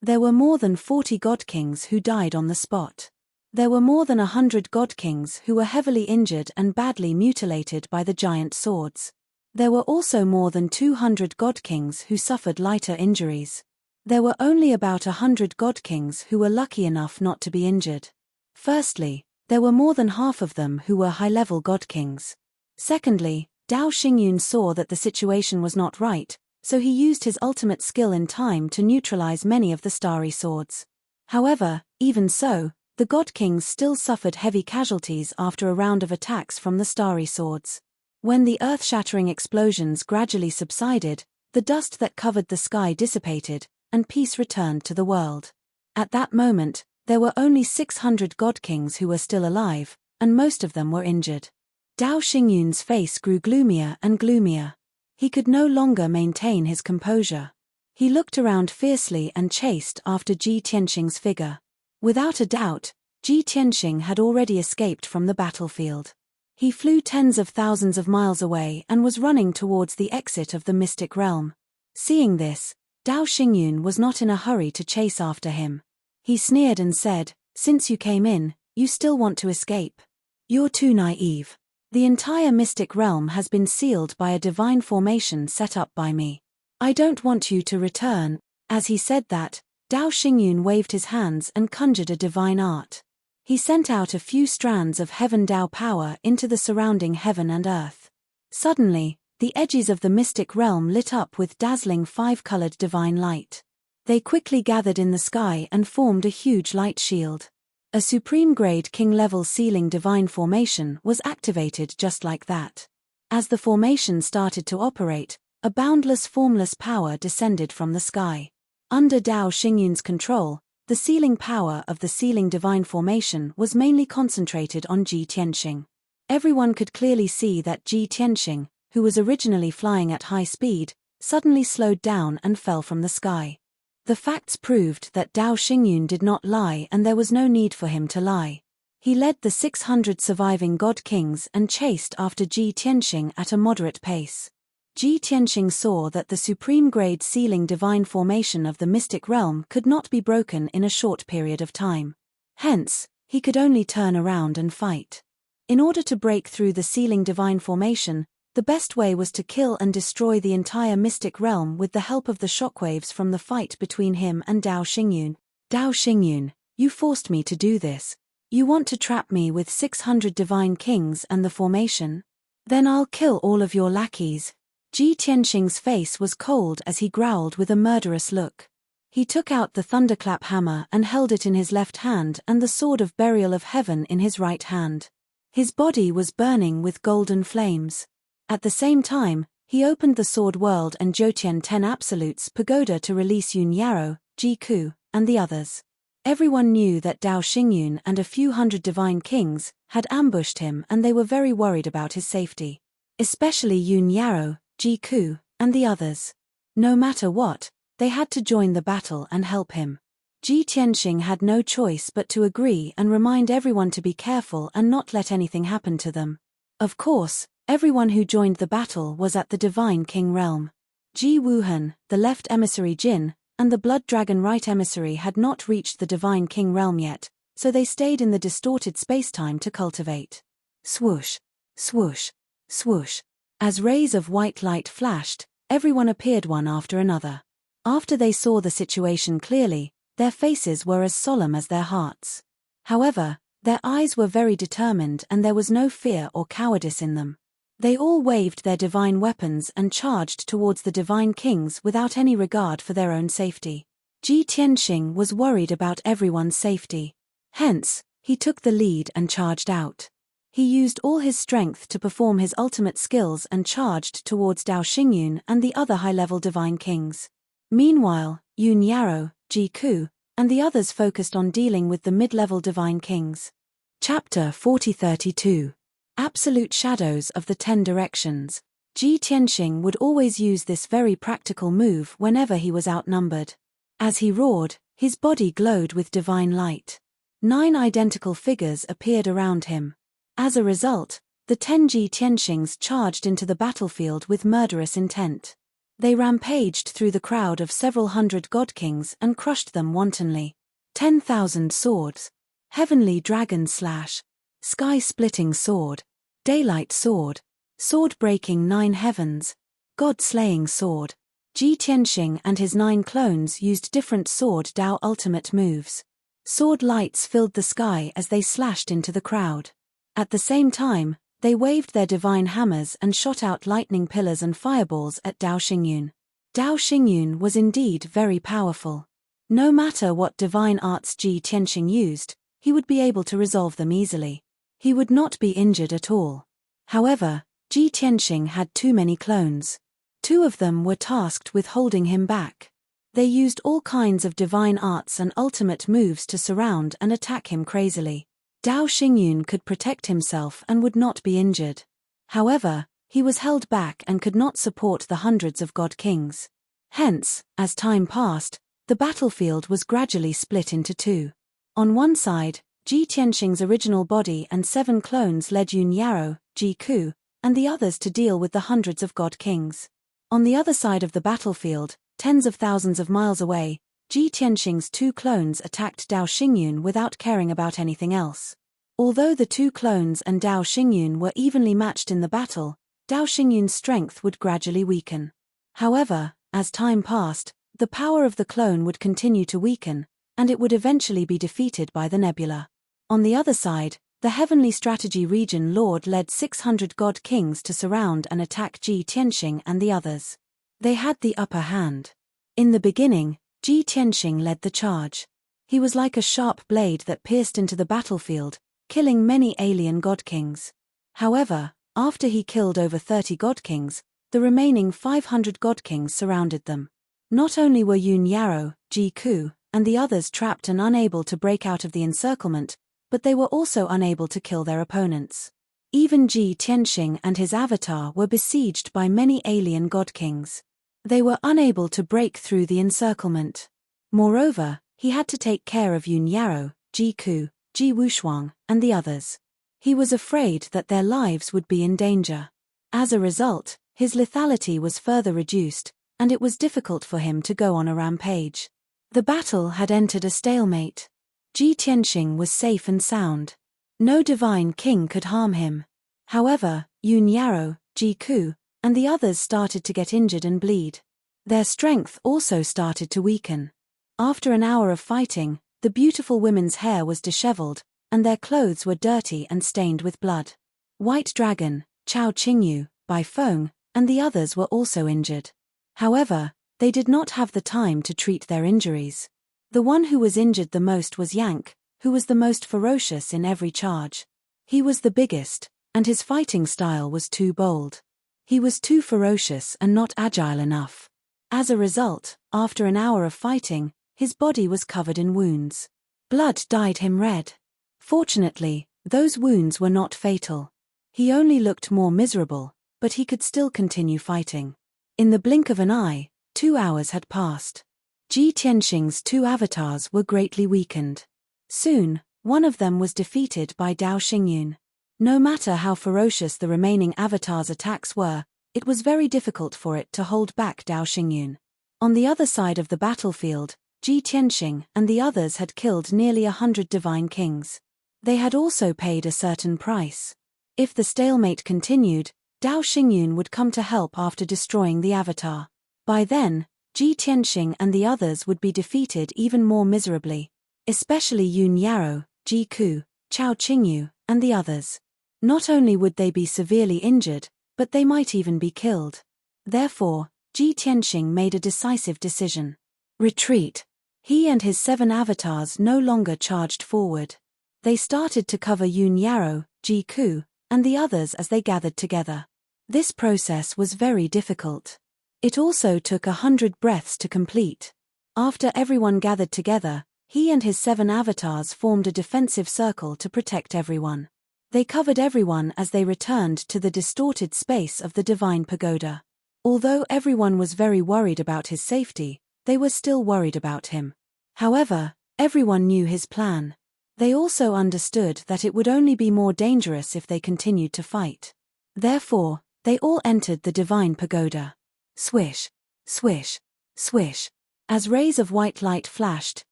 A: There were more than 40 god kings who died on the spot. There were more than 100 god kings who were heavily injured and badly mutilated by the giant swords. There were also more than 200 god kings who suffered lighter injuries. There were only about 100 god kings who were lucky enough not to be injured. Firstly, there were more than half of them who were high-level god kings. Secondly, Dao Xingyun saw that the situation was not right, so he used his ultimate skill in time to neutralize many of the starry swords. However, even so, the god kings still suffered heavy casualties after a round of attacks from the starry swords. When the earth-shattering explosions gradually subsided, the dust that covered the sky dissipated, and peace returned to the world. At that moment, there were only 600 god kings who were still alive, and most of them were injured. Dao Xingyun's face grew gloomier and gloomier. He could no longer maintain his composure. He looked around fiercely and chased after Ji Tianxing's figure. Without a doubt, Ji Tianxing had already escaped from the battlefield. He flew tens of thousands of miles away and was running towards the exit of the mystic realm. Seeing this, Dao Xingyun was not in a hurry to chase after him. He sneered and said, "Since you came in, you still want to escape? You're too naive. The entire mystic realm has been sealed by a divine formation set up by me. I don't want you to return." As he said that, Dao Xingyun waved his hands and conjured a divine art. He sent out a few strands of heaven Dao power into the surrounding heaven and earth. Suddenly, the edges of the mystic realm lit up with dazzling five-colored divine light. They quickly gathered in the sky and formed a huge light shield. A supreme-grade king-level sealing divine formation was activated just like that. As the formation started to operate, a boundless formless power descended from the sky. Under Dao Xingyun's control, the sealing power of the sealing divine formation was mainly concentrated on Ji Tianxing. Everyone could clearly see that Ji Tianxing, who was originally flying at high speed, suddenly slowed down and fell from the sky. The facts proved that Dao Xingyun did not lie and there was no need for him to lie. He led the 600 surviving god kings and chased after Ji Tianxing at a moderate pace. Ji Tianxing saw that the supreme-grade sealing divine formation of the mystic realm could not be broken in a short period of time. Hence, he could only turn around and fight. In order to break through the sealing divine formation, the best way was to kill and destroy the entire mystic realm with the help of the shockwaves from the fight between him and Dao Xingyun. "Dao Xingyun, you forced me to do this. You want to trap me with 600 divine kings and the formation? Then I'll kill all of your lackeys." Ji Tianxing's face was cold as he growled with a murderous look. He took out the thunderclap hammer and held it in his left hand and the sword of burial of heaven in his right hand. His body was burning with golden flames. At the same time, he opened the Sword World and Jotian 10 Absolutes pagoda to release Yun Yarrow, Ji Ku, and the others. Everyone knew that Dao Xingyun and a few hundred divine kings had ambushed him and they were very worried about his safety. Especially Yun Yarrow, Ji Ku, and the others. No matter what, they had to join the battle and help him. Ji Tianxing had no choice but to agree and remind everyone to be careful and not let anything happen to them. Of course, everyone who joined the battle was at the Divine King realm. Ji Wuhan, the left emissary Jin, and the Blood Dragon right emissary had not reached the Divine King realm yet, so they stayed in the distorted spacetime to cultivate. Swoosh, swoosh, swoosh. As rays of white light flashed, everyone appeared one after another. After they saw the situation clearly, their faces were as solemn as their hearts. However, their eyes were very determined and there was no fear or cowardice in them. They all waved their divine weapons and charged towards the divine kings without any regard for their own safety. Ji Tianxing was worried about everyone's safety. Hence, he took the lead and charged out. He used all his strength to perform his ultimate skills and charged towards Dao Xingyun and the other high-level divine kings. Meanwhile, Yun Yarrow, Ji Ku, and the others focused on dealing with the mid-level divine kings. Chapter 4032. Absolute Shadows of the 10 Directions. Ji Tianxing would always use this very practical move whenever he was outnumbered. As he roared, his body glowed with divine light. 9 identical figures appeared around him. As a result, the 10 Ji Tianxings charged into the battlefield with murderous intent. They rampaged through the crowd of several hundred god kings and crushed them wantonly. 10,000 swords. heavenly dragon slash, sky-splitting sword, daylight sword, sword-breaking 9 heavens, god-slaying sword. Ji Tianxing and his 9 clones used different Sword Dao ultimate moves. Sword lights filled the sky as they slashed into the crowd. At the same time, they waved their divine hammers and shot out lightning pillars and fireballs at Dao Xingyun. Dao Xingyun was indeed very powerful. No matter what divine arts Ji Tianxing used, he would be able to resolve them easily. He would not be injured at all. However, Ji Tianxing had too many clones. 2 of them were tasked with holding him back. They used all kinds of divine arts and ultimate moves to surround and attack him crazily. Dao Xingyun could protect himself and would not be injured. However, he was held back and could not support the hundreds of god kings. Hence, as time passed, the battlefield was gradually split into 2. On one side, Ji Tianxing's original body and 7 clones led Yun Yarou, Ji Ku, and the others to deal with the hundreds of god kings. On the other side of the battlefield, tens of thousands of miles away, Ji Tianxing's 2 clones attacked Dao Xingyun without caring about anything else. Although the 2 clones and Dao Xingyun were evenly matched in the battle, Dao Xingyun's strength would gradually weaken. However, as time passed, the power of the clone would continue to weaken, and it would eventually be defeated by the nebula. On the other side, the Heavenly Strategy Region Lord led 600 god kings to surround and attack Ji Tianxing and the others. They had the upper hand. In the beginning, Ji Tianxing led the charge. He was like a sharp blade that pierced into the battlefield, killing many alien god kings. However, after he killed over 30 god kings, the remaining 500 god kings surrounded them. Not only were Yun Yarou, Ji Ku, and the others trapped and unable to break out of the encirclement, but they were also unable to kill their opponents. Even Ji Tianxing and his avatar were besieged by many alien god kings. They were unable to break through the encirclement. Moreover, he had to take care of Yun Yarou, Ji Ku, Ji Wushuang, and the others. He was afraid that their lives would be in danger. As a result, his lethality was further reduced, and it was difficult for him to go on a rampage. The battle had entered a stalemate. Ji Tianxing was safe and sound. No divine king could harm him. However, Yun Yarou, Ji Ku, and the others started to get injured and bleed. Their strength also started to weaken. After an hour of fighting, the beautiful women's hair was disheveled, and their clothes were dirty and stained with blood. White Dragon, Chao Qingyu, Bai Feng, and the others were also injured. However, they did not have the time to treat their injuries. The one who was injured the most was Yank, who was the most ferocious in every charge. He was the biggest, and his fighting style was too bold. He was too ferocious and not agile enough. As a result, after an hour of fighting, his body was covered in wounds. Blood dyed him red. Fortunately, those wounds were not fatal. He only looked more miserable, but he could still continue fighting. In the blink of an eye, 2 hours had passed. Ji Tianxing's 2 avatars were greatly weakened. Soon, one of them was defeated by Dao Xingyun. No matter how ferocious the remaining avatar's attacks were, it was very difficult for it to hold back Dao Xingyun. On the other side of the battlefield, Ji Tianxing and the others had killed nearly 100 divine kings. They had also paid a certain price. If the stalemate continued, Dao Xingyun would come to help after destroying the avatar. By then, Ji Tianxing and the others would be defeated even more miserably. Especially Yun Yarou, Ji Ku, Chao Qingyu, and the others. Not only would they be severely injured, but they might even be killed. Therefore, Ji Tianxing made a decisive decision. Retreat. He and his 7 avatars no longer charged forward. They started to cover Yun Yarou, Ji Ku, and the others as they gathered together. This process was very difficult. It also took 100 breaths to complete. After everyone gathered together, he and his 7 avatars formed a defensive circle to protect everyone. They covered everyone as they returned to the distorted space of the divine pagoda. Although everyone was very worried about his safety, they were still worried about him. However, everyone knew his plan. They also understood that it would only be more dangerous if they continued to fight. Therefore, they all entered the divine pagoda. Swish, swish, swish. As rays of white light flashed,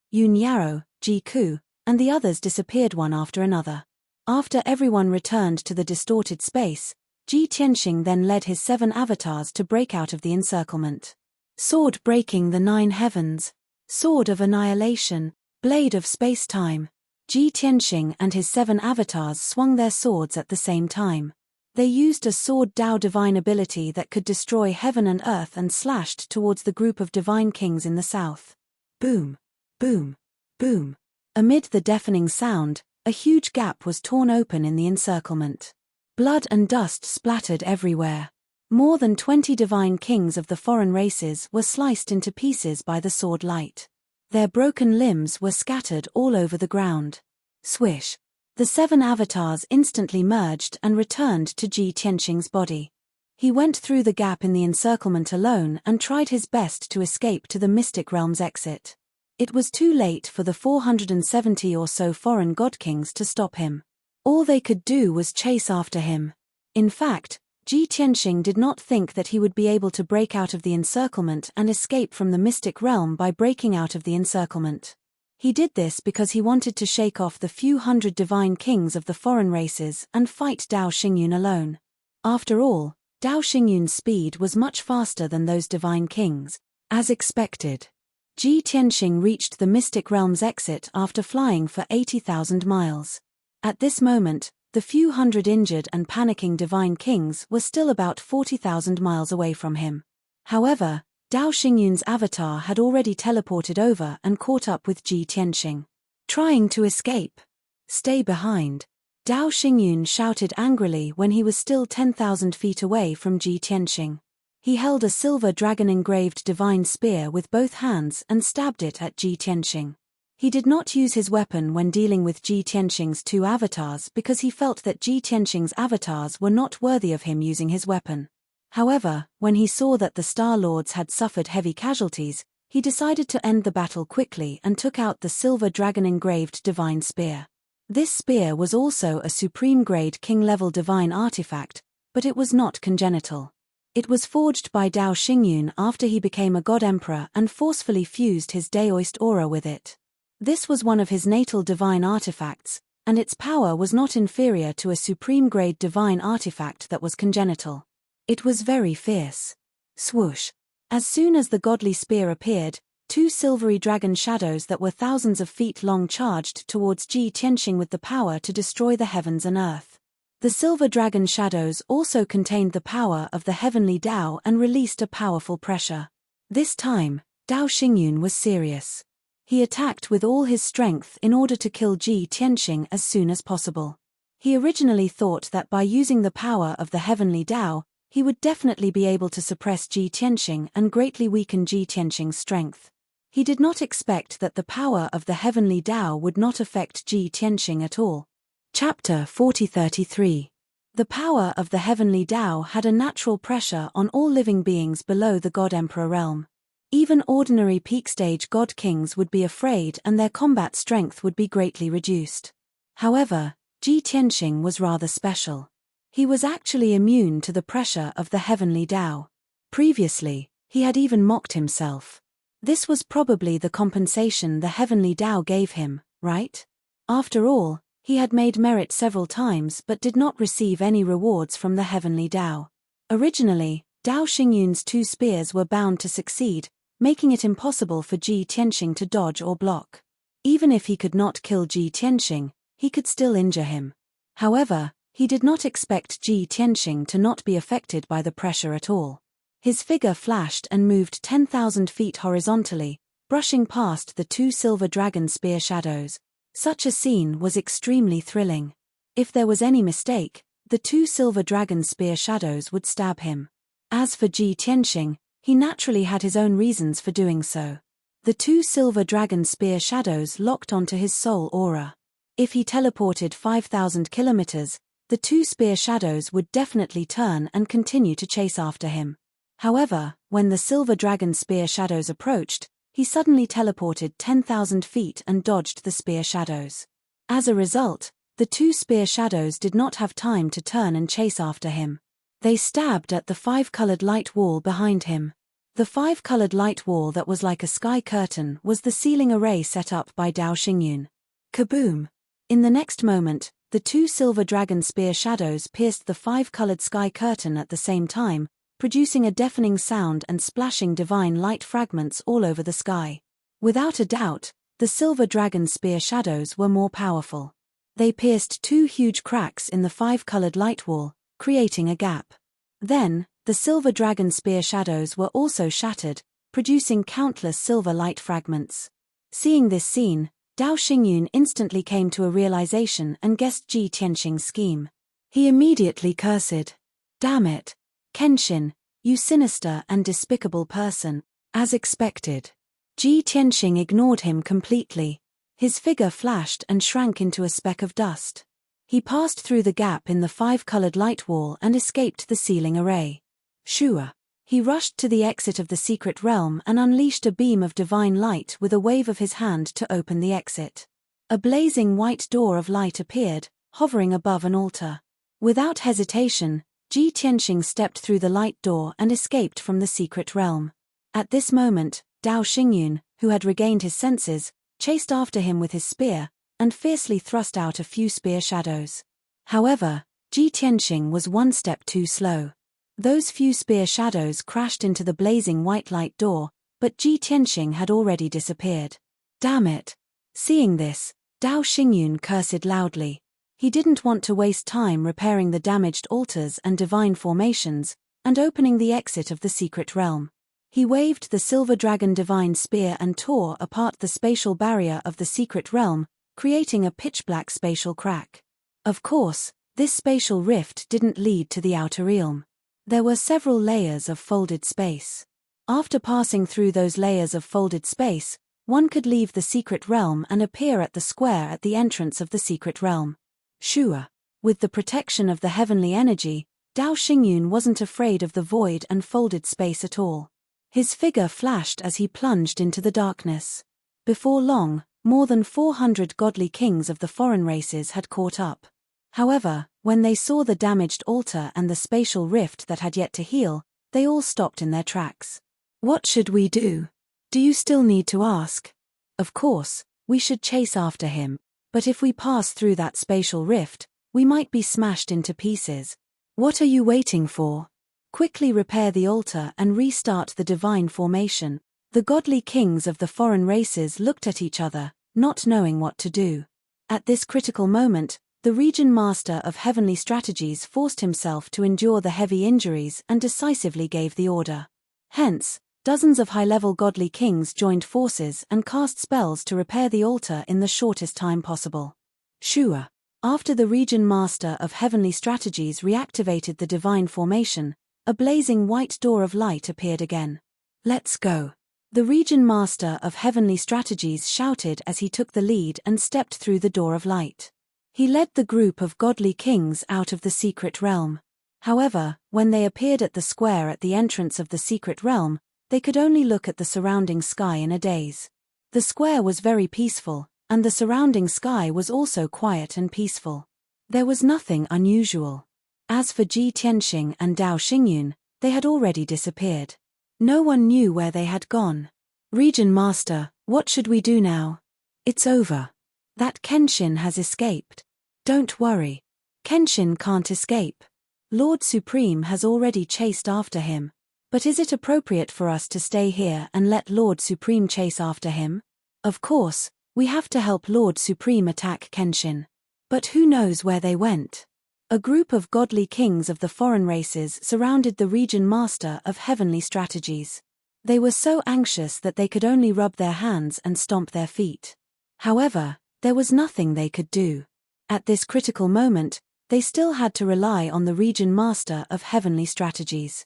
A: Yun Yarou, Ji Ku, and the others disappeared one after another. After everyone returned to the distorted space, Ji Tianxing then led his 7 avatars to break out of the encirclement. Sword breaking the 9 heavens. Sword of annihilation. Blade of space-time. Ji Tianxing and his 7 avatars swung their swords at the same time. They used a sword Dao divine ability that could destroy heaven and earth and slashed towards the group of divine kings in the south. Boom! Boom! Boom! Amid the deafening sound, a huge gap was torn open in the encirclement. Blood and dust splattered everywhere. More than 20 divine kings of the foreign races were sliced into pieces by the sword light. Their broken limbs were scattered all over the ground. Swish! The 7 avatars instantly merged and returned to Ji Tianxing's body. He went through the gap in the encirclement alone and tried his best to escape to the mystic realm's exit. It was too late for the 470 or so foreign god kings to stop him. All they could do was chase after him. In fact, Ji Tianxing did not think that he would be able to break out of the encirclement and escape from the mystic realm by breaking out of the encirclement. He did this because he wanted to shake off the few hundred divine kings of the foreign races and fight Dao Xingyun alone. After all, Dao Xingyun's speed was much faster than those divine kings. As expected, Ji Tianxing reached the mystic realm's exit after flying for 80,000 miles. At this moment, the few hundred injured and panicking divine kings were still about 40,000 miles away from him. However, Dao Xingyun's avatar had already teleported over and caught up with Ji Tianxing. Trying to escape. Stay behind. Dao Xingyun shouted angrily when he was still 10,000 feet away from Ji Tianxing. He held a silver dragon-engraved divine spear with both hands and stabbed it at Ji Tianxing. He did not use his weapon when dealing with Ji Tianxing's 2 avatars because he felt that Ji Tianxing's avatars were not worthy of him using his weapon. However, when he saw that the Star Lords had suffered heavy casualties, he decided to end the battle quickly and took out the silver dragon-engraved divine spear. This spear was also a supreme-grade king-level divine artifact, but it was not congenital. It was forged by Dao Xingyun after he became a god-emperor and forcefully fused his Daoist aura with it. This was one of his natal divine artifacts, and its power was not inferior to a supreme-grade divine artifact that was congenital. It was very fierce. Swoosh! As soon as the godly spear appeared, 2 silvery dragon shadows that were thousands of feet long charged towards Ji Tianxing with the power to destroy the heavens and earth. The silver dragon shadows also contained the power of the heavenly Dao and released a powerful pressure. This time, Dao Xingyun was serious. He attacked with all his strength in order to kill Ji Tianxing as soon as possible. He originally thought that by using the power of the heavenly Dao, he would definitely be able to suppress Ji Tianxing and greatly weaken Ji Tianxing's strength. He did not expect that the power of the heavenly Dao would not affect Ji Tianxing at all. Chapter 4033. The power of the heavenly Dao had a natural pressure on all living beings below the God-Emperor realm. Even ordinary peak-stage god kings would be afraid and their combat strength would be greatly reduced. However, Ji Tianxing was rather special. He was actually immune to the pressure of the heavenly Dao. Previously, he had even mocked himself. This was probably the compensation the heavenly Dao gave him, right? After all, he had made merit several times but did not receive any rewards from the heavenly Dao. Originally, Dao Xingyun's 2 spears were bound to succeed, making it impossible for Ji Tianxing to dodge or block. Even if he could not kill Ji Tianxing, he could still injure him. However, he did not expect Ji Tianxing to not be affected by the pressure at all. His figure flashed and moved 10,000 feet horizontally, brushing past the 2 silver dragon spear shadows. Such a scene was extremely thrilling. If there was any mistake, the 2 silver dragon spear shadows would stab him. As for Ji Tianxing, he naturally had his own reasons for doing so. The 2 silver dragon spear shadows locked onto his soul aura. If he teleported 5,000 kilometers, the 2 spear shadows would definitely turn and continue to chase after him. However, when the silver dragon spear shadows approached, he suddenly teleported 10,000 feet and dodged the spear shadows. As a result, the 2 spear shadows did not have time to turn and chase after him. They stabbed at the 5-colored light wall behind him. The 5-colored light wall that was like a sky curtain was the sealing array set up by Dao Xingyun. Kaboom! In the next moment, the two silver dragon spear shadows pierced the five-colored sky curtain at the same time, producing a deafening sound and splashing divine light fragments all over the sky. Without a doubt, the silver dragon spear shadows were more powerful. They pierced two huge cracks in the five-colored light wall, creating a gap. Then, the silver dragon spear shadows were also shattered, producing countless silver light fragments. Seeing this scene, Dao Xingyun instantly came to a realization and guessed Ji Tianxing's scheme. He immediately cursed. "Damn it! Kenshin, you sinister and despicable person." As expected, Ji Tianxing ignored him completely. His figure flashed and shrank into a speck of dust. He passed through the gap in the five-colored light wall and escaped the ceiling array. Shua! He rushed to the exit of the secret realm and unleashed a beam of divine light with a wave of his hand to open the exit. A blazing white door of light appeared, hovering above an altar. Without hesitation, Ji Tianxing stepped through the light door and escaped from the secret realm. At this moment, Dao Xingyun, who had regained his senses, chased after him with his spear, and fiercely thrust out a few spear shadows. However, Ji Tianxing was one step too slow. Those few spear shadows crashed into the blazing white light door, but Ji Tianxing had already disappeared. Damn it! Seeing this, Dao Xingyun cursed loudly. He didn't want to waste time repairing the damaged altars and divine formations, and opening the exit of the secret realm. He waved the silver dragon divine spear and tore apart the spatial barrier of the secret realm, creating a pitch-black spatial crack. Of course, this spatial rift didn't lead to the outer realm. There were several layers of folded space. After passing through those layers of folded space, one could leave the secret realm and appear at the square at the entrance of the secret realm. Shua! With the protection of the heavenly energy, Dao Xingyun wasn't afraid of the void and folded space at all. His figure flashed as he plunged into the darkness. Before long, more than 400 godly kings of the foreign races had caught up. However, when they saw the damaged altar and the spatial rift that had yet to heal, they all stopped in their tracks. What should we do? Do you still need to ask? Of course, we should chase after him, but if we pass through that spatial rift, we might be smashed into pieces. What are you waiting for? Quickly repair the altar and restart the divine formation. The godly kings of the foreign races looked at each other, not knowing what to do. At this critical moment, the region master of heavenly strategies forced himself to endure the heavy injuries and decisively gave the order. Hence, dozens of high-level godly kings joined forces and cast spells to repair the altar in the shortest time possible. Shua! After the region master of heavenly strategies reactivated the divine formation, a blazing white door of light appeared again. Let's go! The region master of heavenly strategies shouted as he took the lead and stepped through the door of light. He led the group of godly kings out of the secret realm. However, when they appeared at the square at the entrance of the secret realm, they could only look at the surrounding sky in a daze. The square was very peaceful, and the surrounding sky was also quiet and peaceful. There was nothing unusual. As for Ji Tianxing and Dao Xingyun, they had already disappeared. No one knew where they had gone. Region Master, what should we do now? It's over. That Kenshin has escaped. Don't worry. Kenshin can't escape. Lord Supreme has already chased after him. But is it appropriate for us to stay here and let Lord Supreme chase after him? Of course, we have to help Lord Supreme attack Kenshin. But who knows where they went? A group of godly kings of the foreign races surrounded the region master of heavenly strategies. They were so anxious that they could only rub their hands and stomp their feet. However, there was nothing they could do. At this critical moment, they still had to rely on the region master of heavenly strategies.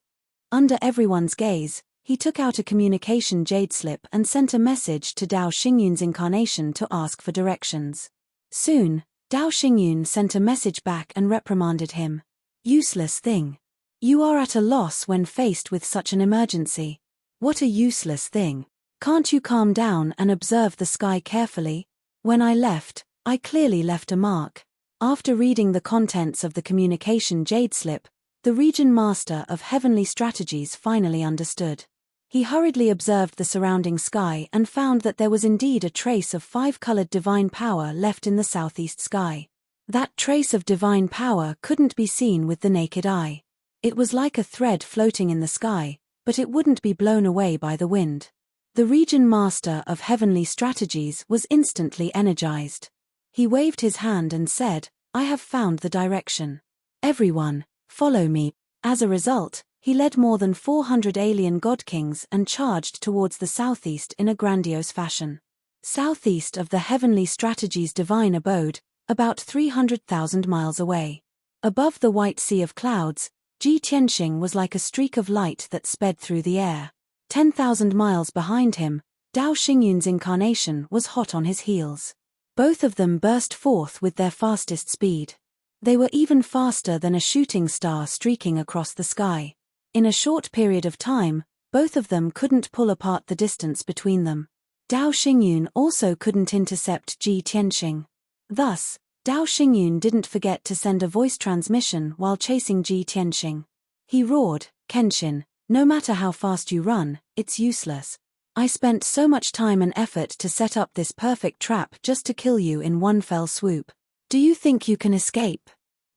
A: Under everyone's gaze, he took out a communication jade slip and sent a message to Dao Xingyun's incarnation to ask for directions. Soon, Dao Xingyun sent a message back and reprimanded him. Useless thing. You are at a loss when faced with such an emergency. What a useless thing. Can't you calm down and observe the sky carefully? When I left, I clearly left a mark. After reading the contents of the communication jade slip, the region master of heavenly strategies finally understood. He hurriedly observed the surrounding sky and found that there was indeed a trace of five-colored divine power left in the southeast sky. That trace of divine power couldn't be seen with the naked eye. It was like a thread floating in the sky, but it wouldn't be blown away by the wind. The region master of heavenly strategies was instantly energized. He waved his hand and said, "I have found the direction. Everyone, follow me." As a result, he led more than 400 alien god-kings and charged towards the southeast in a grandiose fashion. Southeast of the heavenly strategies' divine abode, about 300,000 miles away. Above the white sea of clouds, Ji Tianxing was like a streak of light that sped through the air. 10,000 miles behind him, Dao Xingyun's incarnation was hot on his heels. Both of them burst forth with their fastest speed. They were even faster than a shooting star streaking across the sky. In a short period of time, both of them couldn't pull apart the distance between them. Dao Xingyun also couldn't intercept Ji Tianxing. Thus, Dao Xingyun didn't forget to send a voice transmission while chasing Ji Tianxing. He roared, "Kenshin, no matter how fast you run, it's useless. I spent so much time and effort to set up this perfect trap just to kill you in one fell swoop. Do you think you can escape?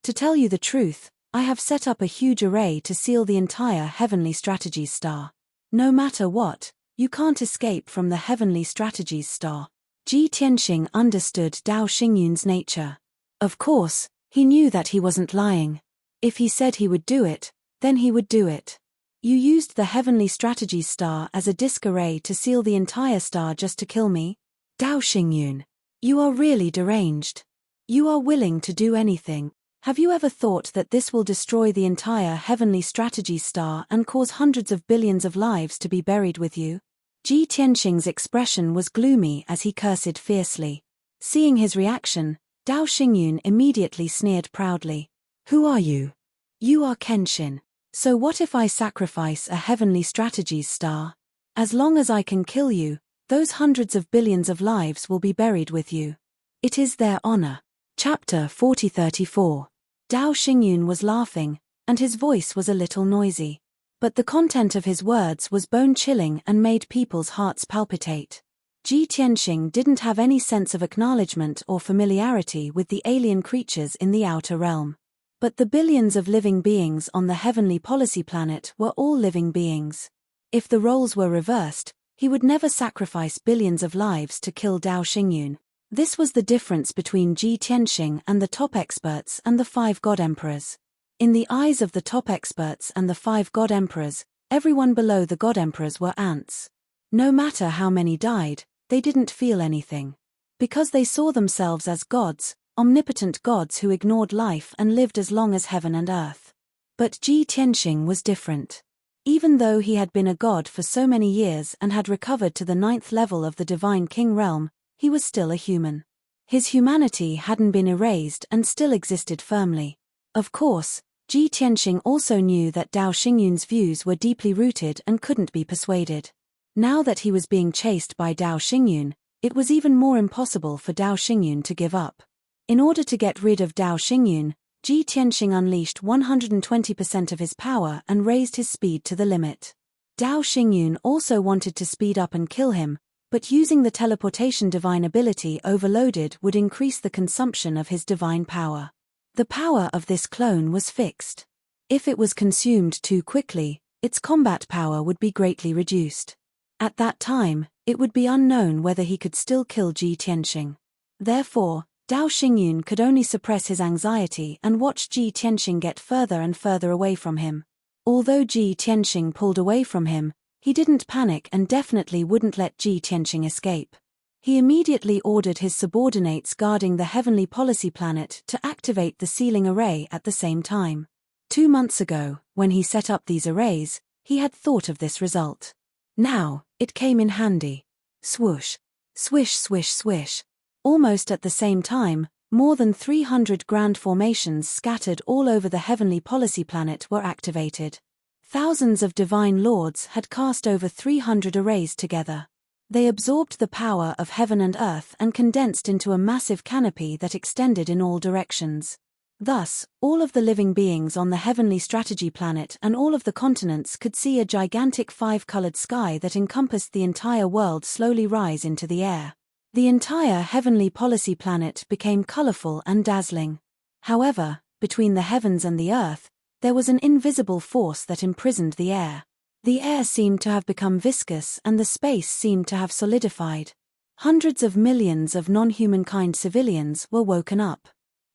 A: To tell you the truth, I have set up a huge array to seal the entire Heavenly Strategies star. No matter what, you can't escape from the Heavenly Strategies star." Ji Tianxing understood Dao Xingyun's nature. Of course, he knew that he wasn't lying. If he said he would do it, then he would do it. "You used the Heavenly Strategies star as a disk array to seal the entire star just to kill me? Dao Xingyun, you are really deranged. You are willing to do anything. Have you ever thought that this will destroy the entire Heavenly Strategies star and cause hundreds of billions of lives to be buried with you?" Ji Tianxing's expression was gloomy as he cursed fiercely. Seeing his reaction, Dao Xingyun immediately sneered proudly. "Who are you? You are Kenshin. So what if I sacrifice a Heavenly Strategies star? As long as I can kill you, those hundreds of billions of lives will be buried with you. It is their honor." Chapter 40-34. Dao Xingyun was laughing, and his voice was a little noisy. But the content of his words was bone-chilling and made people's hearts palpitate. Ji Tianxing didn't have any sense of acknowledgement or familiarity with the alien creatures in the outer realm. But the billions of living beings on the heavenly policy planet were all living beings. If the roles were reversed, he would never sacrifice billions of lives to kill Dao Xingyun. This was the difference between Ji Tianxing and the top experts and the 5 god emperors. In the eyes of the top experts and the 5 god emperors, everyone below the god emperors were ants. No matter how many died, they didn't feel anything. Because they saw themselves as gods, omnipotent gods who ignored life and lived as long as heaven and earth. But Ji Tianxing was different. Even though he had been a god for so many years and had recovered to the 9th level of the Divine King realm, he was still a human. His humanity hadn't been erased and still existed firmly. Of course, Ji Tianxing also knew that Dao Xingyun's views were deeply rooted and couldn't be persuaded. Now that he was being chased by Dao Xingyun, it was even more impossible for Dao Xingyun to give up. In order to get rid of Dao Xingyun, Ji Tianxing unleashed 120% of his power and raised his speed to the limit. Dao Xingyun also wanted to speed up and kill him, but using the teleportation divine ability overloaded would increase the consumption of his divine power. The power of this clone was fixed. If it was consumed too quickly, its combat power would be greatly reduced. At that time, it would be unknown whether he could still kill Ji Tianxing. Therefore, Dao Xingyun could only suppress his anxiety and watch Ji Tianxing get further and further away from him. Although Ji Tianxing pulled away from him, he didn't panic and definitely wouldn't let Ji Tianxing escape. He immediately ordered his subordinates guarding the heavenly policy planet to activate the sealing array at the same time. 2 months ago, when he set up these arrays, he had thought of this result. Now, it came in handy. Swoosh. Swish swish swish. Almost at the same time, more than 300 grand formations scattered all over the heavenly policy planet were activated. Thousands of divine lords had cast over 300 arrays together. They absorbed the power of heaven and earth and condensed into a massive canopy that extended in all directions. Thus, all of the living beings on the heavenly strategy planet and all of the continents could see a gigantic five-colored sky that encompassed the entire world slowly rise into the air. The entire heavenly policy planet became colorful and dazzling. However, between the heavens and the earth, there was an invisible force that imprisoned the air. The air seemed to have become viscous and the space seemed to have solidified. Hundreds of millions of non-humankind civilians were woken up.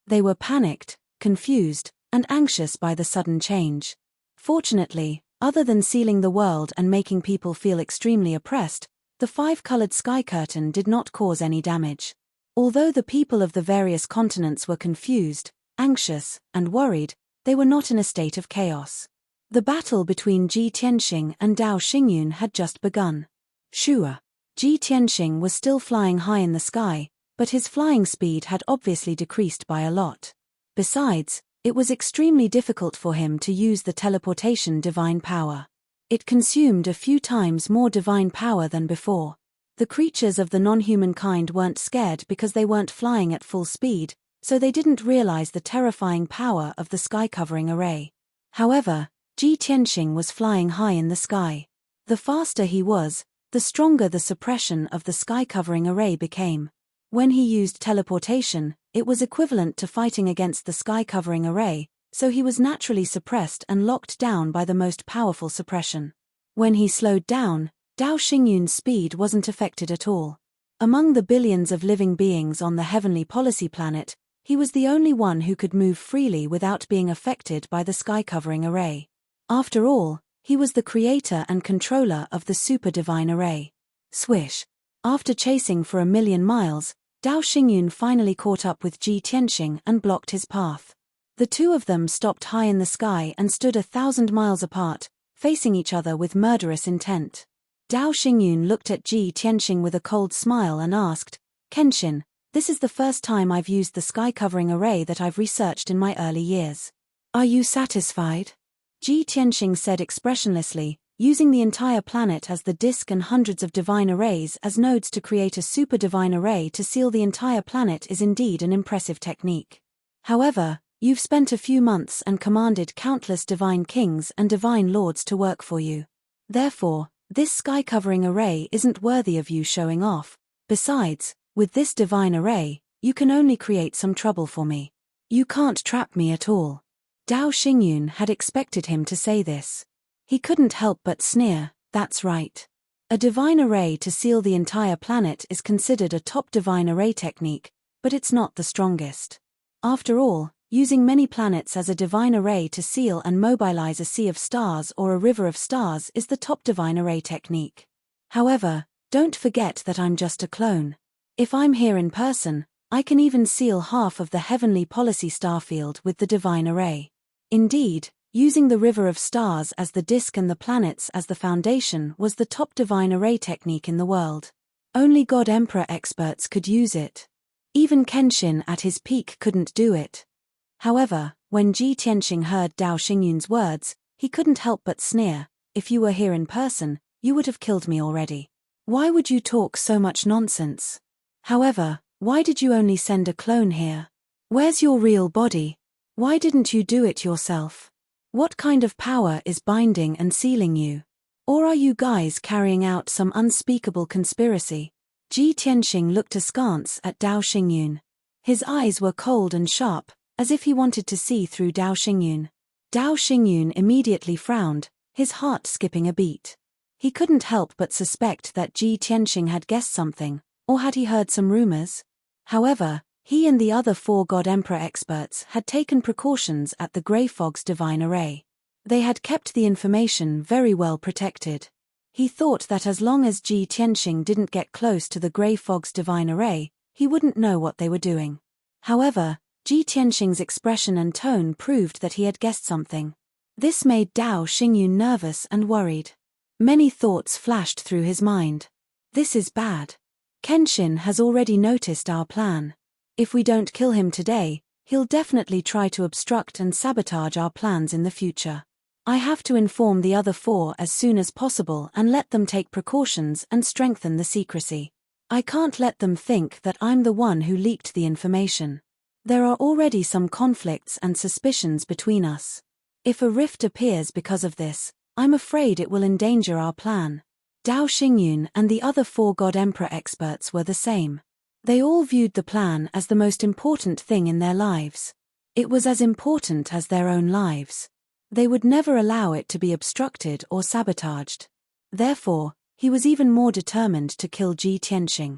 A: They were panicked, confused, and anxious by the sudden change. Fortunately, other than sealing the world and making people feel extremely oppressed, the five-colored sky curtain did not cause any damage. Although the people of the various continents were confused, anxious, and worried, they were not in a state of chaos. The battle between Ji Tianxing and Dao Xingyun had just begun. Shua. Ji Tianxing was still flying high in the sky, but his flying speed had obviously decreased by a lot. Besides, it was extremely difficult for him to use the teleportation divine power. It consumed a few times more divine power than before. The creatures of the non-human kind weren't scared because they weren't flying at full speed, so they didn't realize the terrifying power of the sky-covering array. However, Ji Tianxing was flying high in the sky. The faster he was, the stronger the suppression of the sky-covering array became. When he used teleportation, it was equivalent to fighting against the sky-covering array, so he was naturally suppressed and locked down by the most powerful suppression. When he slowed down, Dao Xingyun's speed wasn't affected at all. Among the billions of living beings on the heavenly policy planet, he was the only one who could move freely without being affected by the sky-covering array. After all, he was the creator and controller of the super-divine array. Swish. After chasing for 1,000,000 miles, Dao Xingyun finally caught up with Ji Tianxing and blocked his path. The two of them stopped high in the sky and stood 1,000 miles apart, facing each other with murderous intent. Dao Xingyun looked at Ji Tianxing with a cold smile and asked, "Kenshin, this is the first time I've used the sky-covering array that I've researched in my early years. Are you satisfied?" Ji Tianxing said expressionlessly, using the entire planet as the disk and hundreds of divine arrays as nodes to create a super-divine array to seal the entire planet is indeed an impressive technique. However, you've spent a few months and commanded countless divine kings and divine lords to work for you. Therefore, this sky-covering array isn't worthy of you showing off. Besides, with this divine array, you can only create some trouble for me. You can't trap me at all. Dao Xingyun had expected him to say this. He couldn't help but sneer, "That's right. A divine array to seal the entire planet is considered a top divine array technique, but it's not the strongest. After all, using many planets as a divine array to seal and mobilize a sea of stars or a river of stars is the top divine array technique. However, don't forget that I'm just a clone. If I'm here in person, I can even seal half of the heavenly policy starfield with the divine array. Indeed, using the river of stars as the disk and the planets as the foundation was the top divine array technique in the world. Only God Emperor experts could use it. Even Kenshin at his peak couldn't do it." However, when Ji Tianxing heard Dao Xingyun's words, he couldn't help but sneer, "If you were here in person, you would have killed me already. Why would you talk so much nonsense? However, why did you only send a clone here? Where's your real body? Why didn't you do it yourself? What kind of power is binding and sealing you? Or are you guys carrying out some unspeakable conspiracy?" Ji Tianxing looked askance at Dao Xingyun. His eyes were cold and sharp, as if he wanted to see through Dao Xingyun. Dao Xingyun immediately frowned, his heart skipping a beat. He couldn't help but suspect that Ji Tianxing had guessed something, or had he heard some rumors? However, he and the other 4 God Emperor experts had taken precautions at the Grey Fog's divine array. They had kept the information very well protected. He thought that as long as Ji Tianxing didn't get close to the Grey Fog's divine array, he wouldn't know what they were doing. However, Ji Tianxing's expression and tone proved that he had guessed something. This made Dao Xingyun nervous and worried. Many thoughts flashed through his mind. This is bad. Kenshin has already noticed our plan. If we don't kill him today, he'll definitely try to obstruct and sabotage our plans in the future. I have to inform the other 4 as soon as possible and let them take precautions and strengthen the secrecy. I can't let them think that I'm the one who leaked the information. There are already some conflicts and suspicions between us. If a rift appears because of this, I'm afraid it will endanger our plan. Dao Xingyun and the other 4 God Emperor experts were the same. They all viewed the plan as the most important thing in their lives. It was as important as their own lives. They would never allow it to be obstructed or sabotaged. Therefore, he was even more determined to kill Ji Tianxing.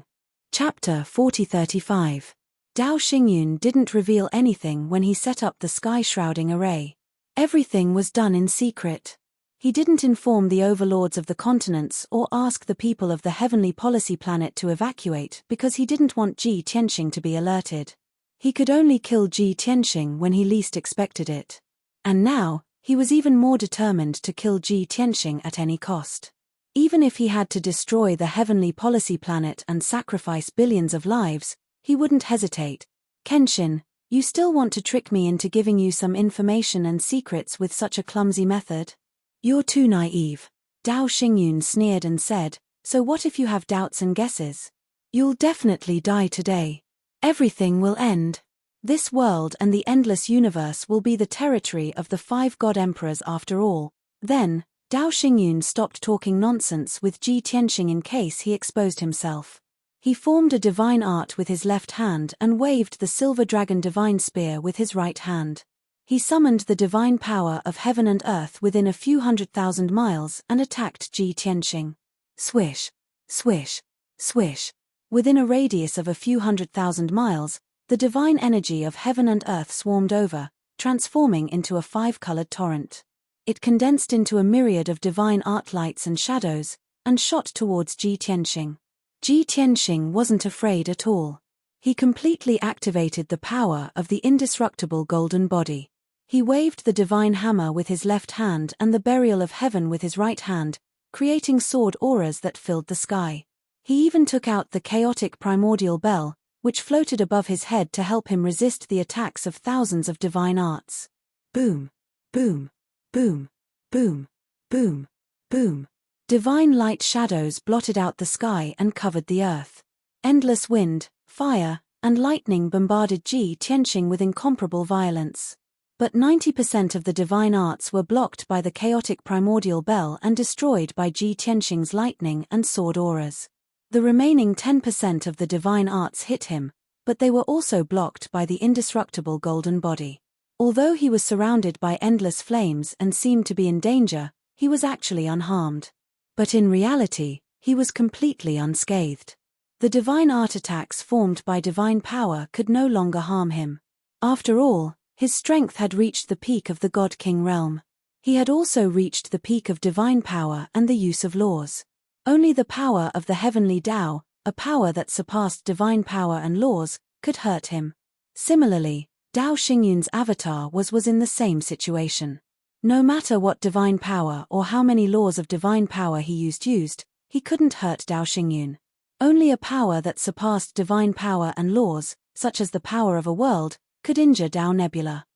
A: Chapter 40-35. Dao Xingyun didn't reveal anything when he set up the sky-shrouding array. Everything was done in secret. He didn't inform the overlords of the continents or ask the people of the heavenly policy planet to evacuate because he didn't want Ji Tianxing to be alerted. He could only kill Ji Tianxing when he least expected it. And now, he was even more determined to kill Ji Tianxing at any cost. Even if he had to destroy the heavenly policy planet and sacrifice billions of lives, he wouldn't hesitate. Kenshin, you still want to trick me into giving you some information and secrets with such a clumsy method? You're too naive. Dao Xingyun sneered and said, so what if you have doubts and guesses? You'll definitely die today. Everything will end. This world and the endless universe will be the territory of the 5 God Emperors after all. Then, Dao Xingyun stopped talking nonsense with Ji Tianxing in case he exposed himself. He formed a divine art with his left hand and waved the silver dragon divine spear with his right hand. He summoned the divine power of heaven and earth within a few 100,000 miles and attacked Ji Tianxing. Swish, swish, swish. Within a radius of a few 100,000 miles, the divine energy of heaven and earth swarmed over, transforming into a 5-colored torrent. It condensed into a myriad of divine art lights and shadows, and shot towards Ji Tianxing. Ji Tianxing wasn't afraid at all. He completely activated the power of the indestructible golden body. He waved the divine hammer with his left hand and the burial of heaven with his right hand, creating sword auras that filled the sky. He even took out the chaotic primordial bell, which floated above his head to help him resist the attacks of thousands of divine arts. Boom, boom, boom, boom, boom, boom. Divine light shadows blotted out the sky and covered the earth. Endless wind, fire, and lightning bombarded Ji Tianxing with incomparable violence. But 90% of the divine arts were blocked by the chaotic primordial bell and destroyed by Ji Tianxing's lightning and sword auras. The remaining 10% of the divine arts hit him, but they were also blocked by the indestructible golden body. Although he was surrounded by endless flames and seemed to be in danger, he was actually unharmed. But in reality, he was completely unscathed. The divine art attacks formed by divine power could no longer harm him. After all, his strength had reached the peak of the God King realm. He had also reached the peak of divine power and the use of laws. Only the power of the heavenly Tao, a power that surpassed divine power and laws, could hurt him. Similarly, Dao Xingyun's avatar was in the same situation. No matter what divine power or how many laws of divine power he used, he couldn't hurt Dao Xingyun. Only a power that surpassed divine power and laws, such as the power of a world, could injure Dao Nebula.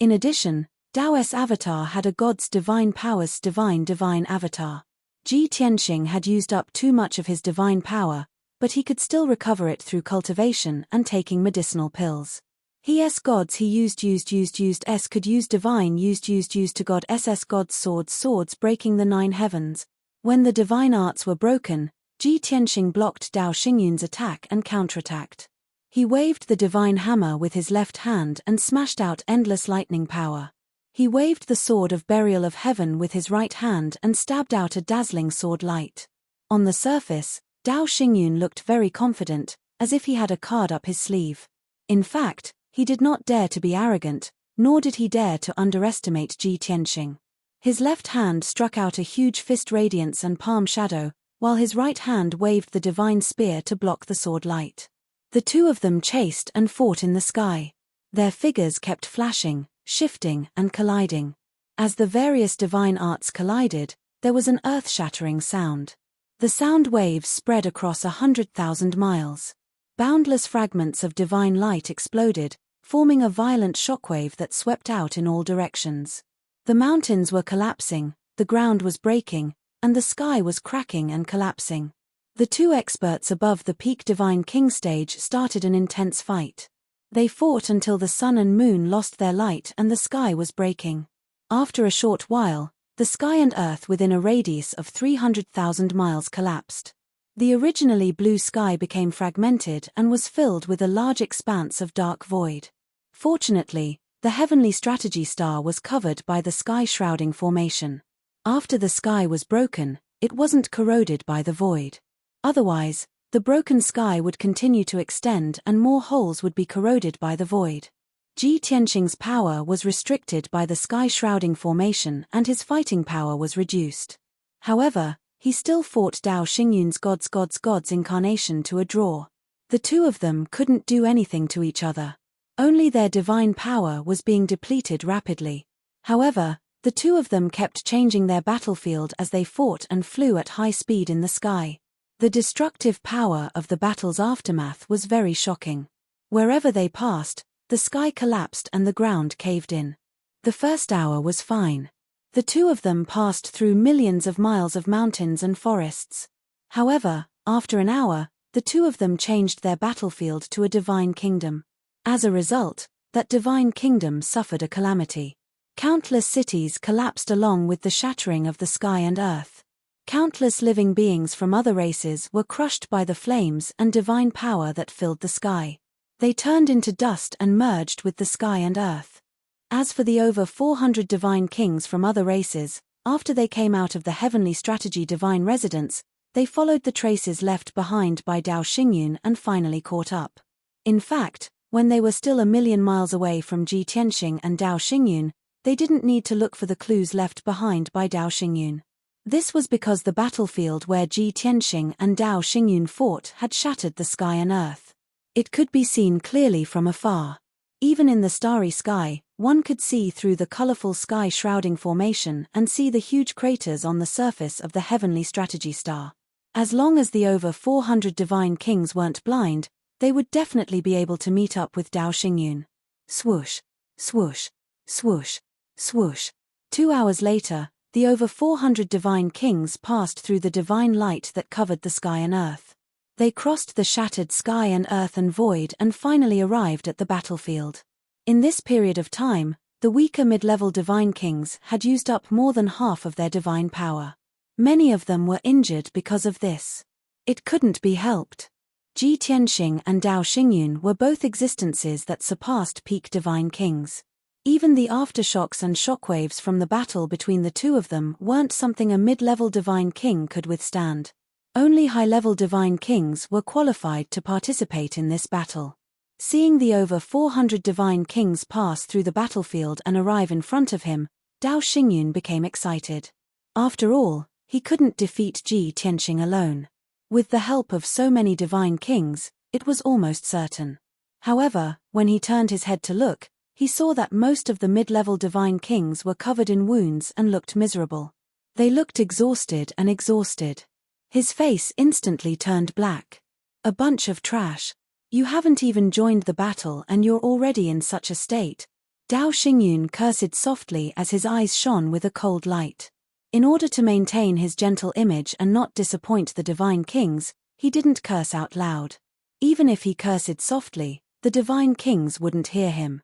A: In addition, Dao's avatar had a god's divine powers divine avatar. Ji Tianxing had used up too much of his divine power, but he could still recover it through cultivation and taking medicinal pills. His gods he used s could use divine used to god ss god's swords breaking the 9 heavens. When the divine arts were broken, Ji Tianxing blocked Dao Xingyun's attack and counterattacked. He waved the divine hammer with his left hand and smashed out endless lightning power. He waved the sword of burial of heaven with his right hand and stabbed out a dazzling sword light. On the surface, Dao Xingyun looked very confident, as if he had a card up his sleeve. In fact, he did not dare to be arrogant, nor did he dare to underestimate Ji Tianxing. His left hand struck out a huge fist radiance and palm shadow, while his right hand waved the divine spear to block the sword light. The two of them chased and fought in the sky. Their figures kept flashing, shifting, and colliding. As the various divine arts collided, there was an earth-shattering sound. The sound waves spread across 100,000 miles. Boundless fragments of divine light exploded, forming a violent shockwave that swept out in all directions. The mountains were collapsing, the ground was breaking, and the sky was cracking and collapsing. The two experts above the peak Divine King stage started an intense fight. They fought until the sun and moon lost their light and the sky was breaking. After a short while, the sky and earth within a radius of 300,000 miles collapsed. The originally blue sky became fragmented and was filled with a large expanse of dark void. Fortunately, the heavenly strategy star was covered by the sky-shrouding formation. After the sky was broken, it wasn't corroded by the void. Otherwise, the broken sky would continue to extend and more holes would be corroded by the void. Ji Tianxing's power was restricted by the sky-shrouding formation and his fighting power was reduced. However, he still fought Dao Xingyun's God's incarnation to a draw. The two of them couldn't do anything to each other. Only their divine power was being depleted rapidly. However, the two of them kept changing their battlefield as they fought and flew at high speed in the sky. The destructive power of the battle's aftermath was very shocking. Wherever they passed, the sky collapsed and the ground caved in. The first hour was fine. The two of them passed through millions of miles of mountains and forests. However, after an hour, the two of them changed their battlefield to a divine kingdom. As a result, that divine kingdom suffered a calamity. Countless cities collapsed along with the shattering of the sky and earth. Countless living beings from other races were crushed by the flames and divine power that filled the sky. They turned into dust and merged with the sky and earth. As for the over 400 divine kings from other races, after they came out of the heavenly strategy divine residence, they followed the traces left behind by Dao Xingyun and finally caught up. In fact, when they were still 1,000,000 miles away from Ji Tianxing and Dao Xingyun, they didn't need to look for the clues left behind by Dao Xingyun. This was because the battlefield where Ji Tianxing and Dao Xingyun fought had shattered the sky and earth. It could be seen clearly from afar. Even in the starry sky, one could see through the colorful sky-shrouding formation and see the huge craters on the surface of the heavenly strategy star. As long as the over 400 divine kings weren't blind, they would definitely be able to meet up with Dao Xingyun. Swoosh, swoosh, swoosh, swoosh. 2 hours later, the over 400 divine kings passed through the divine light that covered the sky and earth. They crossed the shattered sky and earth and void and finally arrived at the battlefield. In this period of time, the weaker mid-level divine kings had used up more than half of their divine power. Many of them were injured because of this. It couldn't be helped. Ji Tianxing and Dao Xingyun were both existences that surpassed peak divine kings. Even the aftershocks and shockwaves from the battle between the two of them weren't something a mid-level divine king could withstand. Only high-level divine kings were qualified to participate in this battle. Seeing the over 400 divine kings pass through the battlefield and arrive in front of him, Dao Xingyun became excited. After all, he couldn't defeat Ji Tianxing alone. With the help of so many divine kings, it was almost certain. However, when he turned his head to look, he saw that most of the mid-level divine kings were covered in wounds and looked miserable. They looked exhausted and exhausted. His face instantly turned black. A bunch of trash. You haven't even joined the battle and you're already in such a state. Dao Xingyun cursed softly as his eyes shone with a cold light. In order to maintain his gentle image and not disappoint the divine kings, he didn't curse out loud. Even if he cursed softly, the divine kings wouldn't hear him.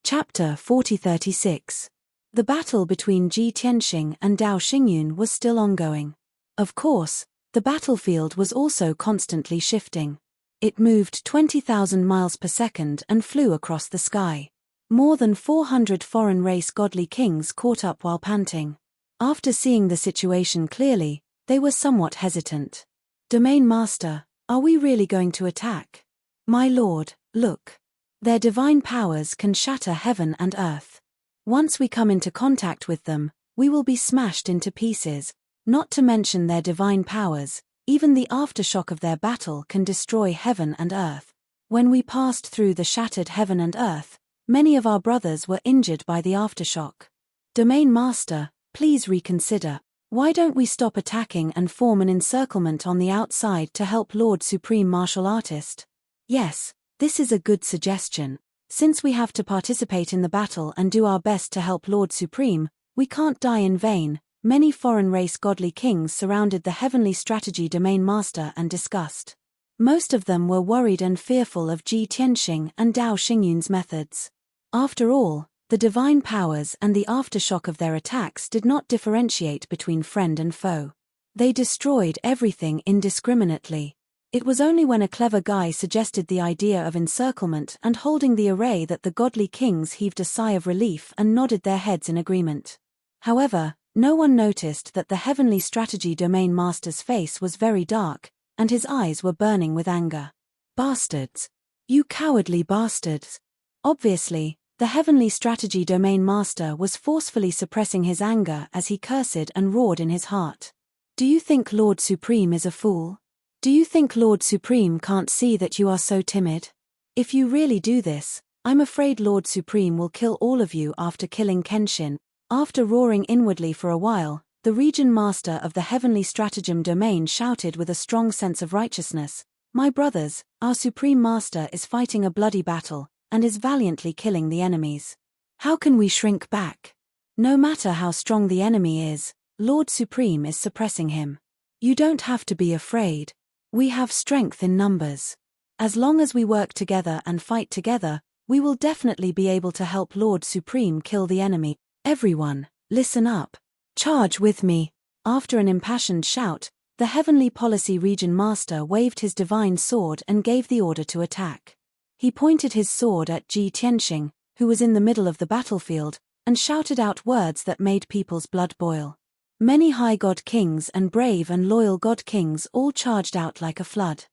A: Chapter 4036. The battle between Ji Tianxing and Dao Xingyun was still ongoing. Of course, the battlefield was also constantly shifting. It moved 20,000 miles per second and flew across the sky. More than 400 foreign race godly kings caught up while panting. After seeing the situation clearly, they were somewhat hesitant. Domain Master, are we really going to attack? My lord, look. Their divine powers can shatter heaven and earth. Once we come into contact with them, we will be smashed into pieces. Not to mention their divine powers, even the aftershock of their battle can destroy heaven and earth. When we passed through the shattered heaven and earth, many of our brothers were injured by the aftershock. Domain Master, please reconsider. Why don't we stop attacking and form an encirclement on the outside to help Lord Supreme Martial Artist? Yes, this is a good suggestion. Since we have to participate in the battle and do our best to help Lord Supreme, we can't die in vain. Many foreign race godly kings surrounded the heavenly strategy domain master and discussed. Most of them were worried and fearful of Ji Tianxing and Dao Xingyun's methods. After all, the divine powers and the aftershock of their attacks did not differentiate between friend and foe. They destroyed everything indiscriminately. It was only when a clever guy suggested the idea of encirclement and holding the array that the godly kings heaved a sigh of relief and nodded their heads in agreement. However, no one noticed that the heavenly strategy domain master's face was very dark, and his eyes were burning with anger. Bastards! You cowardly bastards! Obviously, the heavenly strategy domain master was forcefully suppressing his anger as he cursed and roared in his heart. Do you think Lord Supreme is a fool? Do you think Lord Supreme can't see that you are so timid? If you really do this, I'm afraid Lord Supreme will kill all of you after killing Kenshin. After roaring inwardly for a while, the region master of the heavenly stratagem domain shouted with a strong sense of righteousness, "My brothers, our supreme master is fighting a bloody battle, and is valiantly killing the enemies. How can we shrink back? No matter how strong the enemy is, Lord Supreme is suppressing him. You don't have to be afraid. We have strength in numbers. As long as we work together and fight together, we will definitely be able to help Lord Supreme kill the enemy. Everyone, listen up. Charge with me." After an impassioned shout, the Heavenly Policy Region Master waved his divine sword and gave the order to attack. He pointed his sword at Ji Tianxing, who was in the middle of the battlefield, and shouted out words that made people's blood boil. Many high god kings and brave and loyal god kings all charged out like a flood.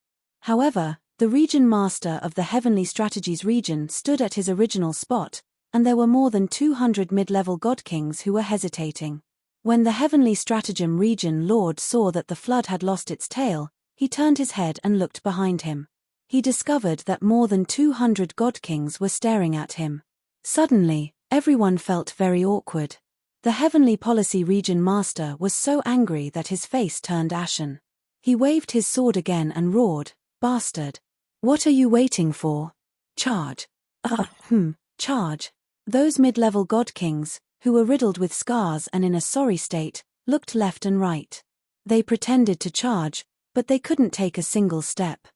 A: However, the region master of the Heavenly Strategies region stood at his original spot, and there were more than 200 mid-level god kings who were hesitating. When the Heavenly Stratagem region lord saw that the flood had lost its tail, he turned his head and looked behind him. He discovered that more than 200 god kings were staring at him. Suddenly, everyone felt very awkward. The Heavenly Policy Region Master was so angry that his face turned ashen. He waved his sword again and roared, "Bastard! What are you waiting for? Charge!" Charge! Those mid-level god kings, who were riddled with scars and in a sorry state, looked left and right. They pretended to charge, but they couldn't take a single step.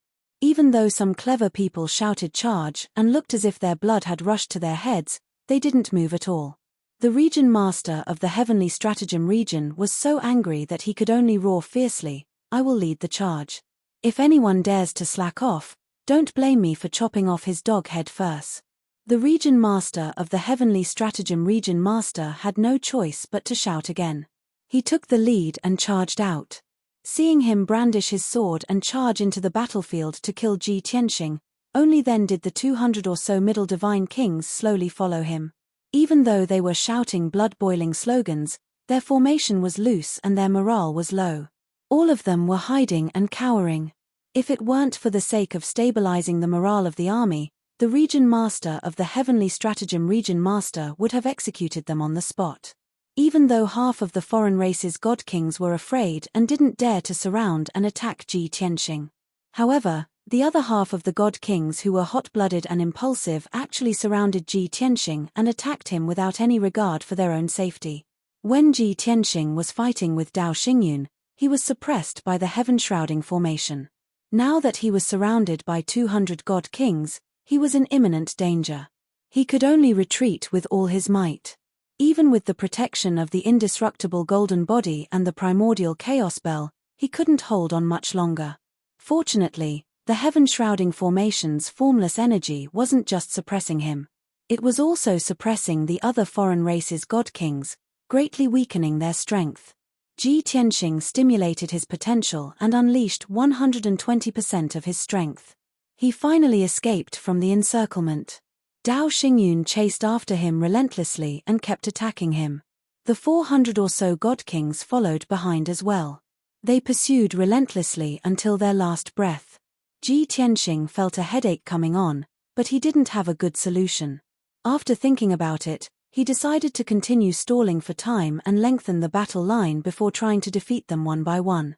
A: Even though some clever people shouted charge and looked as if their blood had rushed to their heads, they didn't move at all. The region master of the Heavenly Stratagem region was so angry that he could only roar fiercely, "I will lead the charge. If anyone dares to slack off, don't blame me for chopping off his dog head first." The region master of the Heavenly Stratagem region master had no choice but to shout again. He took the lead and charged out. Seeing him brandish his sword and charge into the battlefield to kill Ji Tianxing, only then did the 200 or so middle divine kings slowly follow him. Even though they were shouting blood-boiling slogans, their formation was loose and their morale was low. All of them were hiding and cowering. If it weren't for the sake of stabilizing the morale of the army, the region master of the Heavenly Stratagem region master would have executed them on the spot. Even though half of the foreign race's god kings were afraid and didn't dare to surround and attack Ji Tianxing. However, the other half of the god kings who were hot-blooded and impulsive actually surrounded Ji Tianxing and attacked him without any regard for their own safety. When Ji Tianxing was fighting with Dao Xingyun, he was suppressed by the heaven-shrouding formation. Now that he was surrounded by 200 god kings, he was in imminent danger. He could only retreat with all his might. Even with the protection of the indestructible golden body and the primordial chaos bell, he couldn't hold on much longer. Fortunately, the heaven-shrouding formation's formless energy wasn't just suppressing him. It was also suppressing the other foreign race's god kings, greatly weakening their strength. Ji Tianxing stimulated his potential and unleashed 120% of his strength. He finally escaped from the encirclement. Dao Xingyun chased after him relentlessly and kept attacking him. The 400 or so god kings followed behind as well. They pursued relentlessly until their last breath. Ji Tianxing felt a headache coming on, but he didn't have a good solution. After thinking about it, he decided to continue stalling for time and lengthen the battle line before trying to defeat them one by one.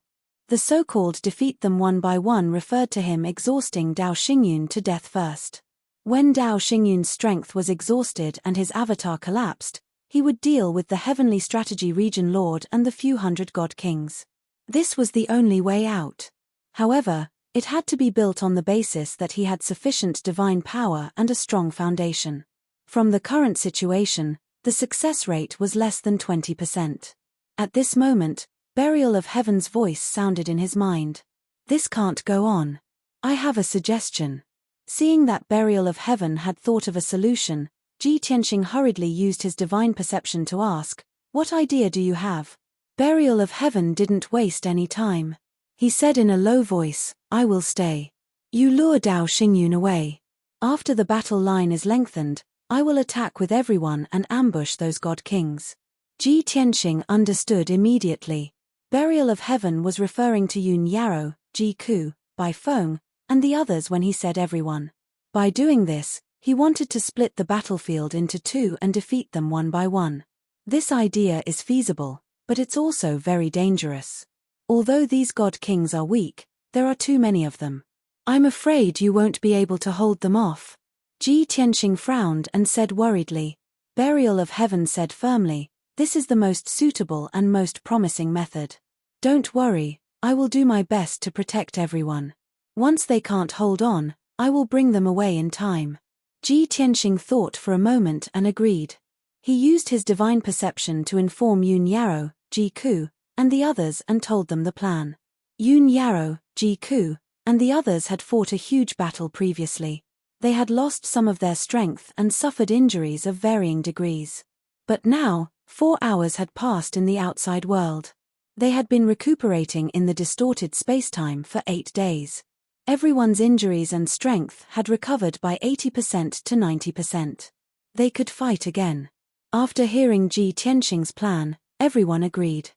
A: The so-called defeat them one by one referred to him exhausting Dao Xingyun to death first. When Dao Xingyun's strength was exhausted and his avatar collapsed, he would deal with the Heavenly Strategy Region Lord and the few hundred god kings. This was the only way out. However, It had to be built on the basis that he had sufficient divine power and a strong foundation. From the current situation, the success rate was less than 20%. At this moment, Burial of Heaven's voice sounded in his mind. This can't go on. I have a suggestion. Seeing that Burial of Heaven had thought of a solution, Ji Tianxing hurriedly used his divine perception to ask, "What idea do you have?" Burial of Heaven didn't waste any time. He said in a low voice, "I will stay. You lure Dao Xingyun away. After the battle line is lengthened, I will attack with everyone and ambush those god kings." Ji Tianxing understood immediately. Burial of Heaven was referring to Yun Yarrow, Ji Ku, Bai Feng, and the others when he said everyone. By doing this, he wanted to split the battlefield into two and defeat them one by one. This idea is feasible, but it's also very dangerous. Although these god kings are weak, there are too many of them. I'm afraid you won't be able to hold them off. Ji Tianxing frowned and said worriedly. Burial of Heaven said firmly, "This is the most suitable and most promising method. Don't worry, I will do my best to protect everyone. Once they can't hold on, I will bring them away in time." Ji Tianxing thought for a moment and agreed. He used his divine perception to inform Yun Yarrow, Ji Ku, and the others and told them the plan. Yun Yarrow, Ji Ku, and the others had fought a huge battle previously. They had lost some of their strength and suffered injuries of varying degrees. But now, 4 hours had passed in the outside world. They had been recuperating in the distorted spacetime for 8 days. Everyone's injuries and strength had recovered by 80% to 90%. They could fight again. After hearing Ji Tianxing's plan, everyone agreed.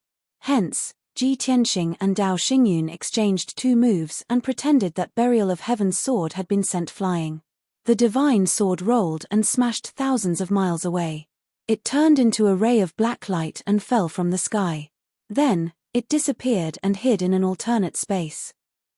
A: Hence, Ji Tianxing and Dao Xingyun exchanged 2 moves and pretended that Burial of Heaven's sword had been sent flying. The divine sword rolled and smashed thousands of miles away. It turned into a ray of black light and fell from the sky. Then, it disappeared and hid in an alternate space.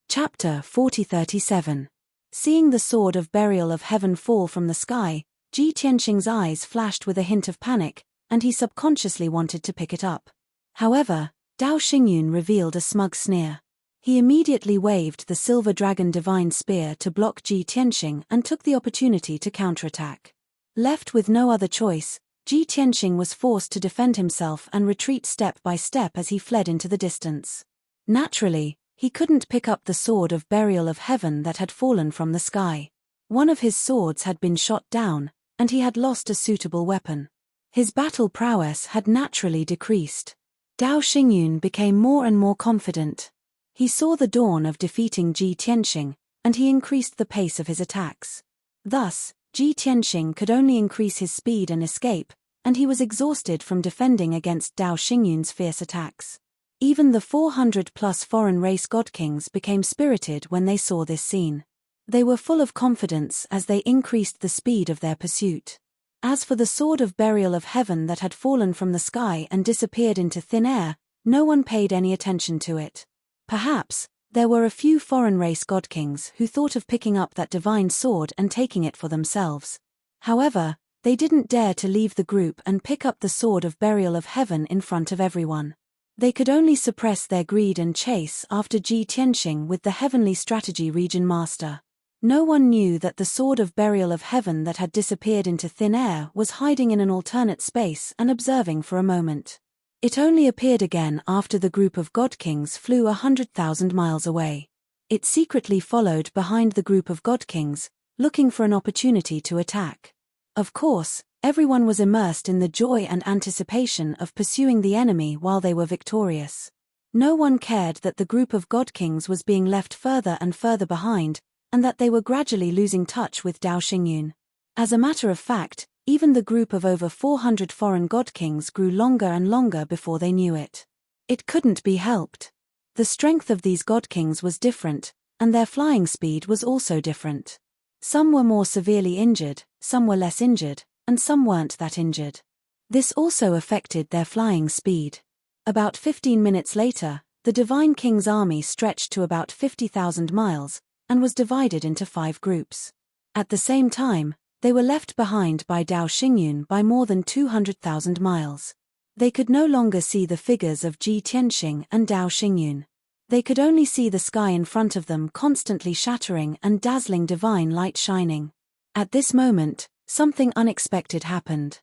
A: Chapter 4037. Seeing the sword of Burial of Heaven fall from the sky, Ji Tianxing's eyes flashed with a hint of panic, and he subconsciously wanted to pick it up. However, Dao Xingyun revealed a smug sneer. He immediately waved the Silver Dragon Divine Spear to block Ji Tianxing and took the opportunity to counterattack. Left with no other choice, Ji Tianxing was forced to defend himself and retreat step by step as he fled into the distance. Naturally, he couldn't pick up the sword of Burial of Heaven that had fallen from the sky. One of his swords had been shot down, and he had lost a suitable weapon. His battle prowess had naturally decreased. Dao Xingyun became more and more confident. He saw the dawn of defeating Ji Tianxing, and he increased the pace of his attacks. Thus, Ji Tianxing could only increase his speed and escape, and he was exhausted from defending against Dao Xingyun's fierce attacks. Even the 400-plus foreign race god kings became spirited when they saw this scene. They were full of confidence as they increased the speed of their pursuit. As for the sword of Burial of Heaven that had fallen from the sky and disappeared into thin air, no one paid any attention to it. Perhaps, there were a few foreign race god kings who thought of picking up that divine sword and taking it for themselves. However, they didn't dare to leave the group and pick up the sword of Burial of Heaven in front of everyone. They could only suppress their greed and chase after Ji Tianxing with the Heavenly Strategy Region Master. No one knew that the sword of Burial of Heaven that had disappeared into thin air was hiding in an alternate space and observing for a moment. It only appeared again after the group of god kings flew 100,000 miles away. It secretly followed behind the group of god kings, looking for an opportunity to attack. Of course, everyone was immersed in the joy and anticipation of pursuing the enemy while they were victorious. No one cared that the group of god kings was being left further and further behind, and that they were gradually losing touch with Dao Xingyun. As a matter of fact, even the group of over 400 foreign god kings grew longer and longer before they knew it. It couldn't be helped. The strength of these god kings was different, and their flying speed was also different. Some were more severely injured, some were less injured, and some weren't that injured. This also affected their flying speed. About 15 minutes later, the Divine King's army stretched to about 50,000 miles, and was divided into 5 groups. At the same time, they were left behind by Dao Xingyun by more than 200,000 miles. They could no longer see the figures of Ji Tianxing and Dao Xingyun. They could only see the sky in front of them constantly shattering and dazzling divine light shining. At this moment, something unexpected happened.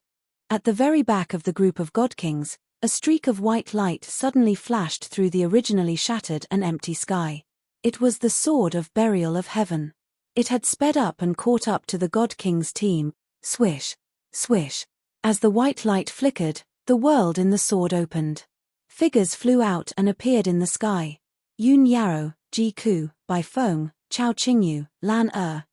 A: At the very back of the group of god kings, a streak of white light suddenly flashed through the originally shattered and empty sky. It was the sword of burial of heaven. It had sped up and caught up to the god king's team. Swish, swish. As the white light flickered, the world in the sword opened. Figures flew out and appeared in the sky. Yun Yarrow, Ji Ku, Bai Feng, Chao Qingyu, Lan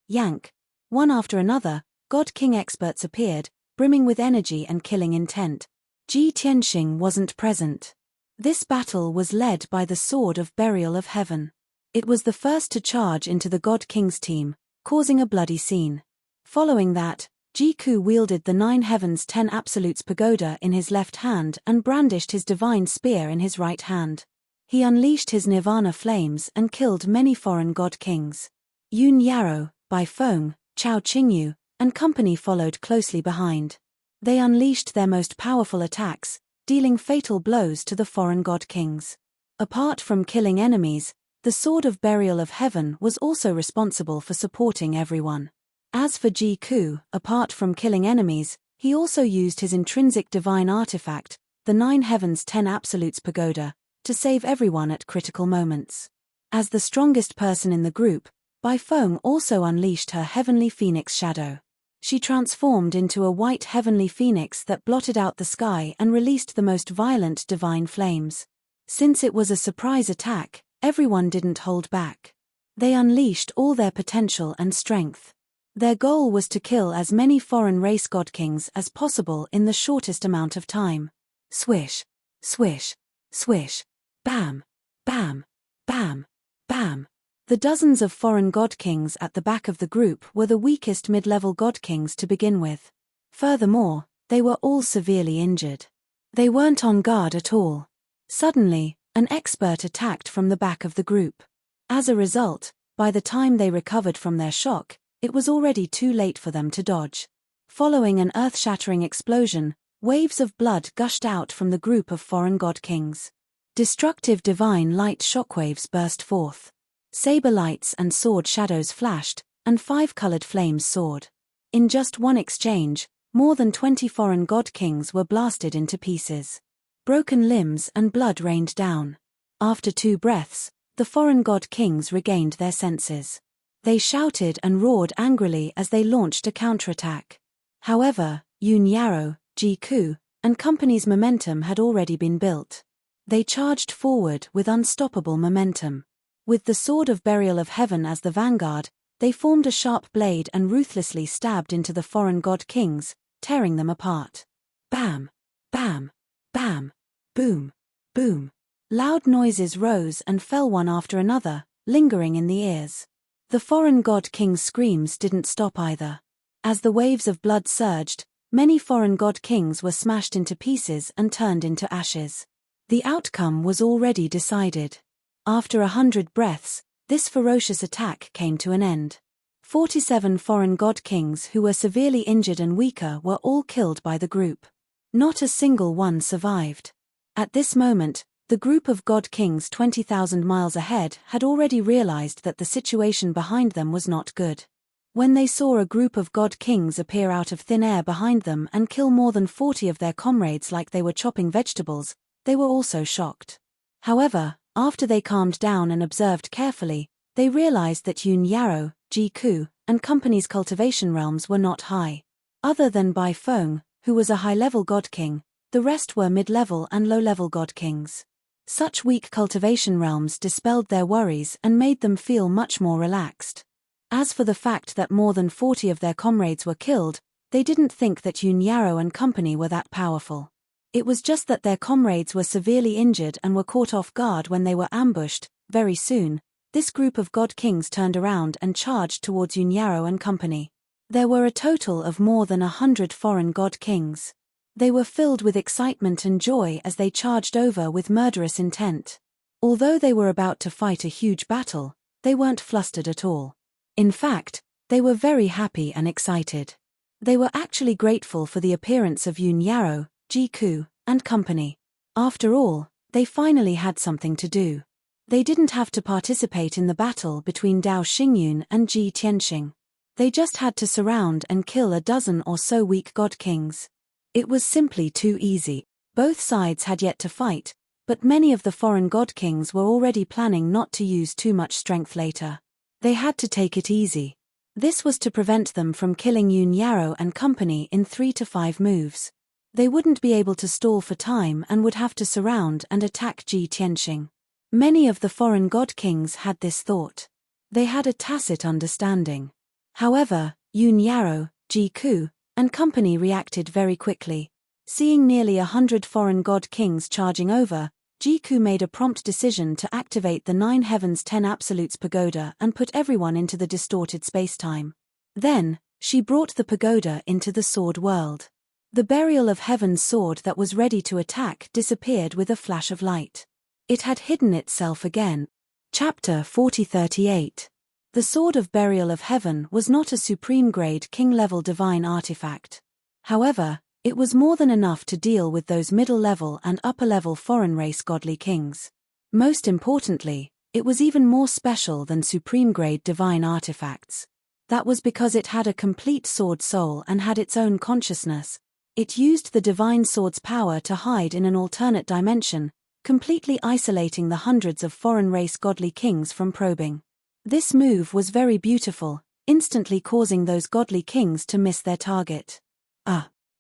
A: Yank. One after another, god king experts appeared, brimming with energy and killing intent. Ji Tianxing wasn't present. This battle was led by the sword of burial of heaven. It was the first to charge into the god king's team, causing a bloody scene. Following that, Ji Ku wielded the 9 Heavens 10 Absolutes pagoda in his left hand and brandished his divine spear in his right hand. He unleashed his nirvana flames and killed many foreign god kings. Yun Yarrow, Bai Feng, Chao Qingyu, and company followed closely behind. They unleashed their most powerful attacks, dealing fatal blows to the foreign god kings. Apart from killing enemies, the sword of burial of heaven was also responsible for supporting everyone. As for Ji Ku, apart from killing enemies, he also used his intrinsic divine artifact, the 9 Heavens 10 Absolutes pagoda, to save everyone at critical moments. As the strongest person in the group, Bai Feng also unleashed her heavenly phoenix shadow. She transformed into a white heavenly phoenix that blotted out the sky and released the most violent divine flames. Since it was a surprise attack, everyone didn't hold back. They unleashed all their potential and strength. Their goal was to kill as many foreign race god kings as possible in the shortest amount of time. Swish, swish, swish, bam, bam, bam, bam. The dozens of foreign god kings at the back of the group were the weakest mid-level god kings to begin with. Furthermore, they were all severely injured. They weren't on guard at all. Suddenly, an expert attacked from the back of the group. As a result, by the time they recovered from their shock, it was already too late for them to dodge. Following an earth-shattering explosion, waves of blood gushed out from the group of foreign god kings. Destructive divine light shockwaves burst forth. Saber lights and sword shadows flashed, and 5-colored flames soared. In just one exchange, more than 20 foreign god kings were blasted into pieces. Broken limbs and blood rained down. After 2 breaths, the foreign god kings regained their senses. They shouted and roared angrily as they launched a counterattack. However, Yun Yarrow, Ji Ku, and company's momentum had already been built. They charged forward with unstoppable momentum. With the sword of burial of heaven as the vanguard, they formed a sharp blade and ruthlessly stabbed into the foreign god kings, tearing them apart. Bam! Bam! Bam! Boom! Boom! Loud noises rose and fell one after another, lingering in the ears. The foreign god kings' screams didn't stop either. As the waves of blood surged, many foreign god kings were smashed into pieces and turned into ashes. The outcome was already decided. After 100 breaths, this ferocious attack came to an end. 47 foreign god kings who were severely injured and weaker were all killed by the group. Not a single one survived. At this moment, the group of god kings 20,000 miles ahead had already realized that the situation behind them was not good. When they saw a group of god kings appear out of thin air behind them and kill more than 40 of their comrades like they were chopping vegetables, they were also shocked. However, after they calmed down and observed carefully, they realized that Yun Yarrow, Ji Ku, and company's cultivation realms were not high. Other than Bai Feng, who was a high-level god king, the rest were mid-level and low-level god kings. Such weak cultivation realms dispelled their worries and made them feel much more relaxed. As for the fact that more than 40 of their comrades were killed, they didn't think that Yun Yarrow and company were that powerful. It was just that their comrades were severely injured and were caught off guard when they were ambushed. Very soon, this group of god kings turned around and charged towards Yun Yarrow and company. There were a total of more than 100 foreign god kings. They were filled with excitement and joy as they charged over with murderous intent. Although they were about to fight a huge battle, they weren't flustered at all. In fact, they were very happy and excited. They were actually grateful for the appearance of Yun Yarrow, Ji Ku, and company. After all, they finally had something to do. They didn't have to participate in the battle between Dao Xingyun and Ji Tianxing. They just had to surround and kill a dozen or so weak god kings. It was simply too easy. Both sides had yet to fight, but many of the foreign god kings were already planning not to use too much strength later. They had to take it easy. This was to prevent them from killing Yun Yarrow and company in 3 to 5 moves. They wouldn't be able to stall for time and would have to surround and attack Ji Tianxing. Many of the foreign god kings had this thought. They had a tacit understanding. However, Yun Yarrow, Ji Ku, and company reacted very quickly. Seeing nearly 100 foreign god kings charging over, Ji Ku made a prompt decision to activate the 9 Heavens 10 Absolutes Pagoda and put everyone into the distorted spacetime. Then, she brought the pagoda into the sword world. The Burial of Heaven's sword that was ready to attack disappeared with a flash of light. It had hidden itself again. Chapter 4038. The Sword of Burial of Heaven was not a supreme-grade king-level divine artifact. However, it was more than enough to deal with those middle-level and upper-level foreign-race godly kings. Most importantly, it was even more special than supreme-grade divine artifacts. That was because it had a complete sword soul and had its own consciousness. It used the divine sword's power to hide in an alternate dimension, completely isolating the hundreds of foreign-race godly kings from probing. This move was very beautiful, instantly causing those godly kings to miss their target.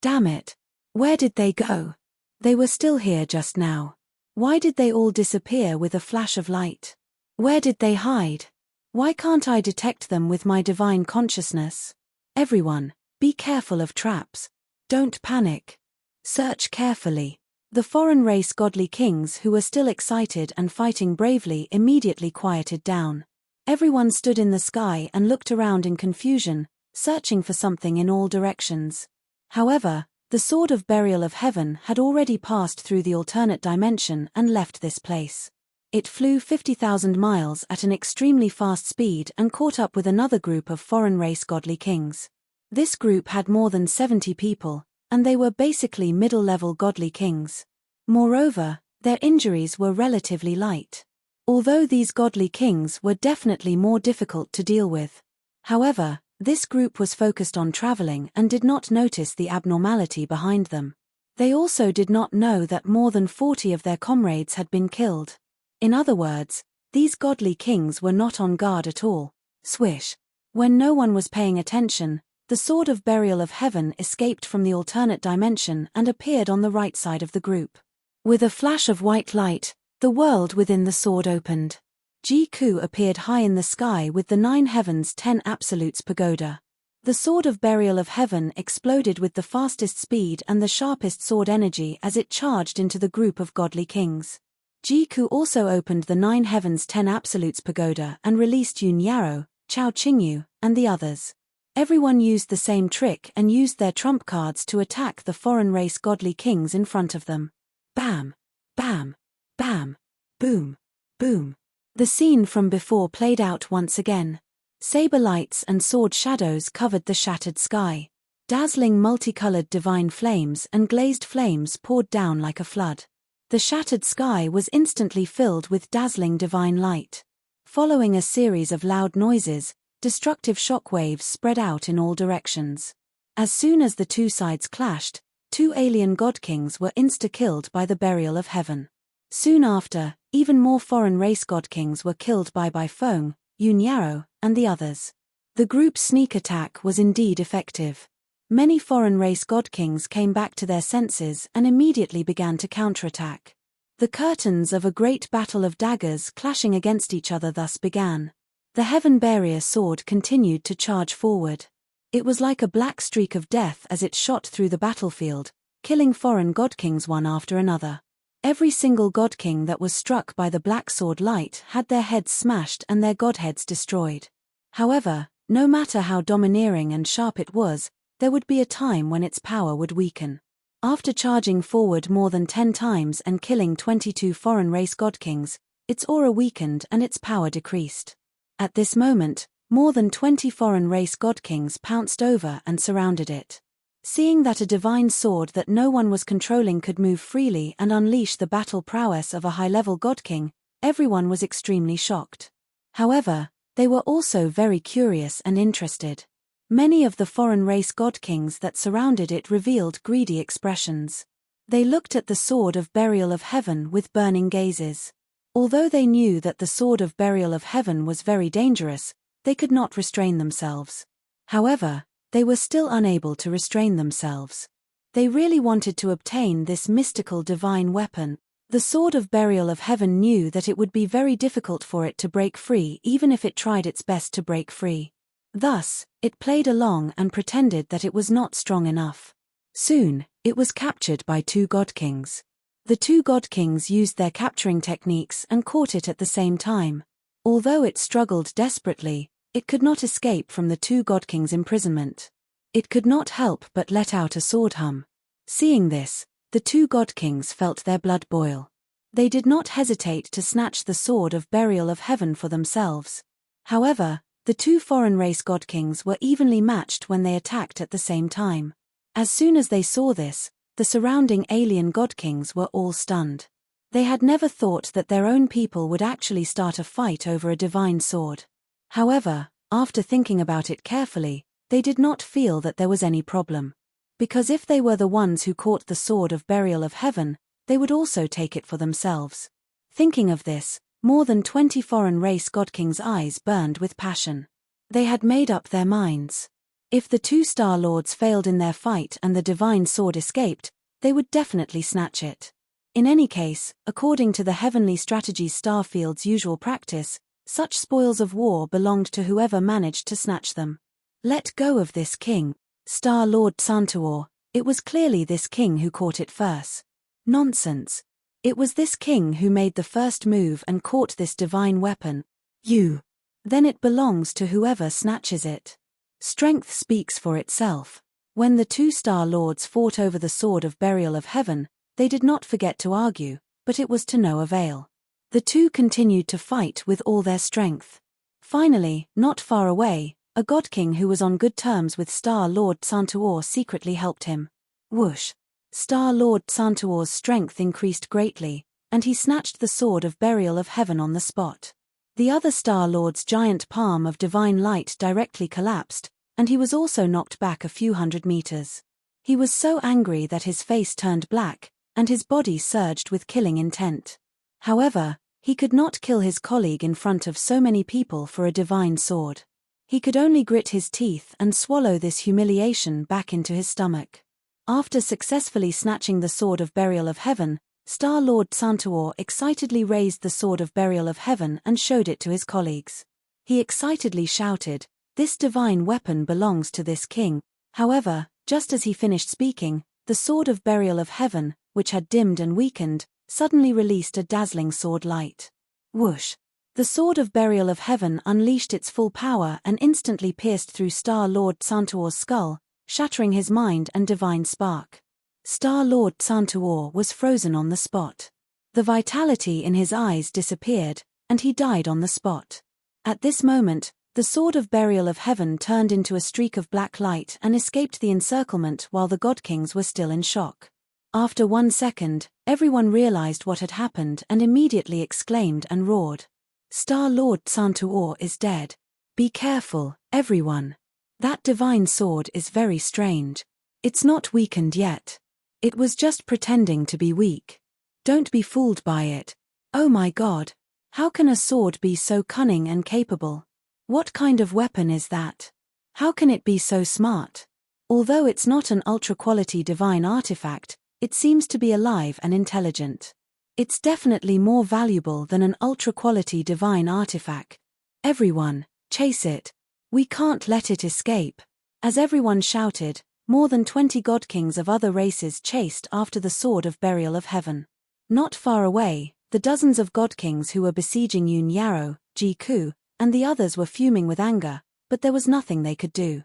A: Damn it! Where did they go? They were still here just now. Why did they all disappear with a flash of light? Where did they hide? Why can't I detect them with my divine consciousness? Everyone, be careful of traps. Don't panic. Search carefully. The foreign-race godly kings who were still excited and fighting bravely immediately quieted down. Everyone stood in the sky and looked around in confusion, searching for something in all directions. However, the Sword of Burial of Heaven had already passed through the alternate dimension and left this place. It flew 50,000 miles at an extremely fast speed and caught up with another group of foreign-race godly kings. This group had more than 70 people, and they were basically middle-level godly kings. Moreover, their injuries were relatively light. Although these godly kings were definitely more difficult to deal with. However, this group was focused on traveling and did not notice the abnormality behind them. They also did not know that more than 40 of their comrades had been killed. In other words, these godly kings were not on guard at all. Swish. When no one was paying attention, the Sword of Burial of Heaven escaped from the alternate dimension and appeared on the right side of the group. With a flash of white light, the world within the sword opened. Ji Ku appeared high in the sky with the 9 Heavens 10 Absolutes Pagoda. The Sword of Burial of Heaven exploded with the fastest speed and the sharpest sword energy as it charged into the group of godly kings. Ji Ku also opened the 9 Heavens 10 Absolutes Pagoda and released Yun Yarrow, Chao Qingyu, and the others. Everyone used the same trick and used their trump cards to attack the foreign-race godly kings in front of them. Bam! Bam! Bam! Boom! Boom! The scene from before played out once again. Saber lights and sword shadows covered the shattered sky. Dazzling multicolored divine flames and glazed flames poured down like a flood. The shattered sky was instantly filled with dazzling divine light. Following a series of loud noises, destructive shock waves spread out in all directions. As soon as the two sides clashed, 2 alien god kings were insta-killed by the Burial of Heaven. Soon after, even more foreign-race god kings were killed by Feng, Yun Yarrow, and the others. The group's sneak attack was indeed effective. Many foreign-race god kings came back to their senses and immediately began to counterattack. The curtains of a great battle of daggers clashing against each other thus began. The Heavenpiercer sword continued to charge forward. It was like a black streak of death as it shot through the battlefield, killing foreign god kings one after another. Every single god king that was struck by the black sword light had their heads smashed and their godheads destroyed. However, no matter how domineering and sharp it was, there would be a time when its power would weaken. After charging forward more than 10 times and killing 22 foreign-race god kings, its aura weakened and its power decreased. At this moment, more than 20 foreign-race god kings pounced over and surrounded it. Seeing that a divine sword that no one was controlling could move freely and unleash the battle prowess of a high-level god king, everyone was extremely shocked. However, they were also very curious and interested. Many of the foreign race god kings that surrounded it revealed greedy expressions. They looked at the sword of burial of heaven with burning gazes. Although they knew that the sword of burial of heaven was very dangerous, they could not restrain themselves. However, they were still unable to restrain themselves. They really wanted to obtain this mystical divine weapon. The sword of burial of heaven knew that it would be very difficult for it to break free even if it tried its best to break free. Thus, it played along and pretended that it was not strong enough. Soon, it was captured by two god kings. The two god kings used their capturing techniques and caught it at the same time. Although it struggled desperately, it could not escape from the two god kings' imprisonment. It could not help but let out a sword hum. Seeing this, the two god kings felt their blood boil. They did not hesitate to snatch the sword of burial of heaven for themselves. However, the two foreign race god kings were evenly matched when they attacked at the same time. As soon as they saw this, the surrounding alien god kings were all stunned. They had never thought that their own people would actually start a fight over a divine sword. However, after thinking about it carefully, they did not feel that there was any problem. Because if they were the ones who caught the sword of burial of heaven, they would also take it for themselves. Thinking of this, more than 20 foreign race god kings' eyes burned with passion. They had made up their minds. If the two Star Lords failed in their fight and the divine sword escaped, they would definitely snatch it. In any case, according to the heavenly strategies Starfield's usual practice, such spoils of war belonged to whoever managed to snatch them. Let go of this king, Star Lord Santuor. It was clearly this king who caught it first. Nonsense. It was this king who made the first move and caught this divine weapon. Then it belongs to whoever snatches it. Strength speaks for itself. When the two Star Lords fought over the sword of burial of heaven, they did not forget to argue, but it was to no avail. The two continued to fight with all their strength. Finally, not far away, a god king who was on good terms with Star Lord Santuor secretly helped him. Whoosh! Star Lord Santuor's strength increased greatly, and he snatched the sword of burial of heaven on the spot. The other Star Lord's giant palm of divine light directly collapsed, and he was also knocked back a few hundred meters. He was so angry that his face turned black, and his body surged with killing intent. However, he could not kill his colleague in front of so many people for a divine sword. He could only grit his teeth and swallow this humiliation back into his stomach. After successfully snatching the sword of burial of heaven, Star Lord Santuor excitedly raised the sword of burial of heaven and showed it to his colleagues. He excitedly shouted, "This divine weapon belongs to this king." However, just as he finished speaking, the sword of burial of heaven, which had dimmed and weakened, suddenly released a dazzling sword light. Whoosh! The sword of burial of heaven unleashed its full power and instantly pierced through Star Lord Santuor's skull, shattering his mind and divine spark. Star Lord Santuor was frozen on the spot. The vitality in his eyes disappeared, and he died on the spot. At this moment, the sword of burial of heaven turned into a streak of black light and escaped the encirclement while the god kings were still in shock. After 1 second, everyone realized what had happened and immediately exclaimed and roared. Star Lord Santuor is dead. Be careful, everyone. That divine sword is very strange. It's not weakened yet. It was just pretending to be weak. Don't be fooled by it. Oh my God. How can a sword be so cunning and capable? What kind of weapon is that? How can it be so smart? Although it's not an ultra-quality divine artifact, it seems to be alive and intelligent. It's definitely more valuable than an ultra-quality divine artifact. Everyone, chase it. We can't let it escape. As everyone shouted, more than 20 god kings of other races chased after the sword of burial of heaven. Not far away, the dozens of god kings who were besieging Yun Yarrow, Jiku, and the others were fuming with anger, but there was nothing they could do.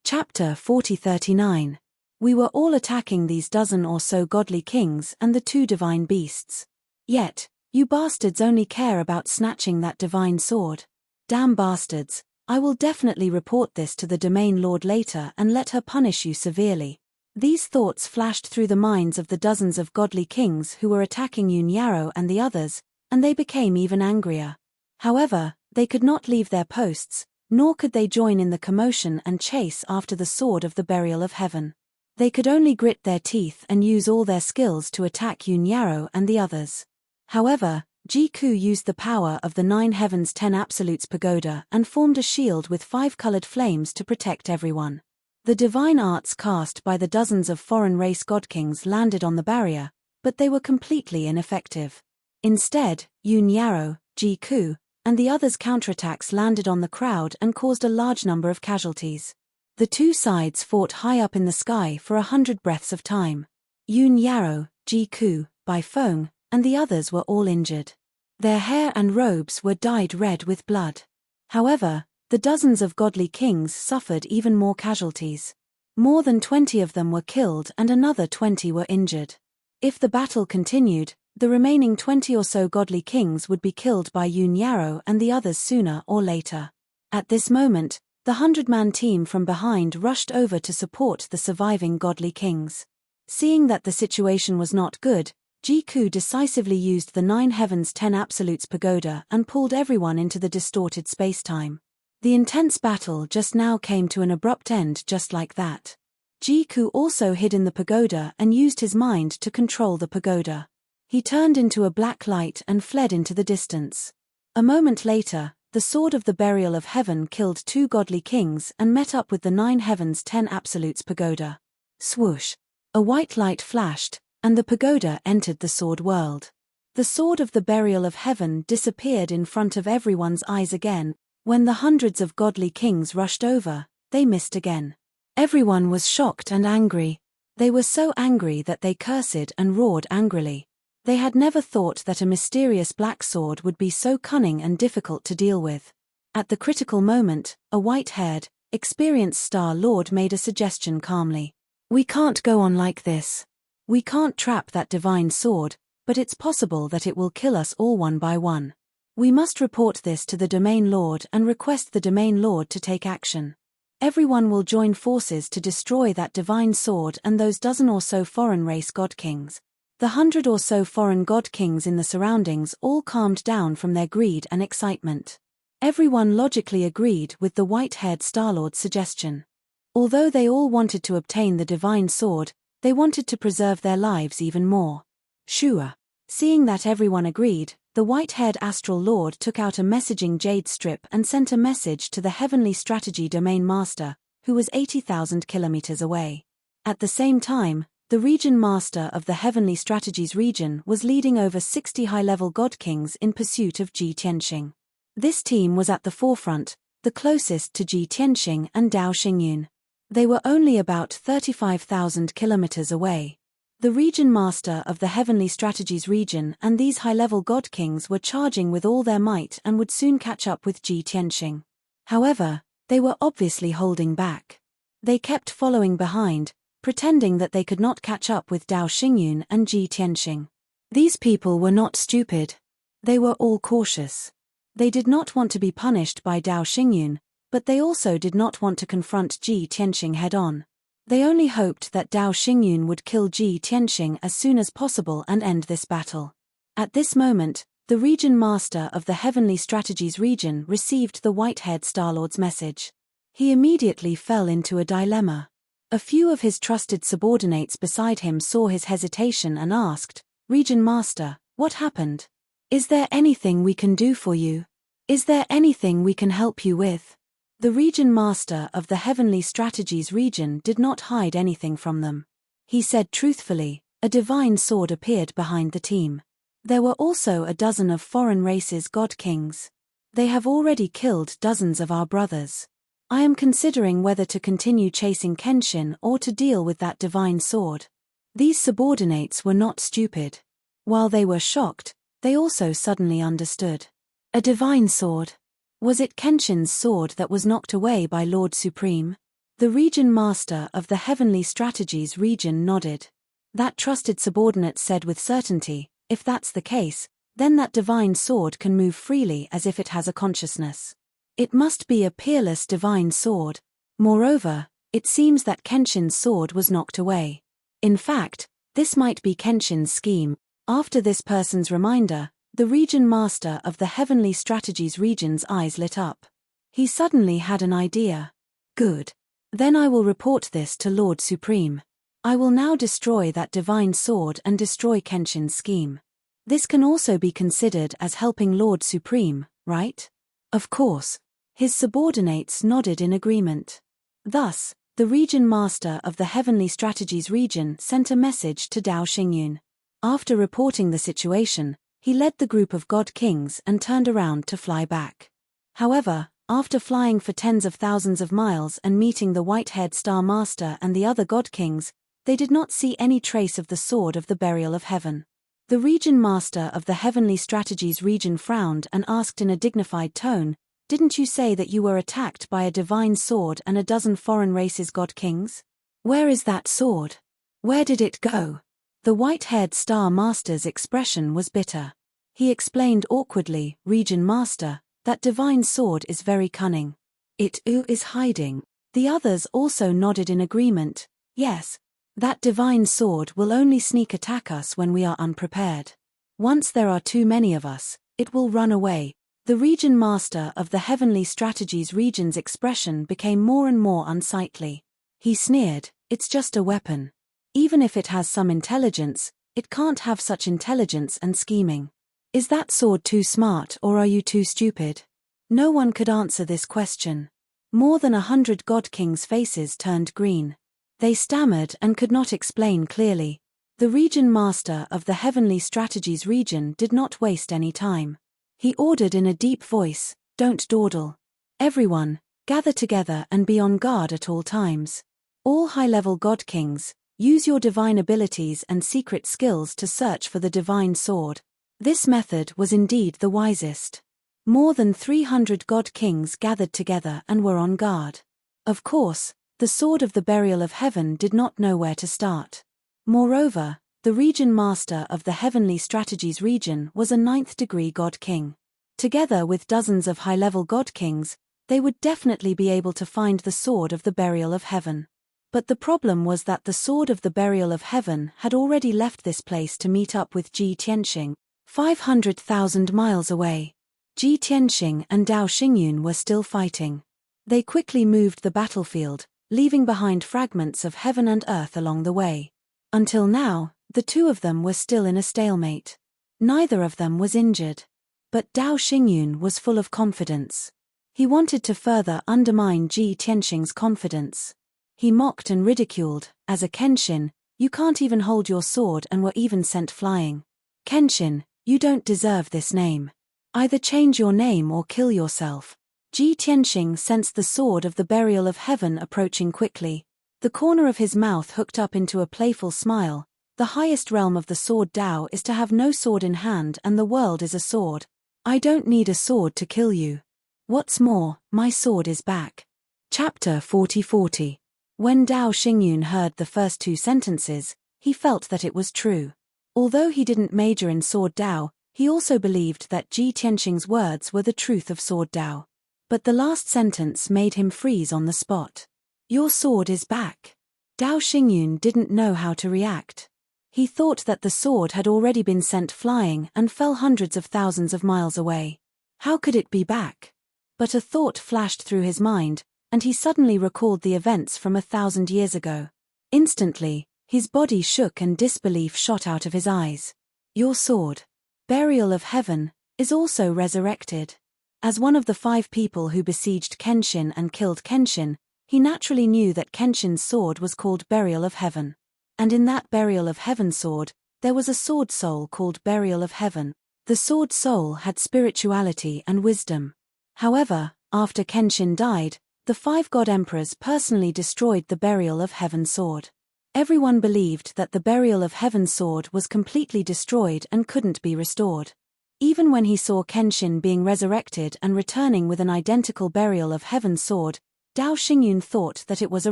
A: Chapter 4039. We were all attacking these dozen or so godly kings and the two divine beasts. Yet, you bastards only care about snatching that divine sword. Damn bastards. I will definitely report this to the Domain Lord later and let her punish you severely. These thoughts flashed through the minds of the dozens of godly kings who were attacking Yun Yarrow and the others, and they became even angrier. However, they could not leave their posts, nor could they join in the commotion and chase after the sword of the burial of heaven. They could only grit their teeth and use all their skills to attack Yun Yarrow and the others. However, Jiku used the power of the 9 Heavens 10 Absolutes pagoda and formed a shield with 5 colored flames to protect everyone. The divine arts cast by the dozens of foreign race godkings landed on the barrier, but they were completely ineffective. Instead, Yun Yarrow, Jiku, and the others' counterattacks landed on the crowd and caused a large number of casualties. The two sides fought high up in the sky for 100 breaths of time. Yun Yarrow, Jiku, Bai Feng, and the others were all injured. Their hair and robes were dyed red with blood. However, the dozens of godly kings suffered even more casualties. More than 20 of them were killed and another 20 were injured. If the battle continued, the remaining 20 or so godly kings would be killed by Yun Yarrow and the others sooner or later. At this moment, the 100-man team from behind rushed over to support the surviving godly kings. Seeing that the situation was not good, Jiku decisively used the 9 Heavens 10 Absolutes pagoda and pulled everyone into the distorted space-time. The intense battle just now came to an abrupt end just like that. Jiku also hid in the pagoda and used his mind to control the pagoda. He turned into a black light and fled into the distance. A moment later, the sword of the burial of heaven killed 2 godly kings and met up with the 9 Heavens 10 Absolutes pagoda. Swoosh! A white light flashed, and the pagoda entered the sword world. The sword of the burial of heaven disappeared in front of everyone's eyes again. When the hundreds of godly kings rushed over, they missed again. Everyone was shocked and angry. They were so angry that they cursed and roared angrily. They had never thought that a mysterious black sword would be so cunning and difficult to deal with. At the critical moment, a white-haired, experienced Star Lord made a suggestion calmly. "We can't go on like this. We can't trap that divine sword, but it's possible that it will kill us all one by one. We must report this to the Domain Lord and request the Domain Lord to take action. Everyone will join forces to destroy that divine sword and those dozen or so foreign race god kings." The 100 or so foreign god kings in the surroundings all calmed down from their greed and excitement. Everyone logically agreed with the white-haired Starlord's suggestion. Although they all wanted to obtain the divine sword, they wanted to preserve their lives even more. Shua. Seeing that everyone agreed, the white-haired Astral Lord took out a messaging jade strip and sent a message to the Heavenly Strategy Domain Master, who was 80,000 kilometers away. At the same time, the Region Master of the Heavenly Strategies region was leading over 60 high-level god kings in pursuit of Ji Tianxing. This team was at the forefront, the closest to Ji Tianxing and Dao Xingyun. They were only about 35,000 kilometers away. The Region Master of the Heavenly Strategies region and these high-level god kings were charging with all their might and would soon catch up with Ji Tianxing. However, they were obviously holding back. They kept following behind, pretending that they could not catch up with Dao Xingyun and Ji Tianxing. These people were not stupid. They were all cautious. They did not want to be punished by Dao Xingyun, but they also did not want to confront Ji Tianxing head-on. They only hoped that Dao Xingyun would kill Ji Tianxing as soon as possible and end this battle. At this moment, the Region Master of the Heavenly Strategies region received the white-haired Starlord's message. He immediately fell into a dilemma. A few of his trusted subordinates beside him saw his hesitation and asked, "Region Master, what happened? Is there anything we can do for you? Is there anything we can help you with?" The Region Master of the Heavenly Strategies region did not hide anything from them. He said truthfully, a divine sword appeared behind the team. There were also a dozen of foreign races god kings. They have already killed dozens of our brothers. I am considering whether to continue chasing Kenshin or to deal with that divine sword. These subordinates were not stupid. While they were shocked, they also suddenly understood. A divine sword. Was it Kenshin's sword that was knocked away by Lord Supreme? The Region Master of the Heavenly Strategies region nodded. That trusted subordinate said with certainty, "If that's the case, then that divine sword can move freely as if it has a consciousness. It must be a peerless divine sword. Moreover, it seems that Kenshin's sword was knocked away. In fact, this might be Kenshin's scheme." After this person's reminder, The region master of the Heavenly Strategies region's eyes lit up. He suddenly had an idea. Good. Then I will report this to Lord Supreme. I will now destroy that divine sword and destroy Kenshin's scheme. This can also be considered as helping Lord Supreme, right? Of course. His subordinates nodded in agreement. Thus, the region master of the Heavenly Strategies region sent a message to Dao Xingyun. After reporting the situation, he led the group of god kings and turned around to fly back. However, after flying for tens of thousands of miles and meeting the white-haired Star Master and the other god kings, they did not see any trace of the Sword of the Burial of Heaven. The region master of the Heavenly Strategies region frowned and asked in a dignified tone, "Didn't you say that you were attacked by a divine sword and a dozen foreign races god kings? Where is that sword? Where did it go?" The white-haired Star Master's expression was bitter. He explained awkwardly, "Region Master, that divine sword is very cunning. It is hiding." The others also nodded in agreement. "Yes. That divine sword will only sneak attack us when we are unprepared. Once there are too many of us, it will run away." The region master of the Heavenly Strategies region's expression became more and more unsightly. He sneered, "It's just a weapon. Even if it has some intelligence, it can't have such intelligence and scheming. Is that sword too smart or are you too stupid?" No one could answer this question. More than 100 god kings' faces turned green. They stammered and could not explain clearly. The region master of the Heavenly Strategies region did not waste any time. He ordered in a deep voice, "Don't dawdle. Everyone, gather together and be on guard at all times. All high-level god kings, use your divine abilities and secret skills to search for the divine sword." This method was indeed the wisest. More than 300 god kings gathered together and were on guard. Of course, the Sword of the Burial of Heaven did not know where to start. Moreover, the region master of the Heavenly Strategies region was a 9th-degree god king. Together with dozens of high-level god kings, they would definitely be able to find the Sword of the Burial of Heaven. But the problem was that the Sword of the Burial of Heaven had already left this place to meet up with Ji Tianxing, 500,000 miles away. Ji Tianxing and Dao Xingyun were still fighting. They quickly moved the battlefield, leaving behind fragments of heaven and earth along the way. Until now, the two of them were still in a stalemate. Neither of them was injured. But Dao Xingyun was full of confidence. He wanted to further undermine Ji Tianxing's confidence. He mocked and ridiculed, "As a Kenshin, you can't even hold your sword and were even sent flying. Kenshin, you don't deserve this name. Either change your name or kill yourself." Ji Tianxing sensed the Sword of the Burial of Heaven approaching quickly. The corner of his mouth hooked up into a playful smile. "The highest realm of the Sword Dao is to have no sword in hand and the world is a sword. I don't need a sword to kill you. What's more, my sword is back." Chapter 40. When Dao Xingyun heard the first two sentences, he felt that it was true. Although he didn't major in Sword Dao, he also believed that Ji Tianxing's words were the truth of Sword Dao. But the last sentence made him freeze on the spot. "Your sword is back." Dao Xingyun didn't know how to react. He thought that the sword had already been sent flying and fell hundreds of thousands of miles away. How could it be back? But a thought flashed through his mind, and he suddenly recalled the events from 1,000 years ago. Instantly, his body shook and disbelief shot out of his eyes. "Your sword, Burial of Heaven, is also resurrected." As one of the 5 people who besieged Kenshin and killed Kenshin, he naturally knew that Kenshin's sword was called Burial of Heaven. And in that Burial of Heaven sword, there was a sword soul called Burial of Heaven. The sword soul had spirituality and wisdom. However, after Kenshin died, the 5 god emperors personally destroyed the Burial of Heaven sword. Everyone believed that the Burial of Heaven sword was completely destroyed and couldn't be restored. Even when he saw Kenshin being resurrected and returning with an identical Burial of Heaven sword, Dao Xingyun thought that it was a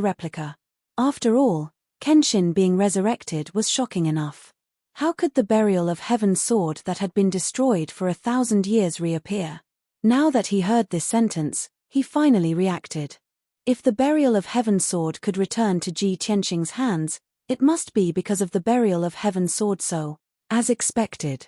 A: replica. After all, Kenshin being resurrected was shocking enough. How could the Burial of Heaven sword that had been destroyed for 1,000 years reappear? Now that he heard this sentence, he finally reacted. If the Burial of Heaven sword could return to Ji Tianxing's hands, it must be because of the Burial of Heaven sword soul. As expected.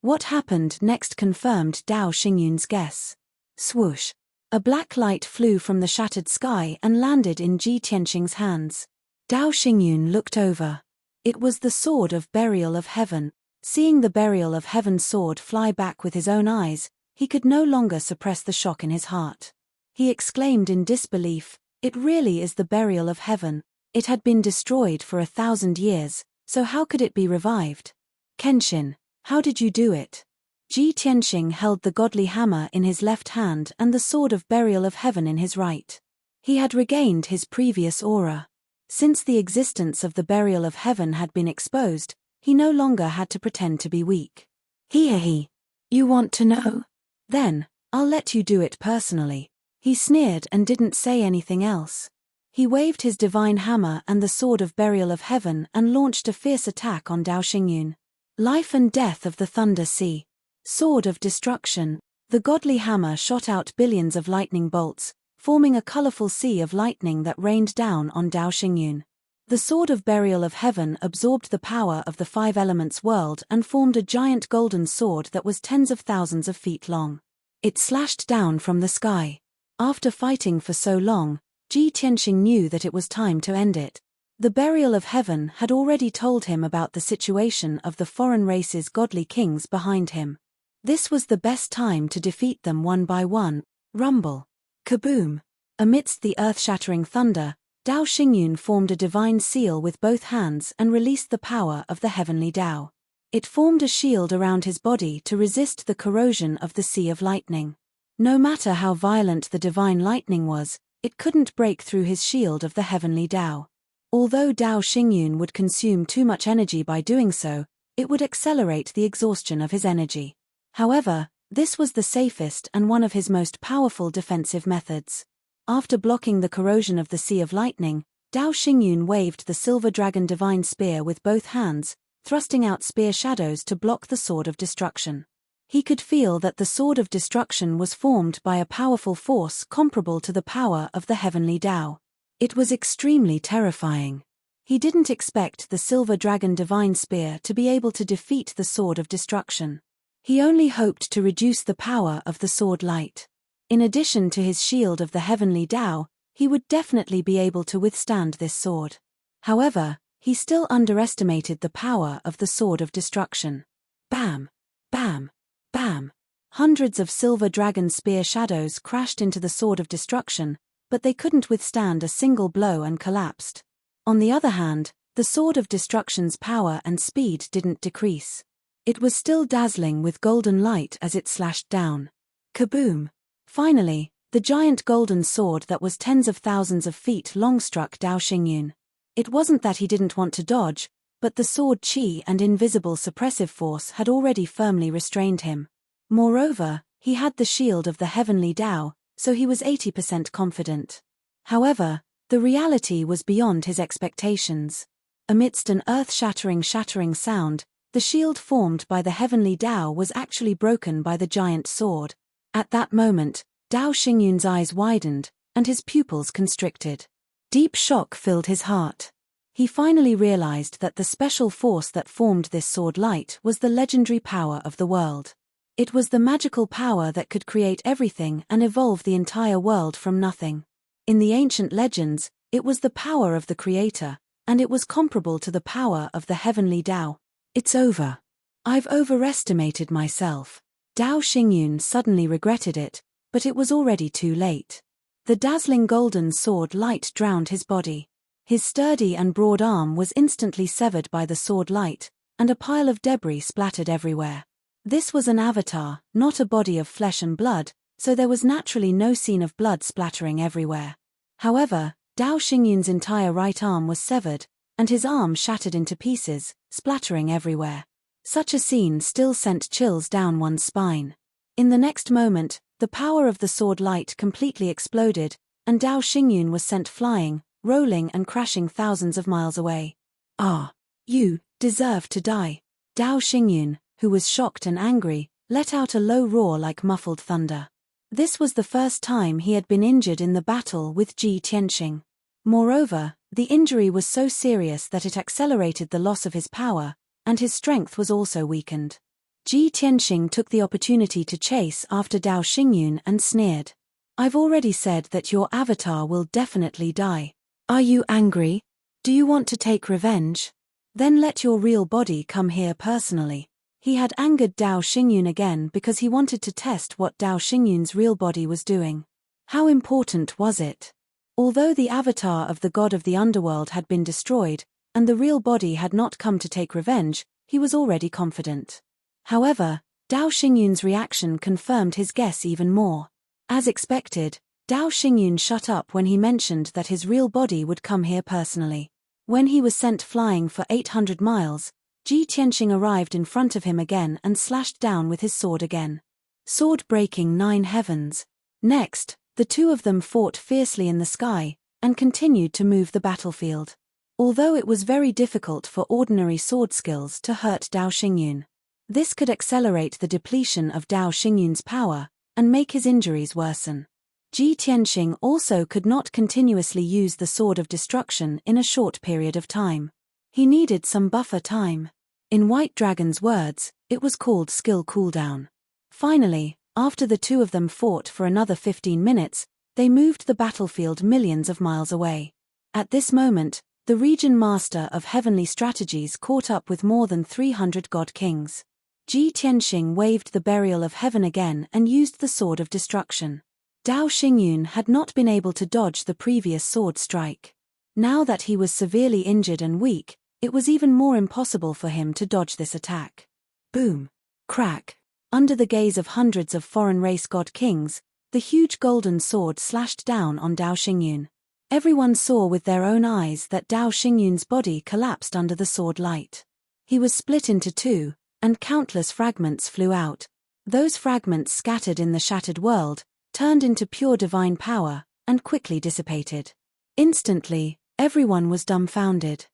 A: What happened next confirmed Dao Xingyun's guess. Swoosh! A black light flew from the shattered sky and landed in Ji Tianxing's hands. Dao Xingyun looked over. It was the sword of Burial of Heaven. Seeing the Burial of Heaven sword fly back with his own eyes, he could no longer suppress the shock in his heart. He exclaimed in disbelief, "It really is the Burial of Heaven. It had been destroyed for 1,000 years, so how could it be revived? Kenshin, how did you do it?" Ji Tianxing held the godly hammer in his left hand and the sword of Burial of Heaven in his right. He had regained his previous aura. Since the existence of the Burial of Heaven had been exposed, he no longer had to pretend to be weak. He. You want to know? Then, I'll let you do it personally. He sneered and didn't say anything else. He waved his divine hammer and the sword of Burial of Heaven and launched a fierce attack on Dao Xingyun. Life and death of the Thunder Sea. Sword of Destruction. The godly hammer shot out billions of lightning bolts, forming a colorful sea of lightning that rained down on Dao Xingyun. The sword of Burial of Heaven absorbed the power of the five elements world and formed a giant golden sword that was tens of thousands of feet long. It slashed down from the sky. After fighting for so long, Ji Tianxing knew that it was time to end it. The Burial of Heaven had already told him about the situation of the foreign race's godly kings behind him. This was the best time to defeat them one by one. Rumble. Kaboom! Amidst the earth-shattering thunder, Dao Xingyun formed a divine seal with both hands and released the power of the heavenly Dao. It formed a shield around his body to resist the corrosion of the sea of lightning. No matter how violent the divine lightning was, it couldn't break through his shield of the heavenly Dao. Although Dao Xingyun would consume too much energy by doing so, it would accelerate the exhaustion of his energy. However, this was the safest and one of his most powerful defensive methods. After blocking the corrosion of the Sea of Lightning, Dao Xingyun waved the Silver Dragon Divine Spear with both hands, thrusting out spear shadows to block the Sword of Destruction. He could feel that the Sword of Destruction was formed by a powerful force comparable to the power of the Heavenly Dao. It was extremely terrifying. He didn't expect the Silver Dragon Divine Spear to be able to defeat the Sword of Destruction. He only hoped to reduce the power of the sword light. In addition to his shield of the heavenly Dao, he would definitely be able to withstand this sword. However, he still underestimated the power of the Sword of Destruction. Bam! Bam! Bam! Hundreds of Silver Dragon Spear shadows crashed into the Sword of Destruction, but they couldn't withstand a single blow and collapsed. On the other hand, the Sword of Destruction's power and speed didn't decrease. It was still dazzling with golden light as it slashed down. Kaboom! Finally, the giant golden sword that was tens of thousands of feet long struck Dao Xingyun. It wasn't that he didn't want to dodge, but the sword chi and invisible suppressive force had already firmly restrained him. Moreover, he had the shield of the heavenly Dao, so he was 80% confident. However, the reality was beyond his expectations. Amidst an earth-shattering sound, the shield formed by the heavenly Dao was actually broken by the giant sword. At that moment, Dao Xingyun's eyes widened, and his pupils constricted. Deep shock filled his heart. He finally realized that the special force that formed this sword light was the legendary power of the world. It was the magical power that could create everything and evolve the entire world from nothing. In the ancient legends, it was the power of the Creator, and it was comparable to the power of the heavenly Dao. It's over. I've overestimated myself. Dao Xingyun suddenly regretted it, but it was already too late. The dazzling golden sword light drowned his body. His sturdy and broad arm was instantly severed by the sword light, and a pile of debris splattered everywhere. This was an avatar, not a body of flesh and blood, so there was naturally no scene of blood splattering everywhere. However, Dao Xingyun's entire right arm was severed, and his arm shattered into pieces, splattering everywhere. Such a scene still sent chills down one's spine. In the next moment, the power of the sword light completely exploded, and Dao Xingyun was sent flying, rolling and crashing thousands of miles away. Ah! You deserve to die. Dao Xingyun, who was shocked and angry, let out a low roar like muffled thunder. This was the first time he had been injured in the battle with Ji Tianxing. Moreover, the injury was so serious that it accelerated the loss of his power, and his strength was also weakened. Ji Tianxing took the opportunity to chase after Dao Xingyun and sneered. "I've already said that your avatar will definitely die. Are you angry? Do you want to take revenge? Then let your real body come here personally." He had angered Dao Xingyun again because he wanted to test what Dao Xingyun's real body was doing. How important was it? Although the avatar of the god of the underworld had been destroyed, and the real body had not come to take revenge, he was already confident. However, Dao Xingyun's reaction confirmed his guess even more. As expected, Dao Xingyun shut up when he mentioned that his real body would come here personally. When he was sent flying for 800 miles, Ji Tianxing arrived in front of him again and slashed down with his sword again. Sword breaking 9 heavens. Next, the two of them fought fiercely in the sky, and continued to move the battlefield. Although it was very difficult for ordinary sword skills to hurt Dao Xingyun. This could accelerate the depletion of Dao Xingyun's power, and make his injuries worsen. Ji Tianxing also could not continuously use the Sword of Destruction in a short period of time. He needed some buffer time. In White Dragon's words, it was called skill cooldown. Finally, after the two of them fought for another 15 minutes, they moved the battlefield millions of miles away. At this moment, the region master of heavenly strategies caught up with more than 300 god kings. Ji Tianxing waved the burial of heaven again and used the Sword of Destruction. Dao Xingyun had not been able to dodge the previous sword strike. Now that he was severely injured and weak, it was even more impossible for him to dodge this attack. Boom! Crack! Under the gaze of hundreds of foreign race god kings, the huge golden sword slashed down on Dao Xingyun. Everyone saw with their own eyes that Dao Xingyun's body collapsed under the sword light. He was split into two, and countless fragments flew out. Those fragments scattered in the shattered world, turned into pure divine power, and quickly dissipated. Instantly, everyone was dumbfounded.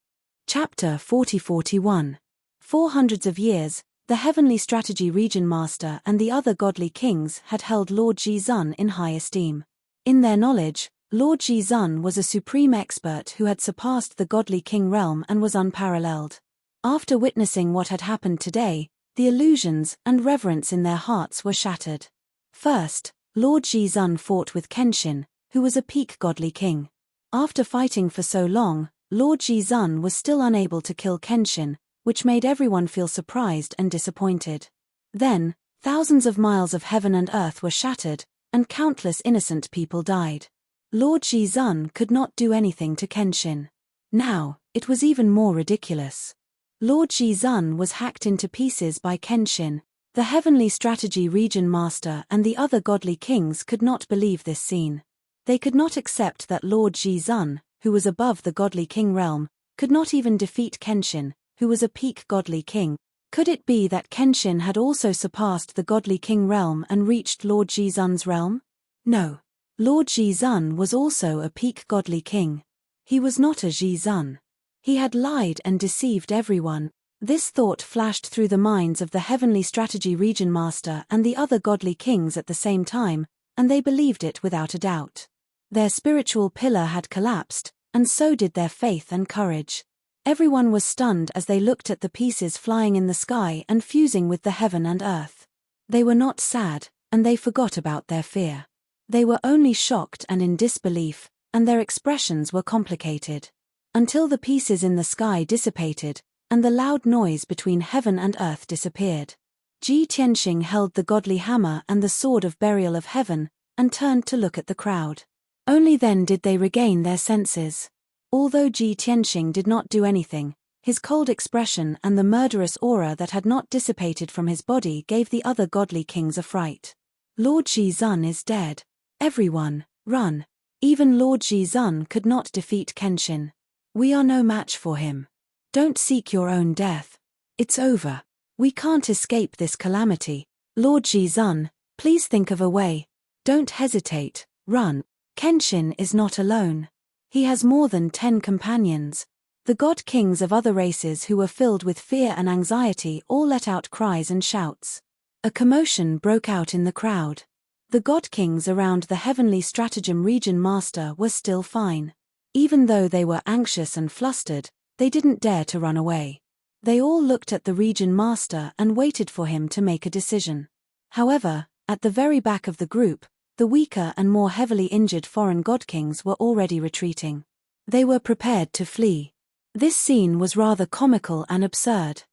A: Chapter 40-41. 400s of years, the heavenly strategy region master and the other godly kings had held Lord Jizun in high esteem. In their knowledge, Lord Jizun was a supreme expert who had surpassed the godly king realm and was unparalleled. After witnessing what had happened today, the illusions and reverence in their hearts were shattered. First, Lord Jizun fought with Kenshin, who was a peak godly king. After fighting for so long, Lord Jizun was still unable to kill Kenshin, which made everyone feel surprised and disappointed. Then, thousands of miles of heaven and earth were shattered, and countless innocent people died. Lord Jizun could not do anything to Kenshin. Now, it was even more ridiculous. Lord Jizun was hacked into pieces by Kenshin. The heavenly strategy region master and the other godly kings could not believe this scene. They could not accept that Lord Jizun, who was above the godly king realm, could not even defeat Kenshin, who was a peak godly king. Could it be that Kenshin had also surpassed the godly king realm and reached Lord Jizun's realm? No. Lord Jizun was also a peak godly king. He was not a Jizun. He had lied and deceived everyone. This thought flashed through the minds of the heavenly strategy region master and the other godly kings at the same time, and they believed it without a doubt. Their spiritual pillar had collapsed, and so did their faith and courage. Everyone was stunned as they looked at the pieces flying in the sky and fusing with the heaven and earth. They were not sad, and they forgot about their fear. They were only shocked and in disbelief, and their expressions were complicated. Until the pieces in the sky dissipated, and the loud noise between heaven and earth disappeared. Ji Tianxing held the godly hammer and the sword of burial of heaven, and turned to look at the crowd. Only then did they regain their senses. Although Ji Tianxing did not do anything, his cold expression and the murderous aura that had not dissipated from his body gave the other godly kings a fright. Lord Jizun is dead. Everyone, run. Even Lord Jizun could not defeat Kenshin. We are no match for him. Don't seek your own death. It's over. We can't escape this calamity. Lord Jizun, please think of a way. Don't hesitate, run. Kenshin is not alone. He has more than 10 companions. The god kings of other races who were filled with fear and anxiety all let out cries and shouts. A commotion broke out in the crowd. The god kings around the heavenly stratagem region master were still fine. Even though they were anxious and flustered, they didn't dare to run away. They all looked at the region master and waited for him to make a decision. However, at the very back of the group, the weaker and more heavily injured foreign god-kings were already retreating. They were prepared to flee. This scene was rather comical and absurd.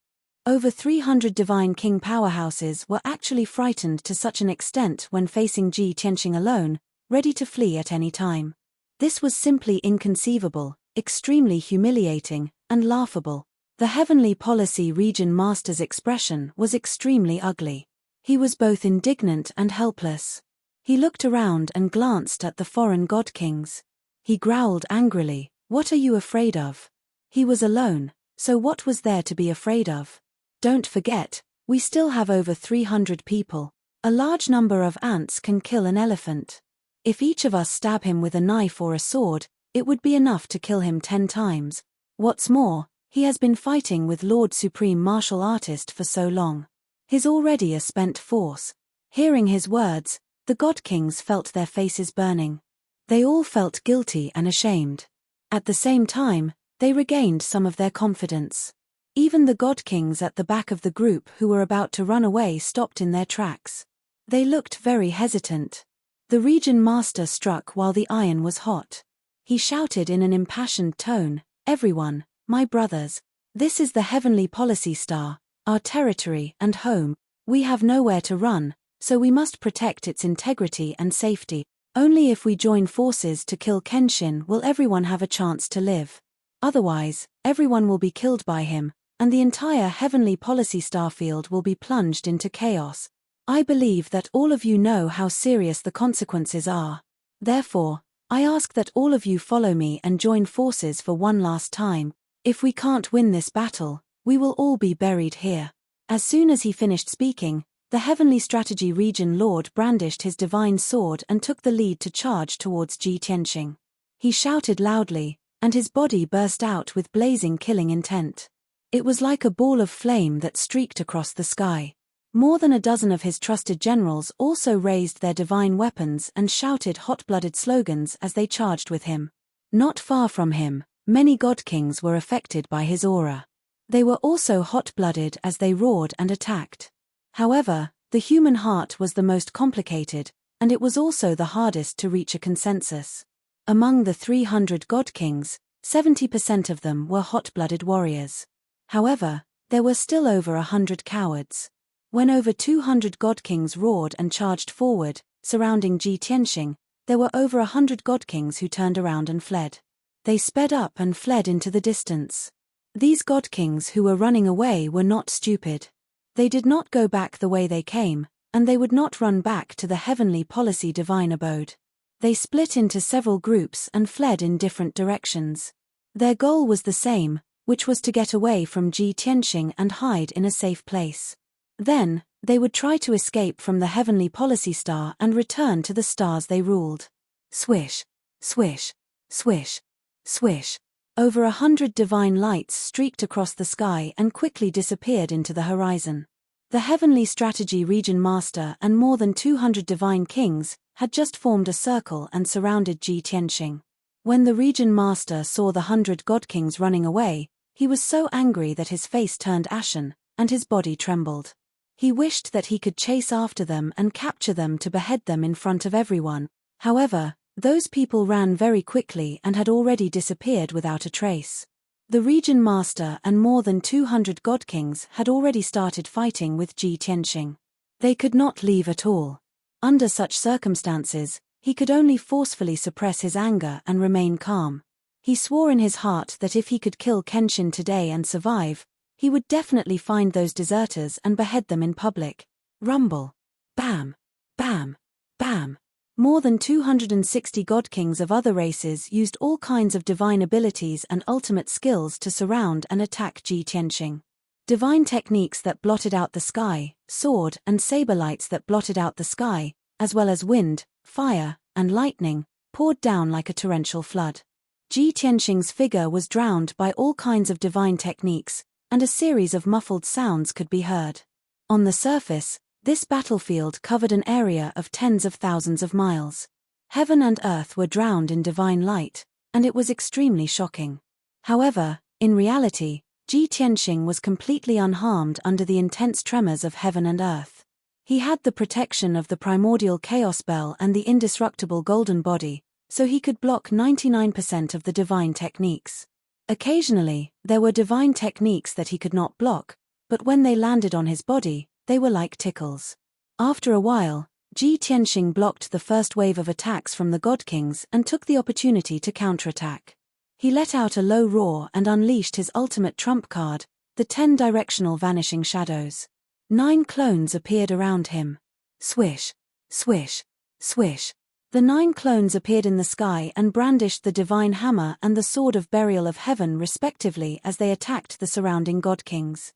A: Over 300 divine king powerhouses were actually frightened to such an extent when facing Ji Tianxing alone, ready to flee at any time. This was simply inconceivable, extremely humiliating, and laughable. The Heavenly Policy Region Master's expression was extremely ugly. He was both indignant and helpless. He looked around and glanced at the foreign god-kings. He growled angrily, "What are you afraid of?" He was alone, so what was there to be afraid of? Don't forget, we still have over 300 people. A large number of ants can kill an elephant. If each of us stab him with a knife or a sword, it would be enough to kill him 10 times. What's more, he has been fighting with Lord Supreme Martial Artist for so long. He's already a spent force. Hearing his words, the god-kings felt their faces burning. They all felt guilty and ashamed. At the same time, they regained some of their confidence. Even the god-kings at the back of the group who were about to run away stopped in their tracks. They looked very hesitant. The region master struck while the iron was hot. He shouted in an impassioned tone, "Everyone, my brothers, this is the Heavenly Policy Star, our territory and home. We have nowhere to run, so we must protect its integrity and safety. Only if we join forces to kill Kenshin will everyone have a chance to live. Otherwise, everyone will be killed by him, and the entire Heavenly Policy Starfield will be plunged into chaos. I believe that all of you know how serious the consequences are. Therefore, I ask that all of you follow me and join forces for one last time. If we can't win this battle, we will all be buried here." As soon as he finished speaking, the Heavenly Strategy Region Lord brandished his divine sword and took the lead to charge towards Ji Tianxing. He shouted loudly, and his body burst out with blazing killing intent. It was like a ball of flame that streaked across the sky. More than a dozen of his trusted generals also raised their divine weapons and shouted hot-blooded slogans as they charged with him. Not far from him, many god-kings were affected by his aura. They were also hot-blooded as they roared and attacked. However, the human heart was the most complicated, and it was also the hardest to reach a consensus. Among the 300 god-kings, 70% of them were hot-blooded warriors. However, there were still over 100 cowards. When over 200 god-kings roared and charged forward, surrounding Ji Tianxing, there were over 100 god-kings who turned around and fled. They sped up and fled into the distance. These god-kings who were running away were not stupid. They did not go back the way they came, and they would not run back to the Heavenly Policy Divine Abode. They split into several groups and fled in different directions. Their goal was the same, which was to get away from Ji Tianxing and hide in a safe place. Then, they would try to escape from the Heavenly Policy Star and return to the stars they ruled. Swish, swish, swish, swish. Over 100 divine lights streaked across the sky and quickly disappeared into the horizon. The Heavenly Strategy Region Master and more than 200 divine kings had just formed a circle and surrounded Ji Tianxing. When the Region Master saw the 100 god-kings running away, he was so angry that his face turned ashen, and his body trembled. He wished that he could chase after them and capture them to behead them in front of everyone. However, those people ran very quickly and had already disappeared without a trace. The Region Master and more than 200 god-kings had already started fighting with Ji Tianxing. They could not leave at all. Under such circumstances, he could only forcefully suppress his anger and remain calm. He swore in his heart that if he could kill Kenshin today and survive, he would definitely find those deserters and behead them in public. Rumble. Bam. Bam. Bam. More than 260 god-kings of other races used all kinds of divine abilities and ultimate skills to surround and attack Ji Tianxing. Divine techniques that blotted out the sky, sword and saber lights that blotted out the sky, as well as wind, fire, and lightning, poured down like a torrential flood. Ji Tianxing's figure was drowned by all kinds of divine techniques, and a series of muffled sounds could be heard. On the surface, this battlefield covered an area of tens of thousands of miles. Heaven and earth were drowned in divine light, and it was extremely shocking. However, in reality, Ji Tianxing was completely unharmed under the intense tremors of heaven and earth. He had the protection of the primordial chaos bell and the indestructible golden body, so he could block 99% of the divine techniques. Occasionally, there were divine techniques that he could not block, but when they landed on his body, they were like tickles. After a while, Ji Tianxing blocked the first wave of attacks from the God Kings and took the opportunity to counterattack. He let out a low roar and unleashed his ultimate trump card, the 10 directional vanishing shadows. 9 clones appeared around him. Swish, swish, swish. The 9 clones appeared in the sky and brandished the divine hammer and the sword of burial of heaven respectively as they attacked the surrounding God Kings.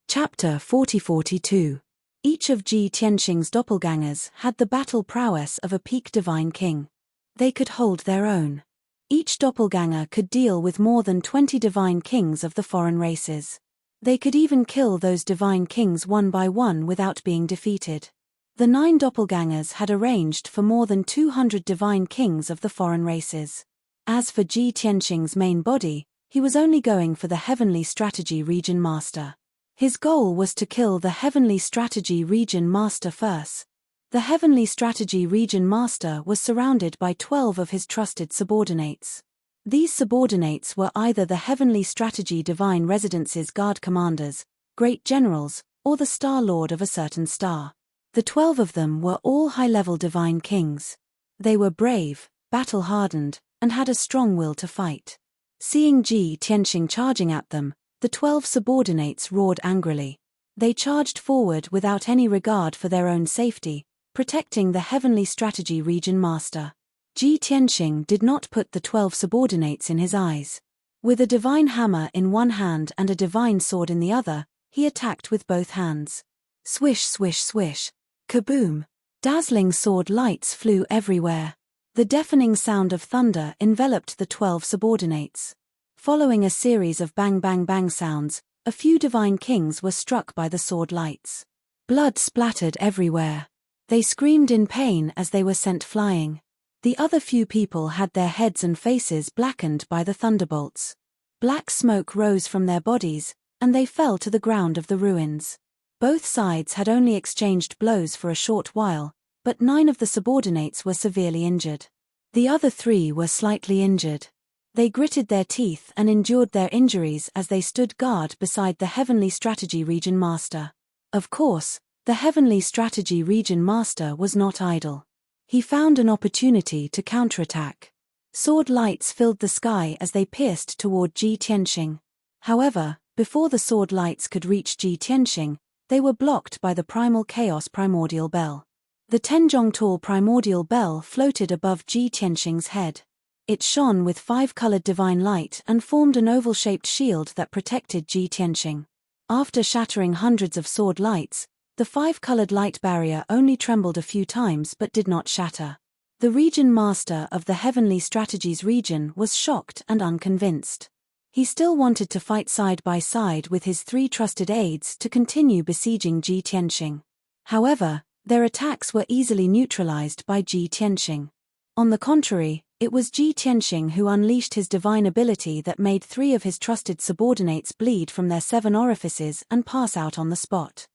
A: Chapter 40-42. Each of Ji Tianxing's doppelgangers had the battle prowess of a peak divine king. They could hold their own. Each doppelganger could deal with more than 20 divine kings of the foreign races. They could even kill those divine kings one by one without being defeated. The 9 doppelgangers had arranged for more than 200 divine kings of the foreign races. As for Ji Tianxing's main body, he was only going for the Heavenly Strategy Region Master. His goal was to kill the Heavenly Strategy Region Master first. The Heavenly Strategy Region Master was surrounded by 12 of his trusted subordinates. These subordinates were either the Heavenly Strategy Divine Residence's guard commanders, great generals, or the Star Lord of a certain star. The 12 of them were all high-level divine kings. They were brave, battle-hardened, and had a strong will to fight. Seeing Ji Tianxing charging at them, the 12 subordinates roared angrily. They charged forward without any regard for their own safety, protecting the Heavenly Strategy Region Master. Ji Tianxing did not put the 12 subordinates in his eyes. With a divine hammer in one hand and a divine sword in the other, he attacked with both hands. Swish, swish, swish. Kaboom! Dazzling sword lights flew everywhere. The deafening sound of thunder enveloped the 12 subordinates. Following a series of bang bang bang sounds, a few divine kings were struck by the sword lights. Blood splattered everywhere. They screamed in pain as they were sent flying. The other few people had their heads and faces blackened by the thunderbolts. Black smoke rose from their bodies, and they fell to the ground of the ruins. Both sides had only exchanged blows for a short while, but 9 of the subordinates were severely injured. The other 3 were slightly injured. They gritted their teeth and endured their injuries as they stood guard beside the Heavenly Strategy Region Master. Of course, the Heavenly Strategy Region Master was not idle. He found an opportunity to counterattack. Sword lights filled the sky as they pierced toward Ji Tianxing. However, before the sword lights could reach Ji Tianxing, they were blocked by the Primal Chaos Primordial Bell. The 10-jong-tall Primordial Bell floated above Ji Tianxing's head. It shone with 5-colored divine light and formed an oval-shaped shield that protected Ji Tianxing. After shattering hundreds of sword lights, the 5-colored light barrier only trembled a few times but did not shatter. The region master of the Heavenly Strategies region was shocked and unconvinced. He still wanted to fight side by side with his 3 trusted aides to continue besieging Ji Tianxing. However, their attacks were easily neutralized by Ji Tianxing. On the contrary, it was Ji Tianxing who unleashed his divine ability that made 3 of his trusted subordinates bleed from their 7 orifices and pass out on the spot.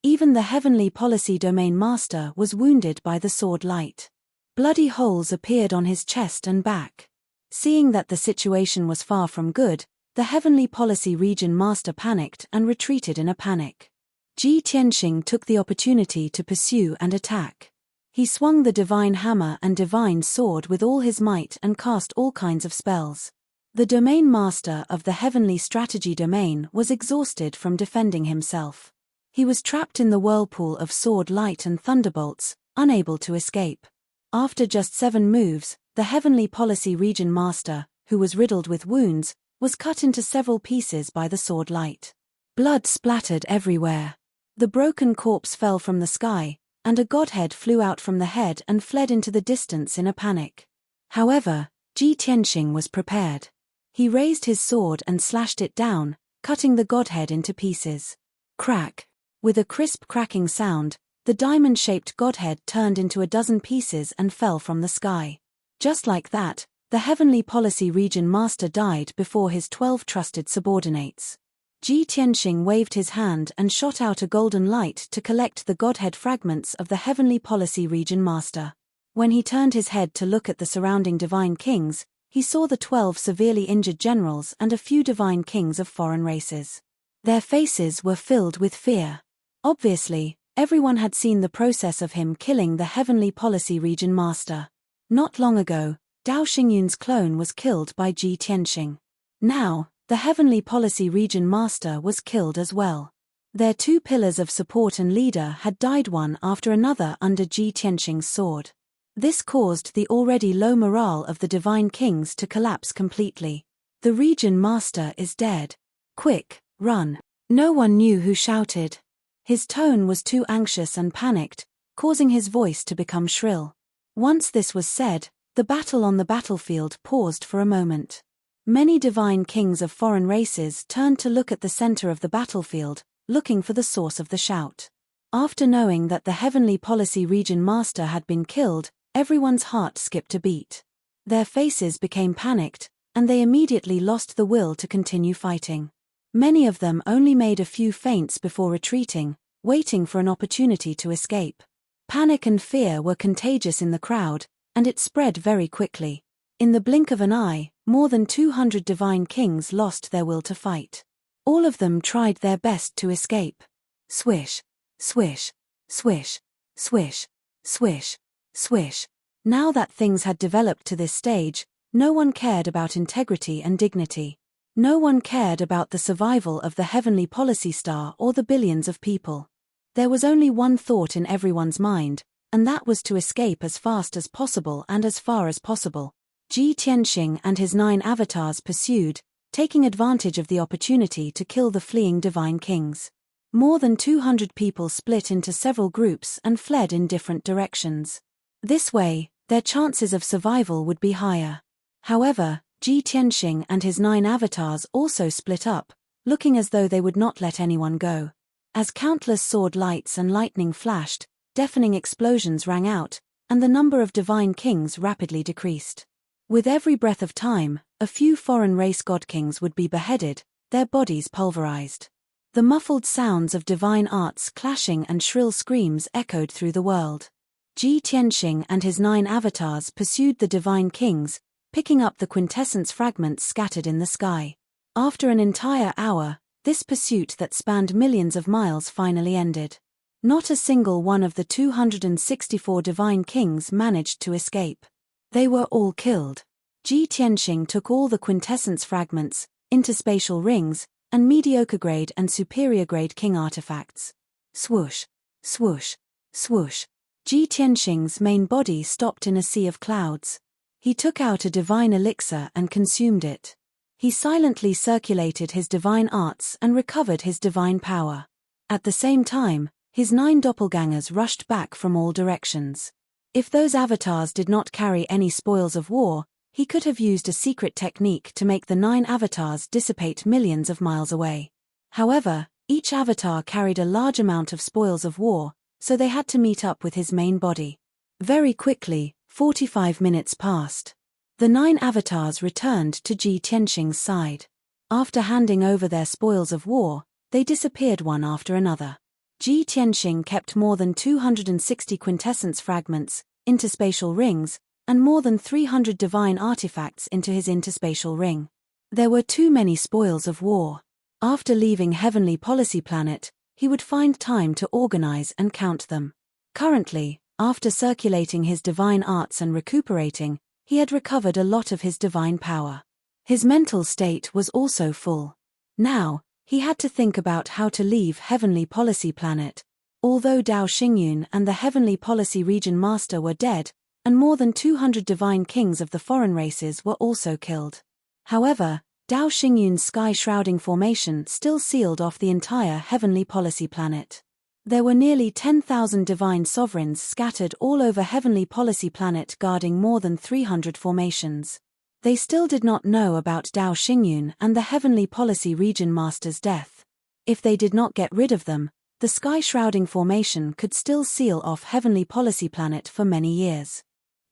A: Even the Heavenly Policy Domain Master was wounded by the sword light. Bloody holes appeared on his chest and back. Seeing that the situation was far from good, the Heavenly Policy Region Master panicked and retreated in a panic. Ji Tianxing took the opportunity to pursue and attack. He swung the divine hammer and divine sword with all his might and cast all kinds of spells. The Domain Master of the Heavenly Strategy Domain was exhausted from defending himself. He was trapped in the whirlpool of sword light and thunderbolts, unable to escape. After just 7 moves, the Heavenly Policy Region Master, who was riddled with wounds, was cut into several pieces by the sword light. Blood splattered everywhere. The broken corpse fell from the sky, and a godhead flew out from the head and fled into the distance in a panic. However, Ji Tianxing was prepared. He raised his sword and slashed it down, cutting the godhead into pieces. Crack! With a crisp cracking sound, the diamond-shaped godhead turned into a dozen pieces and fell from the sky. Just like that, the Heavenly Policy Region Master died before his 12 trusted subordinates. Ji Tianxing waved his hand and shot out a golden light to collect the godhead fragments of the Heavenly Policy Region Master. When he turned his head to look at the surrounding divine kings, he saw the 12 severely injured generals and a few divine kings of foreign races. Their faces were filled with fear. Obviously, everyone had seen the process of him killing the Heavenly Policy Region Master. Not long ago, Dao Xingyun's clone was killed by Ji Tianxing. Now, the Heavenly Policy Region Master was killed as well. Their 2 pillars of support and leader had died one after another under Ji Tianxing's sword. This caused the already low morale of the divine kings to collapse completely. The region master is dead. Quick, run. No one knew who shouted. His tone was too anxious and panicked, causing his voice to become shrill. Once this was said, the battle on the battlefield paused for a moment. Many divine kings of foreign races turned to look at the center of the battlefield, looking for the source of the shout. After knowing that the Heavenly Policy Region Master had been killed, everyone's heart skipped a beat. Their faces became panicked, and they immediately lost the will to continue fighting. Many of them only made a few feints before retreating, waiting for an opportunity to escape. Panic and fear were contagious in the crowd, and it spread very quickly. In the blink of an eye, more than 200 divine kings lost their will to fight. All of them tried their best to escape. Swish, swish, swish, swish, swish, swish. Now that things had developed to this stage, no one cared about integrity and dignity. No one cared about the survival of the Heavenly Policy Star or the billions of people. There was only one thought in everyone's mind, and that was to escape as fast as possible and as far as possible. Ji Tianxing and his 9 avatars pursued, taking advantage of the opportunity to kill the fleeing divine kings. More than 200 people split into several groups and fled in different directions. This way, their chances of survival would be higher. However, Ji Tianxing and his 9 avatars also split up, looking as though they would not let anyone go. As countless sword lights and lightning flashed, deafening explosions rang out, and the number of divine kings rapidly decreased. With every breath of time, a few foreign race godkings would be beheaded, their bodies pulverized. The muffled sounds of divine arts clashing and shrill screams echoed through the world. Ji Tianxing and his 9 avatars pursued the divine kings, picking up the quintessence fragments scattered in the sky. After an entire hour, this pursuit that spanned millions of miles finally ended. Not a single one of the 264 divine kings managed to escape. They were all killed. Ji Tianxing took all the quintessence fragments, interspatial rings, and mediocre-grade and superior-grade king artifacts. Swoosh, swoosh, swoosh. Ji Tianxing's main body stopped in a sea of clouds. He took out a divine elixir and consumed it. He silently circulated his divine arts and recovered his divine power. At the same time, his 9 doppelgangers rushed back from all directions. If those avatars did not carry any spoils of war, he could have used a secret technique to make the 9 avatars dissipate millions of miles away. However, each avatar carried a large amount of spoils of war, so they had to meet up with his main body. Very quickly, 45 minutes passed. The 9 avatars returned to Ji Tianxing's side. After handing over their spoils of war, they disappeared one after another. Ji Tianxing kept more than 260 quintessence fragments, interspatial rings, and more than 300 divine artifacts into his interspatial ring. There were too many spoils of war. After leaving Heavenly Policy Planet, he would find time to organize and count them. Currently, after circulating his divine arts and recuperating, he had recovered a lot of his divine power. His mental state was also full. Now, he had to think about how to leave Heavenly Policy Planet. Although Dao Xingyun and the Heavenly Policy Region Master were dead, and more than 200 divine kings of the foreign races were also killed. However, Dao Xingyun's sky-shrouding formation still sealed off the entire Heavenly Policy Planet. There were nearly 10,000 divine sovereigns scattered all over Heavenly Policy Planet guarding more than 300 formations. They still did not know about Dao Xingyun and the Heavenly Policy Region Master's death. If they did not get rid of them, the sky-shrouding formation could still seal off Heavenly Policy Planet for many years.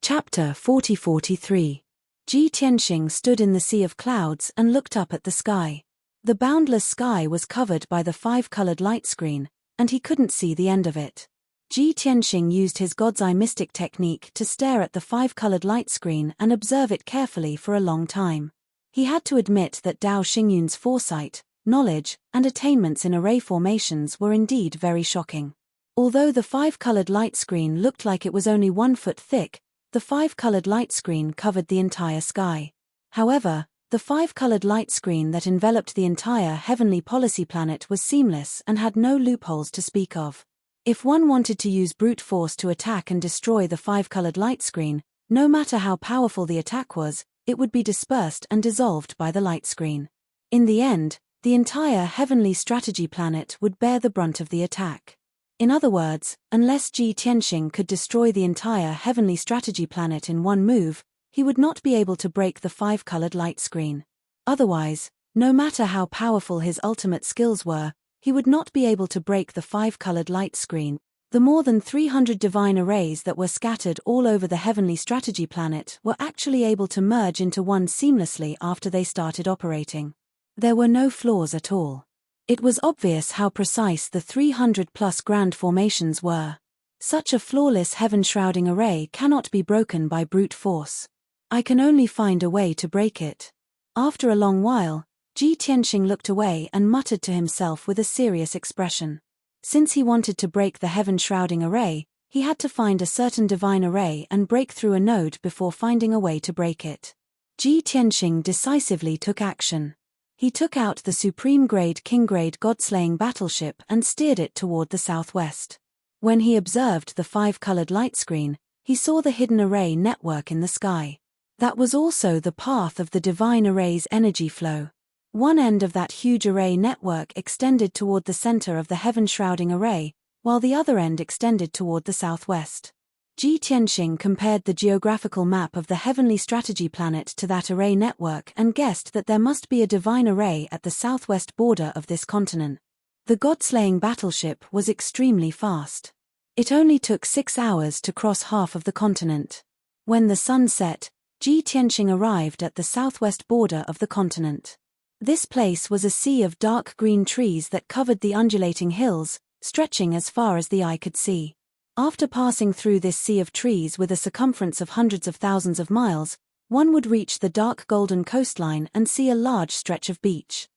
A: Chapter 40-43. Ji Tianxing stood in the sea of clouds and looked up at the sky. The boundless sky was covered by the five-colored light screen, and he couldn't see the end of it. Ji Tianxing used his God's Eye mystic technique to stare at the five-colored light screen and observe it carefully for a long time. He had to admit that Dao Xingyun's foresight, knowledge, and attainments in array formations were indeed very shocking. Although the five-colored light screen looked like it was only 1 foot thick, the five-colored light screen covered the entire sky. However, the five-colored light screen that enveloped the entire heavenly policy planet was seamless and had no loopholes to speak of. If one wanted to use brute force to attack and destroy the five-colored light screen, no matter how powerful the attack was, it would be dispersed and dissolved by the light screen. In the end, the entire heavenly strategy planet would bear the brunt of the attack. In other words, unless Ji Tianxing could destroy the entire heavenly strategy planet in one move, he would not be able to break the five-colored light screen. Otherwise, no matter how powerful his ultimate skills were, he would not be able to break the five-colored light screen. The more than 300 divine arrays that were scattered all over the heavenly strategy planet were actually able to merge into one seamlessly after they started operating. There were no flaws at all. It was obvious how precise the 300-plus grand formations were. Such a flawless heaven-shrouding array cannot be broken by brute force. I can only find a way to break it. After a long while, Ji Tianxing looked away and muttered to himself with a serious expression. Since he wanted to break the heaven-shrouding array, he had to find a certain divine array and break through a node before finding a way to break it. Ji Tianxing decisively took action. He took out the supreme-grade king-grade god-slaying battleship and steered it toward the southwest. When he observed the five-colored light screen, he saw the hidden array network in the sky. That was also the path of the divine array's energy flow. One end of that huge array network extended toward the center of the heaven-shrouding array, while the other end extended toward the southwest. Ji Tianxing compared the geographical map of the heavenly strategy planet to that array network and guessed that there must be a divine array at the southwest border of this continent. The god-slaying battleship was extremely fast. It only took 6 hours to cross half of the continent. When the sun set, Ji Tianxing arrived at the southwest border of the continent. This place was a sea of dark green trees that covered the undulating hills, stretching as far as the eye could see. After passing through this sea of trees with a circumference of hundreds of thousands of miles, one would reach the dark golden coastline and see a large stretch of beach.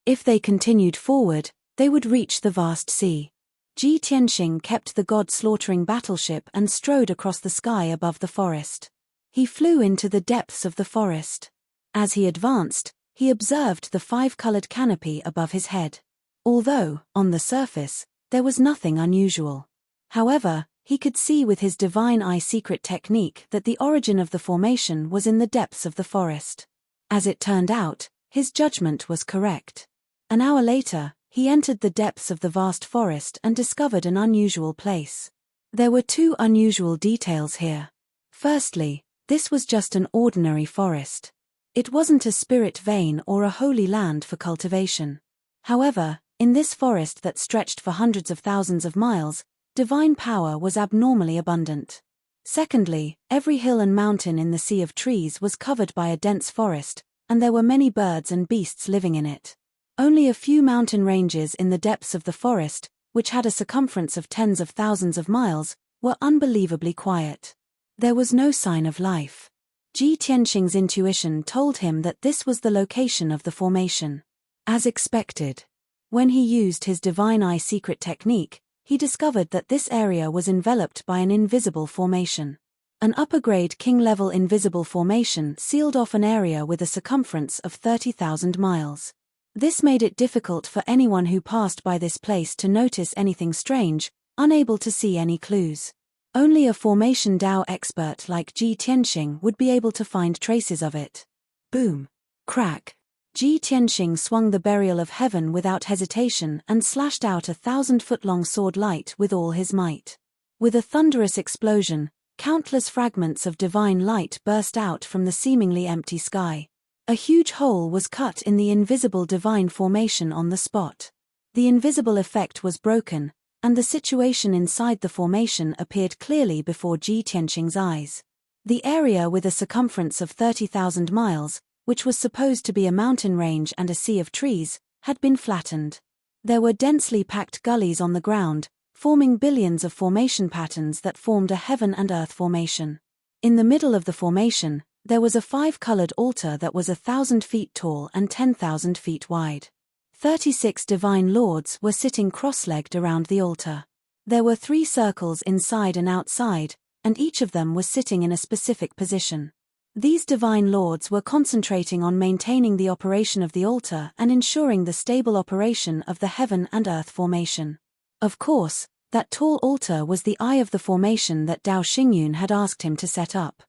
A: If they continued forward, they would reach the vast sea. Ji Tianxing kept the god-slaughtering battleship and strode across the sky above the forest. He flew into the depths of the forest. As he advanced, he observed the five-colored canopy above his head. Although, on the surface, there was nothing unusual. However, he could see with his divine eye secret technique that the origin of the formation was in the depths of the forest. As it turned out, his judgment was correct. An hour later, he entered the depths of the vast forest and discovered an unusual place. There were two unusual details here. Firstly, this was just an ordinary forest. It wasn't a spirit vein or a holy land for cultivation. However, in this forest that stretched for hundreds of thousands of miles, divine power was abnormally abundant. Secondly, every hill and mountain in the sea of trees was covered by a dense forest, and there were many birds and beasts living in it. Only a few mountain ranges in the depths of the forest, which had a circumference of tens of thousands of miles, were unbelievably quiet. There was no sign of life. Ji Tianxing's intuition told him that this was the location of the formation. As expected. When he used his divine eye secret technique, he discovered that this area was enveloped by an invisible formation. An upper-grade king-level invisible formation sealed off an area with a circumference of 30,000 miles. This made it difficult for anyone who passed by this place to notice anything strange, unable to see any clues. Only a formation Dao expert like Ji Tianxing would be able to find traces of it. Boom! Crack! Ji Tianxing swung the burial of heaven without hesitation and slashed out a 1,000-foot-long sword light with all his might. With a thunderous explosion, countless fragments of divine light burst out from the seemingly empty sky. A huge hole was cut in the invisible divine formation on the spot. The invisible effect was broken, and the situation inside the formation appeared clearly before Ji Tianxing's eyes. The area with a circumference of 30,000 miles, which was supposed to be a mountain range and a sea of trees, had been flattened. There were densely packed gullies on the ground, forming billions of formation patterns that formed a heaven and earth formation. In the middle of the formation, there was a 5-colored altar that was 1,000 feet tall and 10,000 feet wide. 36 divine lords were sitting cross-legged around the altar. There were 3 circles inside and outside, and each of them was sitting in a specific position. These divine lords were concentrating on maintaining the operation of the altar and ensuring the stable operation of the heaven and earth formation. Of course, that tall altar was the eye of the formation that Dao Xingyun had asked him to set up.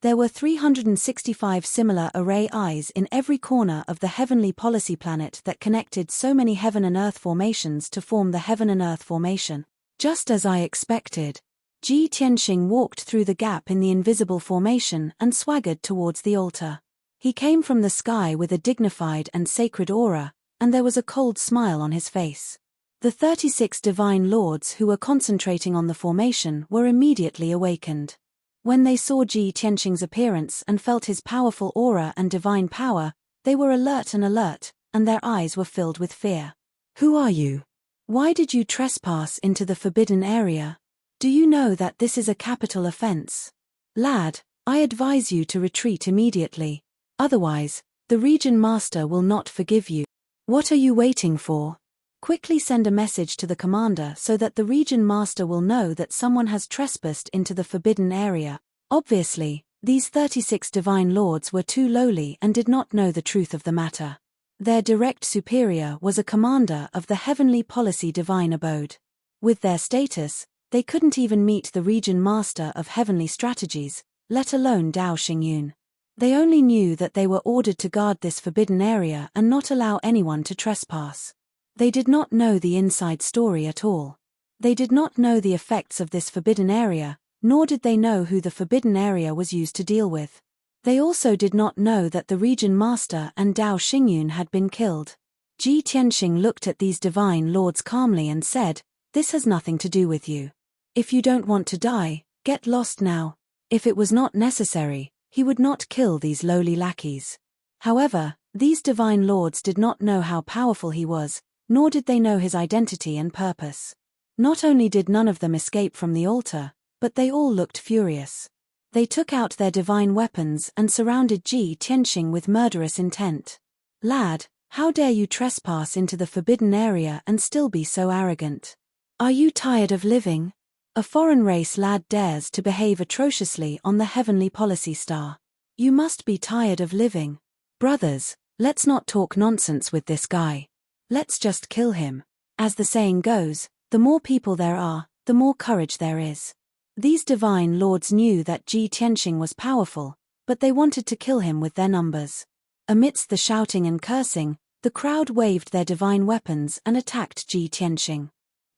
A: There were 365 similar array eyes in every corner of the heavenly policy planet that connected so many heaven and earth formations to form the heaven and earth formation. Just as I expected, Ji Tianxing walked through the gap in the invisible formation and swaggered towards the altar. He came from the sky with a dignified and sacred aura, and there was a cold smile on his face. The 36 divine lords who were concentrating on the formation were immediately awakened. When they saw Ji Tianxing's appearance and felt his powerful aura and divine power, they were alert, and their eyes were filled with fear. "Who are you? Why did you trespass into the forbidden area? Do you know that this is a capital offense? Lad, I advise you to retreat immediately. Otherwise, the region master will not forgive you. What are you waiting for? Quickly send a message to the commander so that the region master will know that someone has trespassed into the forbidden area." Obviously, these 36 divine lords were too lowly and did not know the truth of the matter. Their direct superior was a commander of the heavenly policy divine abode. With their status, they couldn't even meet the region master of heavenly strategies, let alone Dao Xingyun. They only knew that they were ordered to guard this forbidden area and not allow anyone to trespass. They did not know the inside story at all. They did not know the effects of this forbidden area, nor did they know who the forbidden area was used to deal with. They also did not know that the region master and Dao Xingyun had been killed. Ji Tianxing looked at these divine lords calmly and said, "This has nothing to do with you. If you don't want to die, get lost now." If it was not necessary, he would not kill these lowly lackeys. However, these divine lords did not know how powerful he was, nor did they know his identity and purpose. Not only did none of them escape from the altar, but they all looked furious. They took out their divine weapons and surrounded Ji Tianxing with murderous intent. "Lad, how dare you trespass into the forbidden area and still be so arrogant? Are you tired of living? A foreign race lad dares to behave atrociously on the heavenly policy star. You must be tired of living. Brothers, let's not talk nonsense with this guy. Let's just kill him. As the saying goes, the more people there are, the more courage there is." These divine lords knew that Ji Tianxing was powerful, but they wanted to kill him with their numbers. Amidst the shouting and cursing, the crowd waved their divine weapons and attacked Ji Tianxing.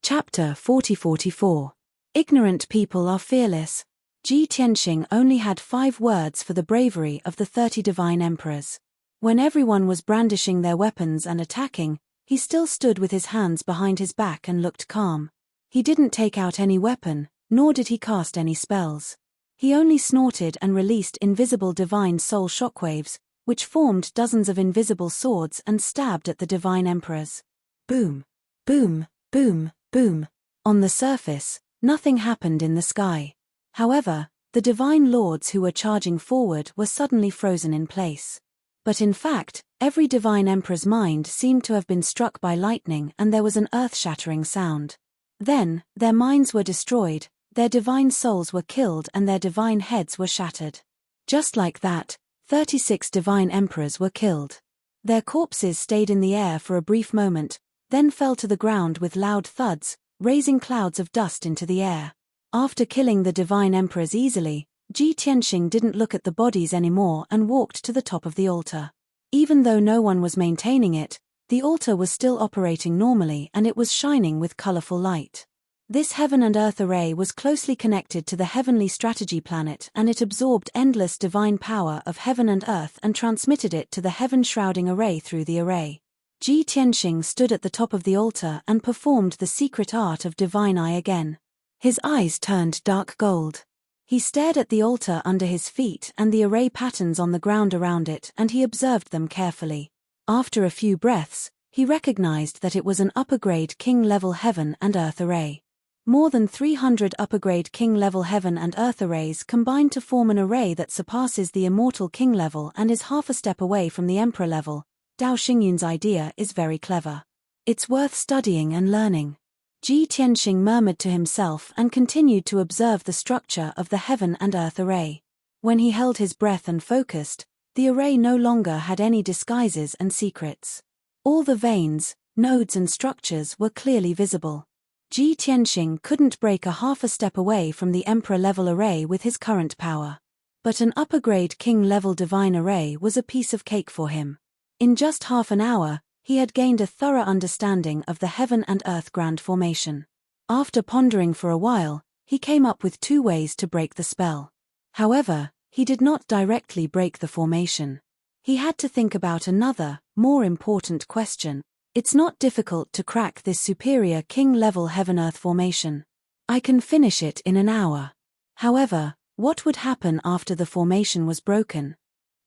A: Chapter 40-44. Ignorant people are fearless. Ji Tianxing only had 5 words for the bravery of the 30 divine emperors. When everyone was brandishing their weapons and attacking, he still stood with his hands behind his back and looked calm. He didn't take out any weapon, nor did he cast any spells. He only snorted and released invisible divine soul shockwaves, which formed dozens of invisible swords and stabbed at the divine emperors. Boom, boom, boom, boom. On the surface, nothing happened in the sky. However, the divine lords who were charging forward were suddenly frozen in place. But in fact, every divine emperor's mind seemed to have been struck by lightning and there was an earth-shattering sound. Then, their minds were destroyed, their divine souls were killed and their divine heads were shattered. Just like that, 36 divine emperors were killed. Their corpses stayed in the air for a brief moment, then fell to the ground with loud thuds, raising clouds of dust into the air. After killing the divine emperors easily, Ji Tianxing didn't look at the bodies anymore and walked to the top of the altar. Even though no one was maintaining it, the altar was still operating normally and it was shining with colorful light. This heaven and earth array was closely connected to the heavenly strategy planet and it absorbed endless divine power of heaven and earth and transmitted it to the heaven-shrouding array through the array. Ji Tianxing stood at the top of the altar and performed the secret art of divine eye again. His eyes turned dark gold. He stared at the altar under his feet and the array patterns on the ground around it and he observed them carefully. After a few breaths, He recognized that it was an upper-grade king-level heaven and earth array. More than 300 upper-grade king-level heaven and earth arrays combine to form an array that surpasses the immortal king level and is half a step away from the emperor level. Dao Xingyun's idea is very clever. It's worth studying and learning. Ji Tianxing murmured to himself and continued to observe the structure of the heaven and earth array. When he held his breath and focused, the array no longer had any disguises and secrets. All the veins, nodes and structures were clearly visible. Ji Tianxing couldn't break a half a step away from the emperor-level array with his current power. But an upper-grade king-level divine array was a piece of cake for him. In just half an hour, he had gained a thorough understanding of the heaven and earth grand formation. After pondering for a while, he came up with 2 ways to break the spell. However, he did not directly break the formation. He had to think about another, more important question. It's not difficult to crack this superior king-level heaven-earth formation. I can finish it in an hour. However, what would happen after the formation was broken?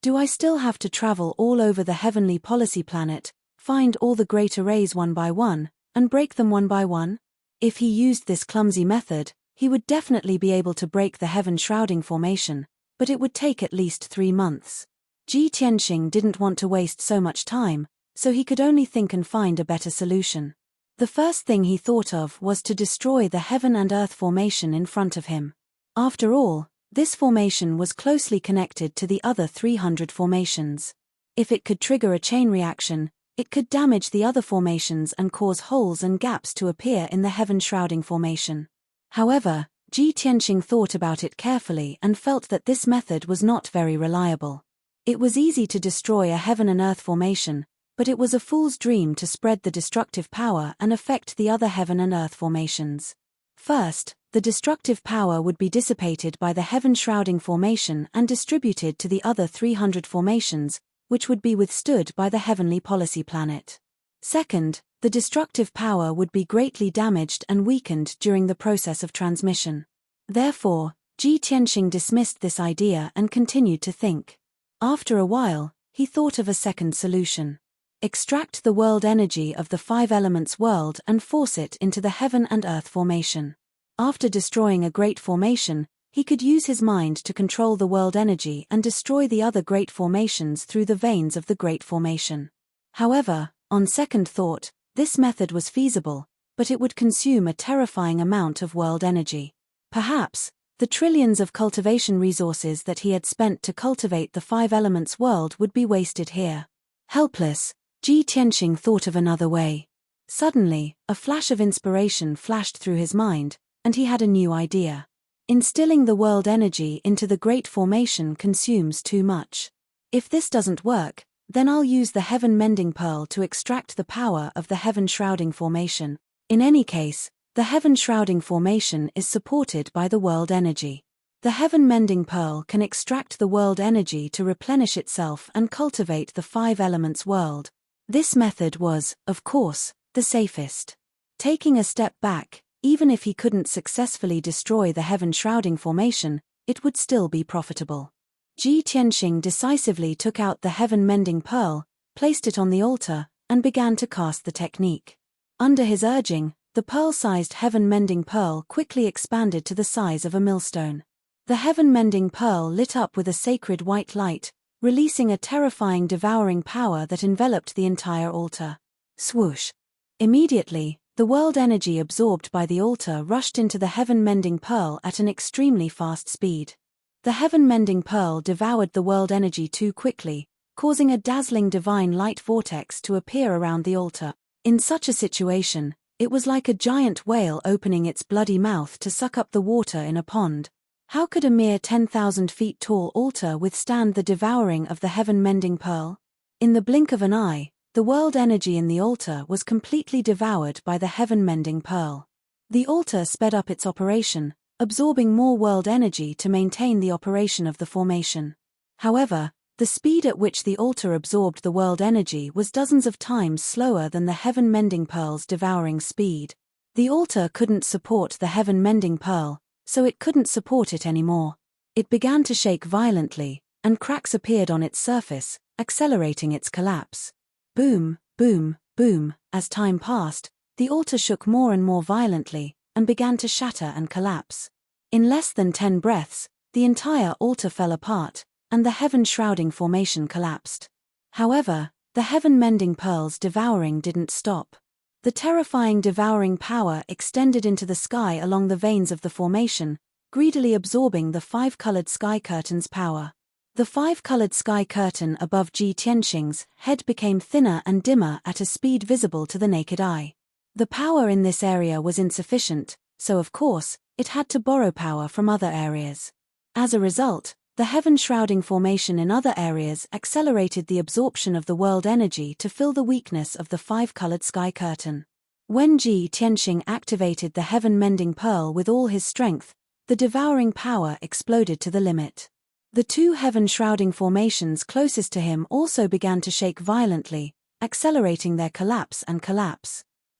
A: Do I still have to travel all over the heavenly policy planet, find all the great arrays one by one, and break them one by one? If he used this clumsy method, he would definitely be able to break the heaven-shrouding formation, but it would take at least 3 months. Ji Tianxing didn't want to waste so much time, so he could only think and find a better solution. The first thing he thought of was to destroy the heaven and earth formation in front of him. After all, this formation was closely connected to the other 300 formations. If it could trigger a chain reaction, it could damage the other formations and cause holes and gaps to appear in the heaven-shrouding formation. However, Ji Tianxing thought about it carefully and felt that this method was not very reliable. It was easy to destroy a heaven and earth formation, but it was a fool's dream to spread the destructive power and affect the other heaven and earth formations. First, the destructive power would be dissipated by the heaven-shrouding formation and distributed to the other 300 formations, which would be withstood by the heavenly policy planet. Second, the destructive power would be greatly damaged and weakened during the process of transmission. Therefore, Ji Tianxing dismissed this idea and continued to think. After a while, he thought of a second solution. Extract the world energy of the 5 elements world and force it into the heaven and earth formation. After destroying a great formation, he could use his mind to control the world energy and destroy the other great formations through the veins of the great formation. However, on second thought, this method was feasible, but it would consume a terrifying amount of world energy. Perhaps, the trillions of cultivation resources that he had spent to cultivate the 5 elements world would be wasted here. Helpless, Ji Tianxing thought of another way. Suddenly, a flash of inspiration flashed through his mind, and he had a new idea. Instilling the world energy into the great formation consumes too much. If this doesn't work, then I'll use the heaven-mending pearl to extract the power of the heaven-shrouding formation. In any case, the heaven-shrouding formation is supported by the world energy. The heaven-mending pearl can extract the world energy to replenish itself and cultivate the 5 elements world. This method was, of course, the safest. Taking a step back, even if he couldn't successfully destroy the heaven-shrouding formation, it would still be profitable. Ji Tianxing decisively took out the heaven-mending pearl, placed it on the altar, and began to cast the technique. Under his urging, the pearl-sized heaven-mending pearl quickly expanded to the size of a millstone. The heaven-mending pearl lit up with a sacred white light, releasing a terrifying devouring power that enveloped the entire altar. Swoosh! Immediately, the world energy absorbed by the altar rushed into the heaven-mending pearl at an extremely fast speed. The heaven-mending pearl devoured the world energy too quickly, causing a dazzling divine light vortex to appear around the altar. In such a situation, it was like a giant whale opening its bloody mouth to suck up the water in a pond. How could a mere 10,000 feet tall altar withstand the devouring of the heaven-mending pearl? In the blink of an eye, the world energy in the altar was completely devoured by the heaven-mending pearl. The altar sped up its operation, absorbing more world energy to maintain the operation of the formation. However, the speed at which the altar absorbed the world energy was dozens of times slower than the heaven-mending pearl's devouring speed. The altar couldn't support the heaven-mending pearl, so it couldn't support it anymore. It began to shake violently, and cracks appeared on its surface, accelerating its collapse. Boom, boom, boom. As time passed, the altar shook more and more violently, and began to shatter and collapse. In less than 10 breaths, the entire altar fell apart, and the heaven-shrouding formation collapsed. However, the heaven-mending pearls devouring didn't stop. The terrifying devouring power extended into the sky along the veins of the formation, greedily absorbing the 5-colored sky curtain's power. The 5-colored sky curtain above Ji Tianxing's head became thinner and dimmer at a speed visible to the naked eye. The power in this area was insufficient, so of course, it had to borrow power from other areas. As a result, the heaven-shrouding formation in other areas accelerated the absorption of the world energy to fill the weakness of the 5-colored sky curtain. When Ji Tianxing activated the heaven-mending pearl with all his strength, the devouring power exploded to the limit. The 2 heaven-shrouding formations closest to him also began to shake violently, accelerating their collapse.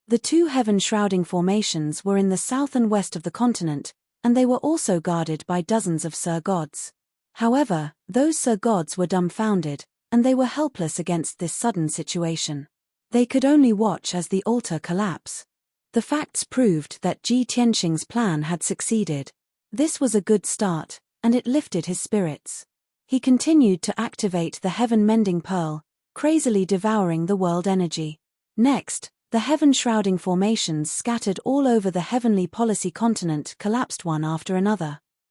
A: The 2 heaven-shrouding formations were in the south and west of the continent, and they were also guarded by dozens of Sir Gods. However, those Sir Gods were dumbfounded, and they were helpless against this sudden situation. They could only watch as the altar collapse. The facts proved that Ji Tianxing's plan had succeeded. This was a good start, and it lifted his spirits. He continued to activate the heaven-mending pearl, crazily devouring the world energy. Next, the heaven-shrouding formations scattered all over the heavenly policy continent collapsed one after another.